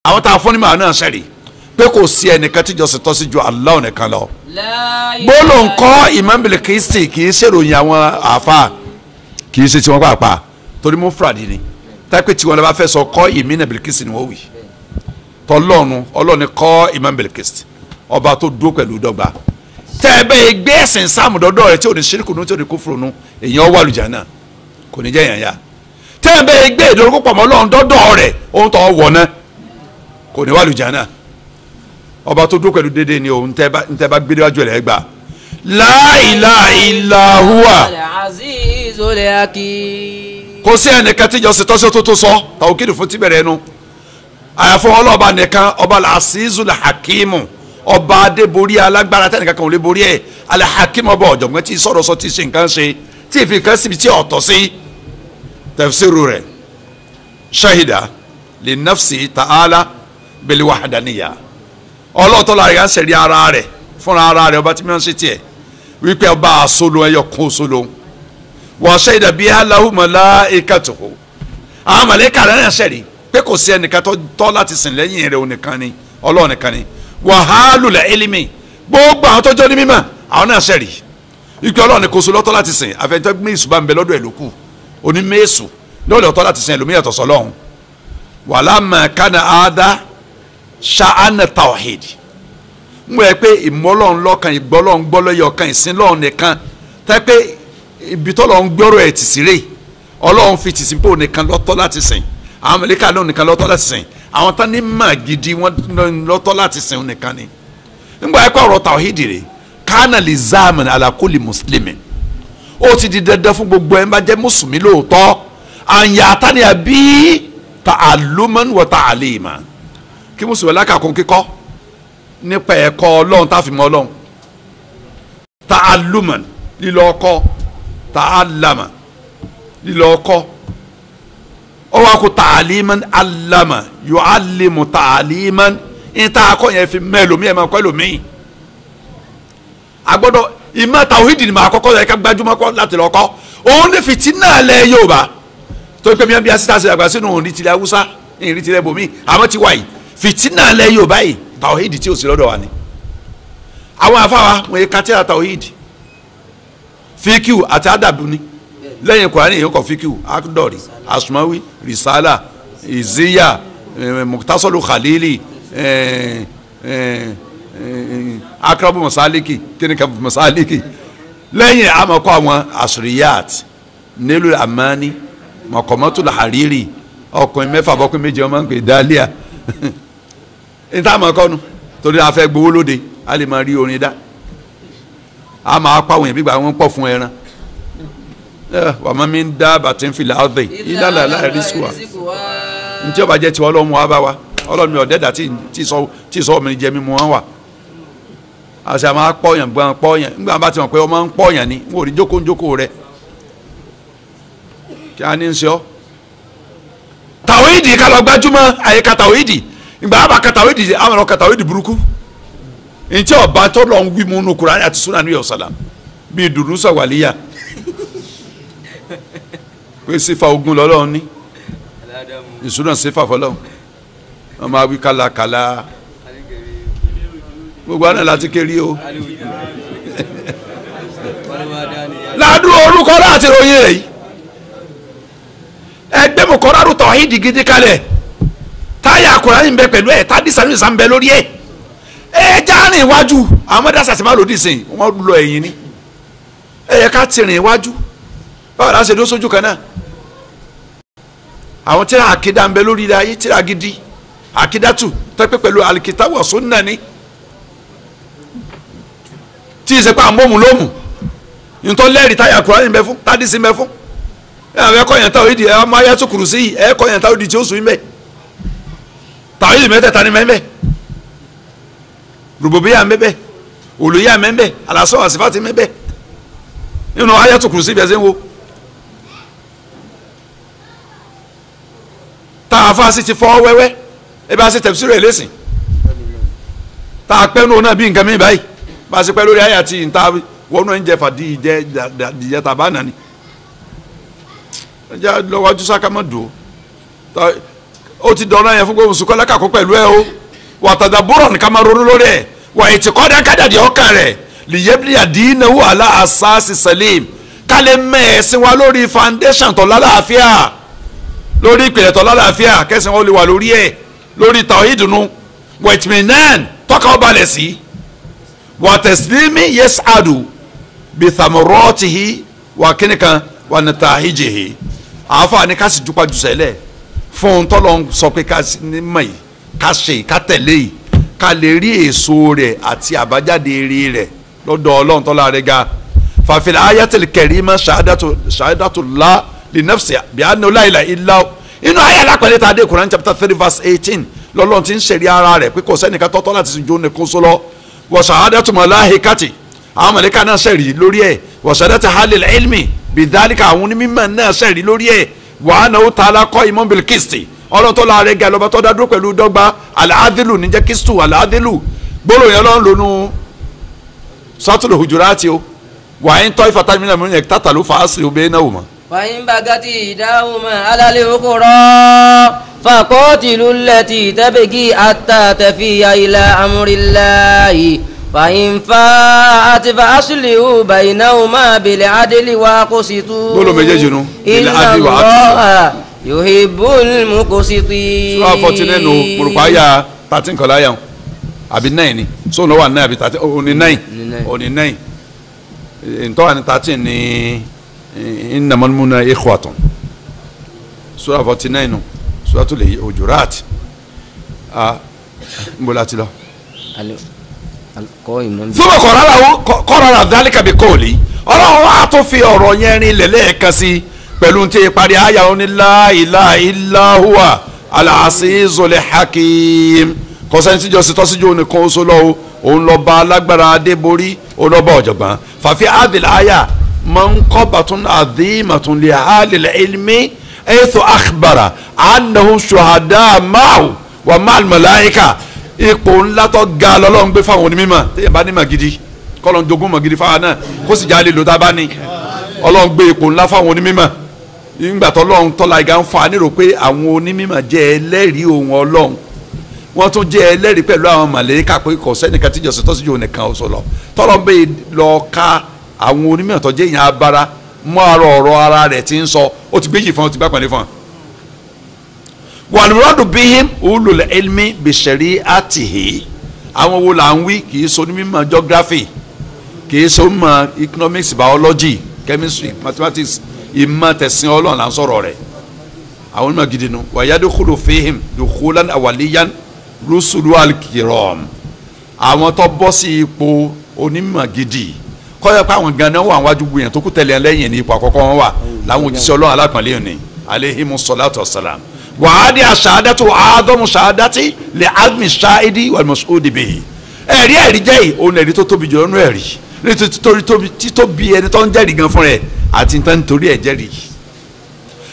àwọn tá a fún ní ma náà ṣẹ̀rí pé kò sí ẹnìkan tíjọsìn tọ́ sí ju Allah nìkan lọ. gbólóhùn kọ́ Imam Bilkisti kì í ṣèròyìn àwọn àáfàá kì í ṣe tiwọn pàápàá torí mufradi ni tápẹ́ tiwọn lè bá fẹ́ sọ kọ́ Imam Bilkisti ni wọ́n wì tọ́lọ́ọ̀nù ọlọ́ọ̀ni kọ́ Imam Bilkisti ọba tó dúró pẹ̀lú dọ́gba tẹ́ ẹ bẹ́ẹ̀ gbé ẹ̀sìn sáàmù dọ́dọ̀ rẹ̀ tí ò ní ṣírìkù nù tí ò ní kúfùrù nù èèyàn wà lùjà náà kò ní jẹ́ yàn ya tẹ́ ẹ bẹ́ẹ̀ gbé ìdórókò pọ̀ mọ́ Ọlọ́run dọ́dọ̀ rẹ̀ ohun tó wọ̀ náà kò ní wà lùjà náà ọba tó dúró pẹ̀lú déédéé ni òun tẹ́ bá gbé déwájú rẹ̀ gbà la ilaha illa huwa kò sí ẹnìkan tíjọ sí tọ́sí tó sọ tàwùkìdì fún tíbẹ̀rẹ̀ ẹnu àyàfọ́ ọlọ́ọ̀ba nìkan ọba al-azizul hakimu ọba adébórí alágbára tẹnìkan kan ò lè borí ẹ al-hakimu ọba ọ̀jọ̀gbọ́n tí sọ̀rọ̀ sọ tí ṣe nǹkan ṣe tí ìfi nǹkan síbi tí ọ̀tọ̀ sí tafsiru rẹ̀ shahida li nafsi ta'ala bil wahdaniyya ọlọ́ọ̀tọ́lá rẹ̀ ń sẹ̀rí ara rẹ̀ fúnra ara rẹ̀ ọba tí wọ́n ṣe tiẹ̀ wípé ọba àsolo ẹyọ kún òsolo wa shahida biha lahu malaikatuhu àwọn màlẹ́kà rẹ̀ náà sẹ̀rí pé kò sí ẹnìkan tó tọ́ láti sìn lẹ́yìn rẹ̀ onìkan ni Ọlọ́run nìkan ni wàhálù lẹ̀ ilimi gbogbo àwọn tó jẹ́ ní mímọ́ àwọn náà sẹ̀rí ike Ọlọ́run ní kò sí lọ́tọ́ láti sìn àfẹnjẹ́ gbé ìṣùbà ń bẹ lọ́dọ̀ ẹ̀ lókù onímẹ̀ẹ́sù lọ́dọ̀ ọ̀tọ́ láti sìn ẹlòmíyàn tọ̀sọ̀ lọ́hùn walamma kana ada sha'ana tawhid ń wẹ̀ pé ìmọ̀lọ́run lọ́kàn ìgbọ́lọ́run gbọ́lọ́yọ̀ kan ìsìn lọ́run nìkan tẹ́ pé ibi tọ́lọ́run gbọ́rọ̀ ẹ̀ tìsírè Ọlọ́run fi tìsípò nìkan lọ́tọ́ láti sìn àwọn mẹlẹ́kà náà nìkan lọ́tọ́ láti sìn àwọn tán ní mà gidi wọn lọ́tọ́ láti sìn nìkan ni nígbà yẹn kọ́ ọ̀rọ̀ tawhidi rẹ̀ kánà lè záàmù ala kulli mùsùlùmí ó ti di dandan fún gbogbo ẹ̀ ń bá jẹ́ mùsùlùmí lóòótọ́ àyà àtàníyà bíi ta'alluman wa ta'aliman kí mùsùlùmí alákàkún kíkọ́ nípa ẹ̀kọ́ Ọlọ́run tá a fi mọ Ọlọ́run ta'alluman lílọ ọkọ́ ta'allama lílọ ọkọ́ ọwọ́ akọ ta'aliman allama yu'allimu ta'aliman ìta akọ yẹn fi mẹ́lòmí ẹ̀ máa kọ́ ẹlòmíì agbọ́dọ̀ ìmọ̀ tàwídì ni màá kọ́kọ́ yẹ ká gbajúmọ̀ kọ́ láti lọ kọ́ òun ní fìtínà lẹ̀ Yorùbá tó pé miyan bí asíta ṣe àgbà sínú òní tilẹ̀ Haúsá ìrìn tilẹ̀ bòmí àmọ́ ti wáyé fìtínà lẹ̀ Yorùbá yìí tàwídì tí ò sí lọ́dọ̀ wa ni àwọn afáwa wọn yẹ kátìrà tàwídì fíkìú àti àdàbù ni lẹ́yìn Kùránì èèyàn kọ fíkìú akdọ̀rì asmawi risala iziya muktasalu khalili akrabu masaliki kíníkà masaliki lẹ́yìn amakọ àwọn asriyat nílùú amani mọ̀kọ́mọ́tò hariri ọkùnrin mẹ́fà bọ́kùnrin méje ọmọ ń pè dálíà níta amakọ nu torí a fẹ́ gbowó lóde a lè máa rí orin dá a máa pa àwọn yẹn bí gbà wọ́n pọ̀ fún ẹran wà má mi ń dá bàtí ń filẹ̀ ọ̀dẹ̀ ìlànà láìrí sùwà ntí ọba jẹ́ tiwọn ọlọ́run wa bá wa ọlọ́run mi ọ̀dẹ́dà tí sọ omi jẹ mímu wọn wà àṣà máa pọ̀yàn gbọ́n pọ̀yàn nígbà bá ti mọ̀ pé ọmọ ń pọ̀yàn ni wọn ò rí jókòó rẹ kí a ní ń ṣe ọ́ tàwídì ká lọ gbájúmọ́ àyíká tàwídì ìgbà bá ka tàwídì àwọn ọ̀rọ̀ ka tàwídì burúkú ntí ọba tó lọ ń wí mu nù Kùránì àti súnà ní ọ̀sálàm bíi dùrúsà wàlíyà pé sífà ogun lọ́lọ́run ní ìṣúná sífà fọlọ́run wọ́n máa wí kálakàlà gbogbo àná láti kéré o ládùú orúkọ láti ròyìn rẹ̀ yìí ẹgbẹ́ mu kọ́rọ́rù tọ̀hídì gidi kalẹ̀ táyà Kùránì ń bẹ pẹ̀lú ẹ̀ tádìsánú ìsàn bẹ lórí ẹ̀ ẹ já rìn iwájú àwọn mọ́dásà sì má lòdì sìn wọ́n lọ ẹ̀yìn ni ẹ yẹ ká ti rìn iwájú báwo la ṣe dó sójú kan náà àwọn tíra àkídá ń bẹ lórí ilẹ̀ ayé tíra gidi àkídátù tẹ́pẹ́ pẹ̀lú alikitabu wa sunna ni tí ì ṣe pé àmọ́mù lómù nítorí lẹ́rìí táyà Kùránì ń bẹ fún tádìsí ń bẹ fún ẹ àwọn ẹ̀kọ́ yẹn táwọn ìdí ẹ ọmọ ayé tó kùrù sí ẹ̀kọ́ yẹn táwọn ìdí tí ó sùn mẹ́ táwọn ìdí mẹ́tẹ̀ẹ̀ta ni mẹ́mẹ́ rububiya mẹ́bẹ́ olùyà mẹ́bẹ́ alasọ́ àsìfàtì mẹ́bẹ́ nínú ayé tó kùrù sí ibi ẹ̀sẹ̀ ń wo táwọn afáàsì ti fọ́ wẹ́wẹ́ ẹ bá ṣe tẹ̀síìrì ẹ̀ lẹ́sìn táwọn apẹ́nu náà bí nǹkan mi báyìí bá a ṣe pẹ́ lórí ayé àti ìta wọnú ẹ̀ ń jẹ fàdí ìjẹ tàbá nàní ẹjẹ lọ́wọ́jú sákàmọ́ dùn ó ti dọ̀nà yẹn fún gbogbo sùkọ́lá kàkó pẹ̀lú ẹ o wà tàdà búrọ̀ ní ká máa ronú lórí ẹ wà ètí kọ́dá kádàdì ọkàn rẹ̀ lìyẹ́bìlì àdínnáwó àlá àsáàsì salim kálẹ̀ mẹ́ẹ̀sìn wa lórí foundation tó lálàáfíà lórí ìpìlẹ̀ tó lálàáfíà kẹsàn-án wọn lè wà lórí ẹ lórí tawhid nu wẹ̀tìmínàn tọ́ka ọba lẹ̀ sí wà tẹ̀sílímì yẹ́sàdù bìtàmùrọ́tìhì wà kíníkan wà nàtàhìjìhì àáfàá ni ká sì jupa jùsẹ̀lẹ̀ fún tọ́lọ́ sọ pé ká ní mọ̀ yìí ká ṣe ká tẹ̀lé yìí ká lè rí èso rẹ̀ àti àbájáde eré rẹ̀ lọ́dọ̀ ọlọ́run tọ́lá rẹ̀ ga fàfilẹ̀ ayatul karima ṣahadatu la li nafsi bí a ní la ilaha illa inú ayé alápẹ̀lẹ́ ta dé Quran chapter 3 verse 18 lọ́lọ́run ti ń ṣẹ̀rí ara rẹ̀ pé kò sẹ́nìkan tọ́tọ́ láti sùn jóni kó sọ lọ wa ṣahadatu malaikati àwọn mọ̀lẹ́ka náà ṣẹ̀rí lórí ẹ̀ wa ṣahadatu halil ilmi bidhalika àwọn onímọ̀ náà ṣẹ̀rí lórí ẹ̀ wàá náwó tààlà kọ́ imam bil kisti ọlọ́tọ́ la rẹ̀ gẹ̀ lọ́ba tó dá dúró pẹ̀lú dọ́gba al-adilu níjẹ́ kistu al-adilu gbọ́dọ̀ yẹn lọ́n lónú suratul hujurati o wàá ń tọ́ ìfàtà mílíọ̀nù mílíọ̀nù tàtàlú fàásì obìnrin náà wò mọ́. وإن بغت إحداهما على الأخرى فقاتلوا التي تبغي حتى تفيء إلى أمر الله فإن فاءت فأصلحوا بينهما بالعدل وأقسطوا إن الله يحب المقسطين. Surah 49 nù mùrùkọ́ àyà 13 kọ́lá yà àbí 9 ni so ní wà 9 àbí 13 òní 9 ntọ́wà ní 13 ní innamal mu'minuna ikhwatun Surah 49 nù Suratul Hujurat nbola ti lọ. fúnbọ̀ kọ́ra dhalika bi qawli ọlọ́run wa tó fi ọ̀rọ̀ yẹn rin lẹ́lẹ́ẹ̀kan sí pẹ̀lú tí ìparí àyà òní la ilaha illa huwa al-azizul hakim kọ́sẹ́ni tíjọ́ sí tọ́síjú nìkan oṣù lọ́wọ́ òun lọ bá alágbára adébórí òun lọ bá ọ̀jọ̀gbọ́n fàfi adìl àyà manqabatun adhimatun li ahlil ilmi aythu akhbara annahum shuhada ma'ahu wa ma'al malaika ipò ńlá tó ga lọ́lọ́run gbé fáwọn onímọ̀ téèyàn bá ní mọ̀ gidi kọ́lọ́n jogún mọ̀ gidi fáwọn náà kó sì já lè lò tá a bá ní ọlọ́run gbé ipò ńlá fáwọn onímọ̀ nígbà tó ọlọ́run tọ́lá ìgá ń fa nírò pé àwọn onímọ̀ jẹ́ ẹlẹ́rìí ohun ọlọ́run wọ́n tún jẹ́ ẹlẹ́rìí pẹ̀lú àwọn màlẹ́kà pé kò sẹ́nìkan tíjọ́ sí tọ́síjú nìkan ọ̀sọ̀ lọ tọ́lọ́run bẹ́ẹ̀ lọ ka àwọn onímọ̀ tó jẹ́ ìyẹn abara mọ́ ọ̀rọ̀ ara rẹ̀ ti ń sọ ó ti gbéjì fún ó ti gbá pẹ̀lú fún un wàlúwàdù bíhìm ulul ilmi bìṣẹ̀rí àtìhì àwọn wo là ń wí kì í so ní mímọ̀ geography kì í so mímọ̀ economics biology chemistry mathematics ìmọ̀ tẹ̀sìn ọlọ́run là ń sọ̀rọ̀ rẹ̀ àwọn onímọ̀ gidi nu wàyádùkúlù fíhìm dùkúlán àwàlíyán rusulu alkiram àwọn tó bọ́ sí ipò onímọ̀ gidi kọ́yọ̀ pé àwọn ganan wà wájú gbìyànjú tó kú tẹ̀lé lẹ́yìn ní ipò àkọ́kọ́ wọn wà làwọn òjíṣẹ́ ọlọ́run alákànlẹ́ ní aleihimu salatu wassalam wàhádìí àṣàdàtò àádọ́mù ṣàdàtì lè azmi ṣáìdì wàlmọ̀ṣọ́dì bẹ́ẹ̀ ẹ̀rí jẹ́ yìí òun ẹ̀rí tó tóbi jù lọ́nù ẹ̀rí nítorí títóbi ẹni tó ń jẹ́rìí gan fún rẹ̀ àti nítorí ẹ̀ jẹ́rìí.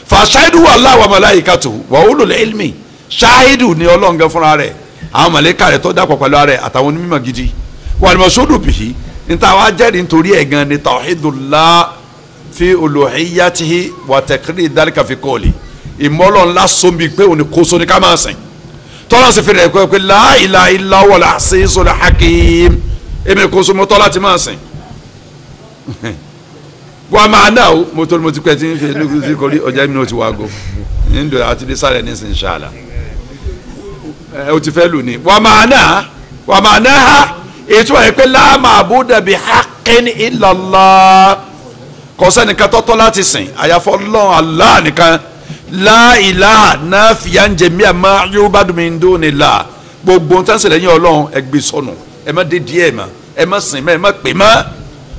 fàṣáìdù wà láwọn màláíkàtù wà ulul ilmi ṣáìdù ni ọlọ́run gan fúnra rẹ̀ àwọn màláíkà rẹ̀ tó dàpọ̀ pẹ̀lú rẹ̀ àtàwọn onímọ̀ gidi wàlmọ̀ṣọ́dù bìí níta wá jẹ́rìí nítorí ẹ̀ gan ni tawhidullah fi uluhiyyatihi wa taqrir dhalika fi qawli ìmọ̀lọ́ ńlá sọ́nbi pé òní kó sóni ká máa sìn tọ́lá sì fi rẹ̀ pé la ilaha illa huwal azizul hakim èmi kò so mo tọ́ láti máa sìn wọ́n máa náà o mo tó mo ti pẹ́ tí ń fi ní kórí ọjà mi ní o ti wá go ní ń dọ̀ àti dé sáré ní sin ṣáàlà o ti fẹ́ lù ní wọ́n máa náà ha ètò ẹ̀ pé la ma'buda bi haqqin illa Allah kò sẹ́nìkan tọ́tọ́ láti sìn àyàfọ́ Ọlọ́run Allah nìkan la ilaha nafiyan jami'a ma yubadu min dunillah gbogbo nǹkan ṣẹlẹ̀ yín Ọlọ́run ẹ gbé sọnù ẹ má dé díẹ̀ mọ́ ẹ má sìn mọ́ ẹ má pè mọ́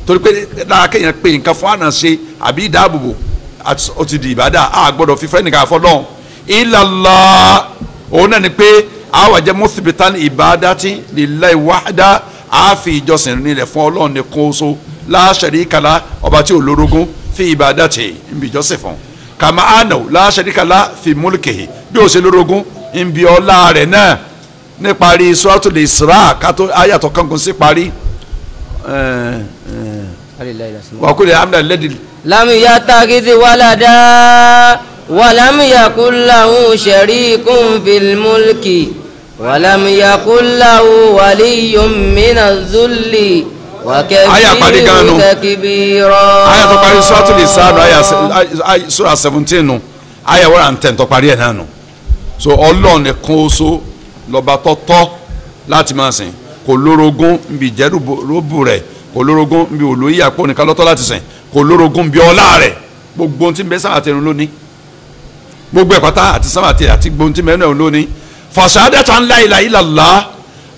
torí pé láàkẹ́yìn pé nǹkan fún àná ṣe àbí ìdáàbòbò ó ti di ìbádà á gbọ́dọ̀ fífẹ́ nìkan àfọlọ́hún illallah òun náà ni pé àwọn jẹ́ muthbitan ibadati lillahi wahda á fi ìjọsìn nílẹ̀ fún Ọlọ́run ní kó so la sharika la ọba tí ò lórogún fi ibadati níbi ìjọsìn fún kàmá àná la sharika la fi mulkihi bí ó ṣe lórogún níbi ọlá rẹ̀ náà níparí suratul Isra kátó ayàtọ̀ kankan sí parí. وكل الحمد الذي لم يتخذ ولدا ولم يكن له شريك في الملك ولم يكن له ولي من الذل وكبره تكبيرا. آية تقاري سورة الإسراء آية سورة 17 آية 110 تقاري náà so Ọlọ́run nìkan ṣoṣo lọ́ba tọ́tọ́ láti máa sìn kò lórogún níbi ìjẹ́rùbù rẹ̀ kò lórogún bí olóyè àpò nìkan lọ́tọ̀ láti sìn kò lórogún bí ọlá rẹ̀ gbogbo tí ń bẹ sáà àtẹrun lónìí gbogbo ẹ̀pátá àti sáà àti gbogbo tí ń bẹ náà lónìí fashahadatan la ilaha illallah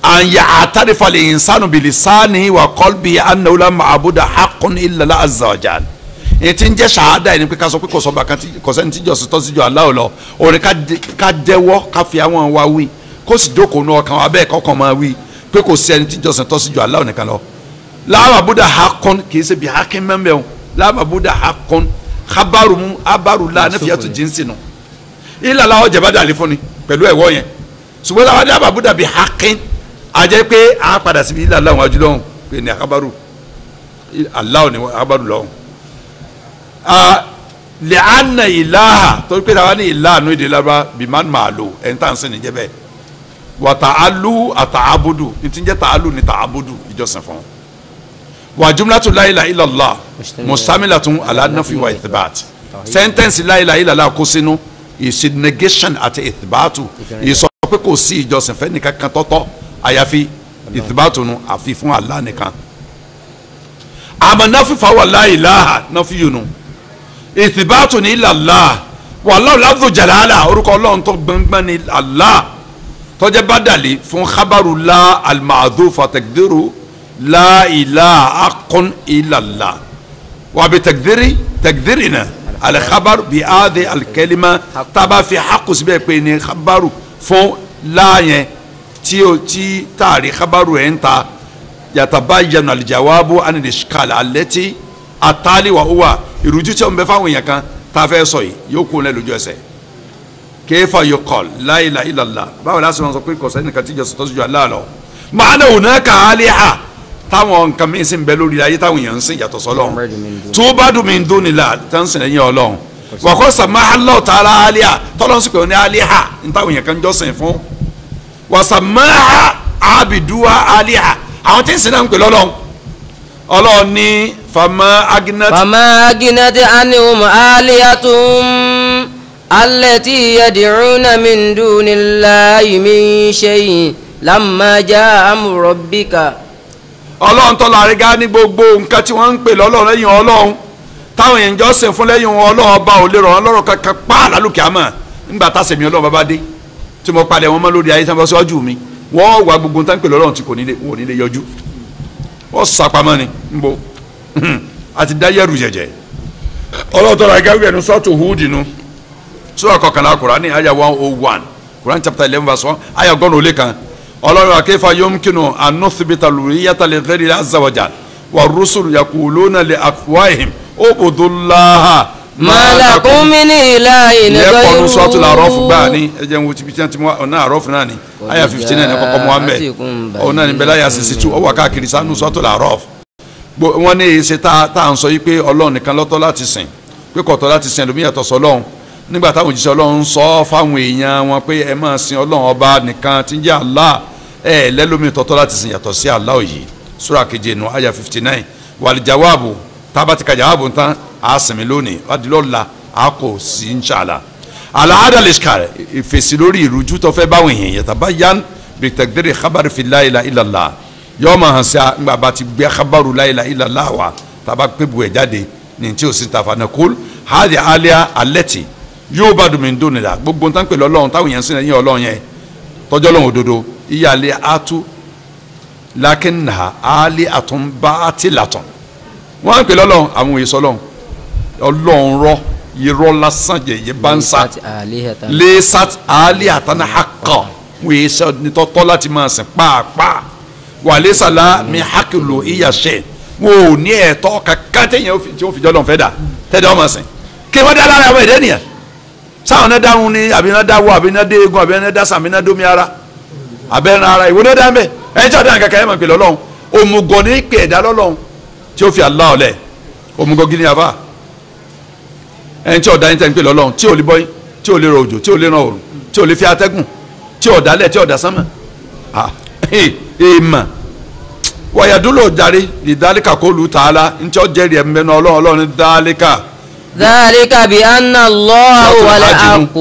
an ya'tarifa al-insanu bilisanihi wa qalbihi annahu la ma'buda haqqun illa Allah azza wa jalla èyí tí ń jẹ́ ṣàhádà ẹni pé ká sọ pé kò sọ́ba kan kò sẹ́ni tí jọ́sìn tọ́ sí jọ Allah lọ òní ká jẹ́wọ́ ká fi àwọn wa wí kó sì jókòó nù ọkàn wa bẹ́ẹ̀ kọ́kàn máa wí pé kò sí ẹni tí jọ́sìn tọ́ sí jọ Allah nìkan lọ láàmà buda hakon kì í ṣe bi hakin mẹ́mbẹ́ o láàmà buda hakon habaru mu habaru la ne fiyatu jinsi nu ilà la ọjà bá dàlí fún ni pẹ̀lú ẹ̀wọ́ yẹn ṣùgbọ́n láàmà buda bi hakin a jẹ́ pé a padà síbi ilà la wọn ajúlọ́hún pé ní habaru aláwọ̀ ni habaru lọ́hún lẹ́ànà ìlàhà torí pé táwa ní ìlàhà ní ìdílé lábá biman màálù ẹ̀ ń tà ń sìn ní jẹ́bẹ̀ wà tààlù àtààbùdù ní ti ń jẹ́ tààlù ní tààbùdù ìjọsìn fún wa jumlatu la ilaha illallah mustamilatun ala nafi wa ithbat sentence la ilaha illallah kó sínú is negation àti ithbatu ìsọ pé kò sí ìjọsìn fẹ́ nìkan kan tọ́tọ́ àyàfi ithbatu nu àfi fún Allah nìkan àmọ́ nafi fa wa la ilaha nafi yunu ithbatu ni illallah wallahu lafzu jalala orúkọ Ọlọ́run tó gbọngbọn ni Allah tó jẹ́ badali fún khabaru la al-ma'dhuf taqdiru la ilaha haqqun illallah wa bi taqdirina al khabar bi hadhi al kalima taba fi haqqu sibe pe ni khabaru fún la yẹn tí o ti taari khabaru en ta yatabayyanu al jawabu an al ishkal allati atali wa huwa ìrújú tí ó ń bẹ fáwọn èèyàn kan tá fẹ́ sọ yìí yóò kó lẹ lójú ẹsẹ̀ kayfa yuqal la ilaha illallah báwo la sọ pé kò sẹ́ni kan tí jọ́sìn tó sì jọ Allah lọ ma'ana hunaka aliha táwọn nǹkan mi sì ń bẹ lórí ayé táwọn èèyàn ń sìn yàtọ̀ sọ́lọ́run tu'badu min dunillah tá ń sìn lẹ́yìn Ọlọ́run wa qad sammaha Allahu ta'ala aliha tọ́lọ́n sì pé ní aliha ní táwọn èèyàn kan jọ́sìn fún wa sammaha abiduha aliha àwọn tí ń sìn náà ń pè lọ́lọ́run Ọlọ́run ní fama aginati anhum aliyatum allati yad'una min dunillahi min shay'in lamma ja'a amru rabbika. Ọlọ́run tó la rẹ́gá ní gbogbo nǹkan tí wọ́n ń pè lọ́lọ́run lẹ́yìn Ọlọ́run táwọn èèyàn jọ́sìn fún lẹ́yìn Ọlọ́run ọba ò lè rọ̀ wọ́n lọ́rọ̀ kankan pa lálùkì àmọ́ nígbà tá sẹ̀mí Ọlọ́run bàbá dé tí mo palẹ̀ wọn mọ́ lórí ayé tí wọ́n bá síwájú mi wọ́n wà gbogbo nǹkan pè lọ́lọ́run tí kò ní lè yọjú wọ́n sàpamọ́ ni ń bo àti dáyẹ̀rù jẹ̀jẹ̀ Ọlọ́run tó la rẹ́gá wíwẹ̀ ní sọ́ọ̀tù Húdì nu sura kọkànlá Kùránì àyà 101 Kùránì chapter 11 verse 1 àyà ọgọ́rùn ó lé kan Ọlọ́run akẹ́fà yomkinu anuthbita luriyata li ghayri azza wa jal wa rusul yaquluna li afwahihim ubudullaha ma lakum min ilahin ghayruhu. lẹ́kọ̀ọ́ suratul Araf gbà ní ẹ̀jẹ̀ ń wo ti bi tí wọ́n ti mú ọ̀nà Araf náà ni àyà 59 ní kọ́kọ́ Muhammed ọ̀nà ní bẹ́lá yà 62 ọwọ́ káàkiri sanu suratul Araf wọ́n ní èyí ṣe tá à ń sọ yìí pé Ọlọ́run nìkan lọ́tọ̀ láti sìn pé kọ̀tọ̀ láti sìn ẹlòmíì yàtọ̀ sọ́lọ́run nígbà táwọn òjíṣẹ́ ọlọ́run sọ fáwọn èèyàn wọn pé ẹ máa sin ọlọ́run ọba nìkan tí ń jẹ́ Allah ẹ lẹ́lómi tọ́tọ́ láti sìn yàtọ̀ sí Allah yìí sura keje nù aya 59 wal jawabu tábàtì ka jawabu tán a sinmi lónìí adìlọ́la a kò sí inshallah alaada lẹ́sìkà ìfèsì lórí ìrújú tó fẹ́ báwọn èèyàn yẹtà bá yan bí tagdiri khabari fi la ilaha illallah yọ ma hàn sí àgbà bá ti gbé khabaru la ilaha illallah wa tàbá pé bu ẹ̀ jáde ní tí o sì ta fana kul hadi aliya alẹ́tì yóò bá dùn mí dùn nílà gbogbo nǹkan pẹ̀lú ọlọ́run táwọn yẹn ń sìn lẹ́yìn ọlọ́run yẹn tọ́jọ́ lọ́wọ́ òdodo ìyàlẹ́ atu lakinnaha ali atun batilatun wọ́n pẹ̀lú ọlọ́run àwọn òye sọlọ́run ọlọ́run rọ irọ́ lásán yẹ bansa lẹ́sàt ali atana hakọ wọ́n yẹ sọ nítọ́tọ́ láti máa sìn pàápàá wà lẹ́sàlá mi hakilu ìyàṣẹ́ wọ́n ò ní ẹ̀tọ́ kankan tẹ̀yìn tí ó fi jọ́ lọ́n fẹ́ dà tẹ́lẹ̀ ọmọ sìn kí wọ́n dá lára àwọn ẹ̀dẹ́ nìyẹn sáwọn náà dáhùn ni àbí náà dáwọ́ àbí náà dé egun àbí náà dá sàmì náà dómi ara abẹ́rẹ́ ara ìwọ náà dá mbẹ́ ẹ̀yìn tí a dáhùn kankan ẹ̀ máa pè lọ́lọ́run òmùgọ̀ ní pè ẹ̀dá lọ́lọ́run tí ó fi Allah ọ̀lẹ̀ òmùgọ̀ gidi ni àbá ẹ̀yìn tí ọ̀dá yín tẹ̀ ń pè lọ́lọ́run tí ò lè bọ́yìn tí ò lè rọ òjò tí ò lè ràn òrùn tí ò lè fi atẹ́gùn tí ọ̀dá lẹ̀ tí ọ̀dá sánmà èèmà wàyàdúró darí ìdálíkà kó lu tààlà ntí ọjẹ́ rẹ̀ mẹ́nu ọlọ́run dálíkà. ذلك بأن الله هو الحق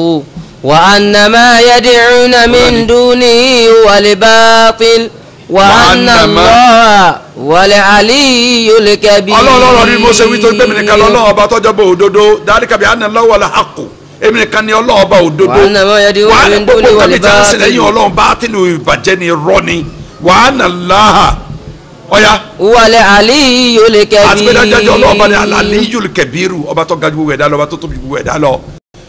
وأن ما يدعون من دونه هو الباطل وأن الله هو العلي الكبير. ọlọ́run ní mo ṣe wí tó gbẹ̀mí nìkan lọ́wọ́ ọba tọ́jọ́ bọ̀ òdodo dálíkà بأن الله هو الحق èmi nìkan ni ọlọ́run ọba òdodo وأن ما يدعون من دونه هو الباطل وأن الله ọ̀ya. wàlẹ̀ aliyul kabir. àti pé dájọ́ ọlọ́ọ̀ba ni aliyul kabiru ọba tó ga ju gbogbo ẹ̀dá lọ ọba tó tóbi ju gbogbo ẹ̀dá lọ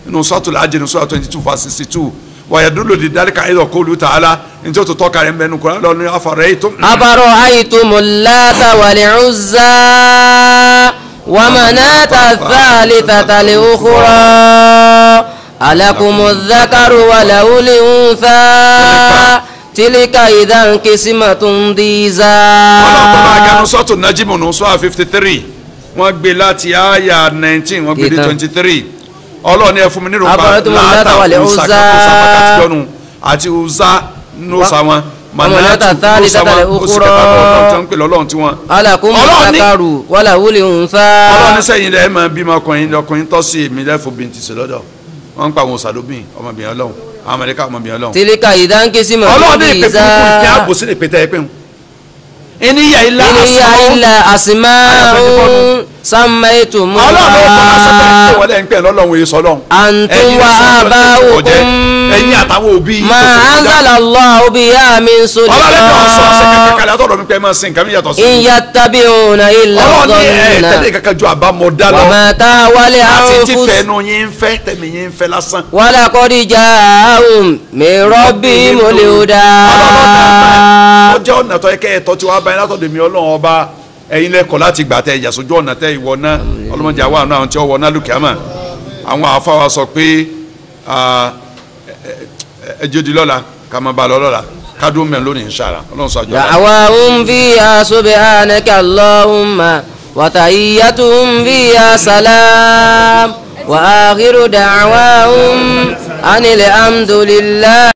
nínú suratul Hajj nínú sura 22 verse 62 wàyàdúró di dálíkà ayélujára qawlu ta'ala njẹ́ o tó tọ́ka rẹ̀ mbẹ́nu kúrẹ́ lọ́nu afara'aytumul Lata wal Uzza wa manata thalithata ukhra alakumudh dhakaru wa lahul untha tilika idan qismatun diza. ọlọ́pàá bá ganu sọ́tò Najm nù sọ́à 53 wọ́n gbé láti àyà 19 wọ́n gbé dé 23 ọlọ́ọ̀ni ẹ̀ fún mi nírò pa Láta Uzza kàtìjọ́nù àti Uzza nù sàwọn manata thalithata ukhra ọlọ́ọ̀ni pè lọ́lọ́ọ̀n tí wọ́n. alakumudh dhakaru wa lahul untha. ọlọ́ọ̀ni sẹ́yìn lẹ́ẹ̀ máa bímọ ọkùnrin tọ́ sí èmi lẹ́fọ̀ bíntì sí lọ́dọ̀ wọ́n ń pa àwọn òsàlóbìn ọmọbìnrin ọlọ́run amẹ́ríkà ọmọbìnrin ọlọ́run. tilika ìdánkì sí màá ọlọ́run ní ìpè kúkú ìpè àbòsí ní ìpè tẹ́ ẹ pé wọn. ìníyà ilá àsìmáàrún sàmẹ́tùmọ́. ọlọ́run ó kọ́ máa sọ́kẹ́ ìpè wọlé ń pè lọ́lọ́run èyí sọ́lọ́run. àǹtún wa àbáwòkún. ẹ̀yin àtàwọn òbí. máa anzalallahu biha min sultan. ọlọ́run ní ọ̀sán ọ̀sẹ̀ kẹ̀kẹ́ àtọ̀rọ̀ mi pé máa sin nǹkan mi yàtọ̀ sí. in yattabi'una illa dhanna. ọlọ́run ní tẹ́lẹ̀ kankan ju àbámọ̀dá lọ. wa ma tahwali àti anfus. tífẹ̀ ẹnu yín ń fẹ́ tẹ̀mí yín ń fẹ́ lásán. wa laqad ja'ahum min rabbihimul huda. ọjọ́ ọ̀nà tó yẹ kẹ́ ẹ̀ tọ́ tí wàá bá yín látọ̀dọ̀ mi ọlọ́run ọba ẹ̀yin lẹ́kọ̀ọ́ láti gbà tẹ ìyà sójú ọ̀nà tẹ ìwọ náà ọlọ́mọdé àwọn àna àwọn tí wọ́n wọ náà lùkẹ́ àmà àwọn àfáwà sọ pé ẹjọ́ di lọ́la ká máa bá lọ lọ́la ká dún mẹ́rin lónìí inshallah ọlọ́run sọ àjọ. da'wahum fiha subhanaka Allahumma wa tahiyyatuhum fiha salam wa akhiru da'wahum anil hamdulillah.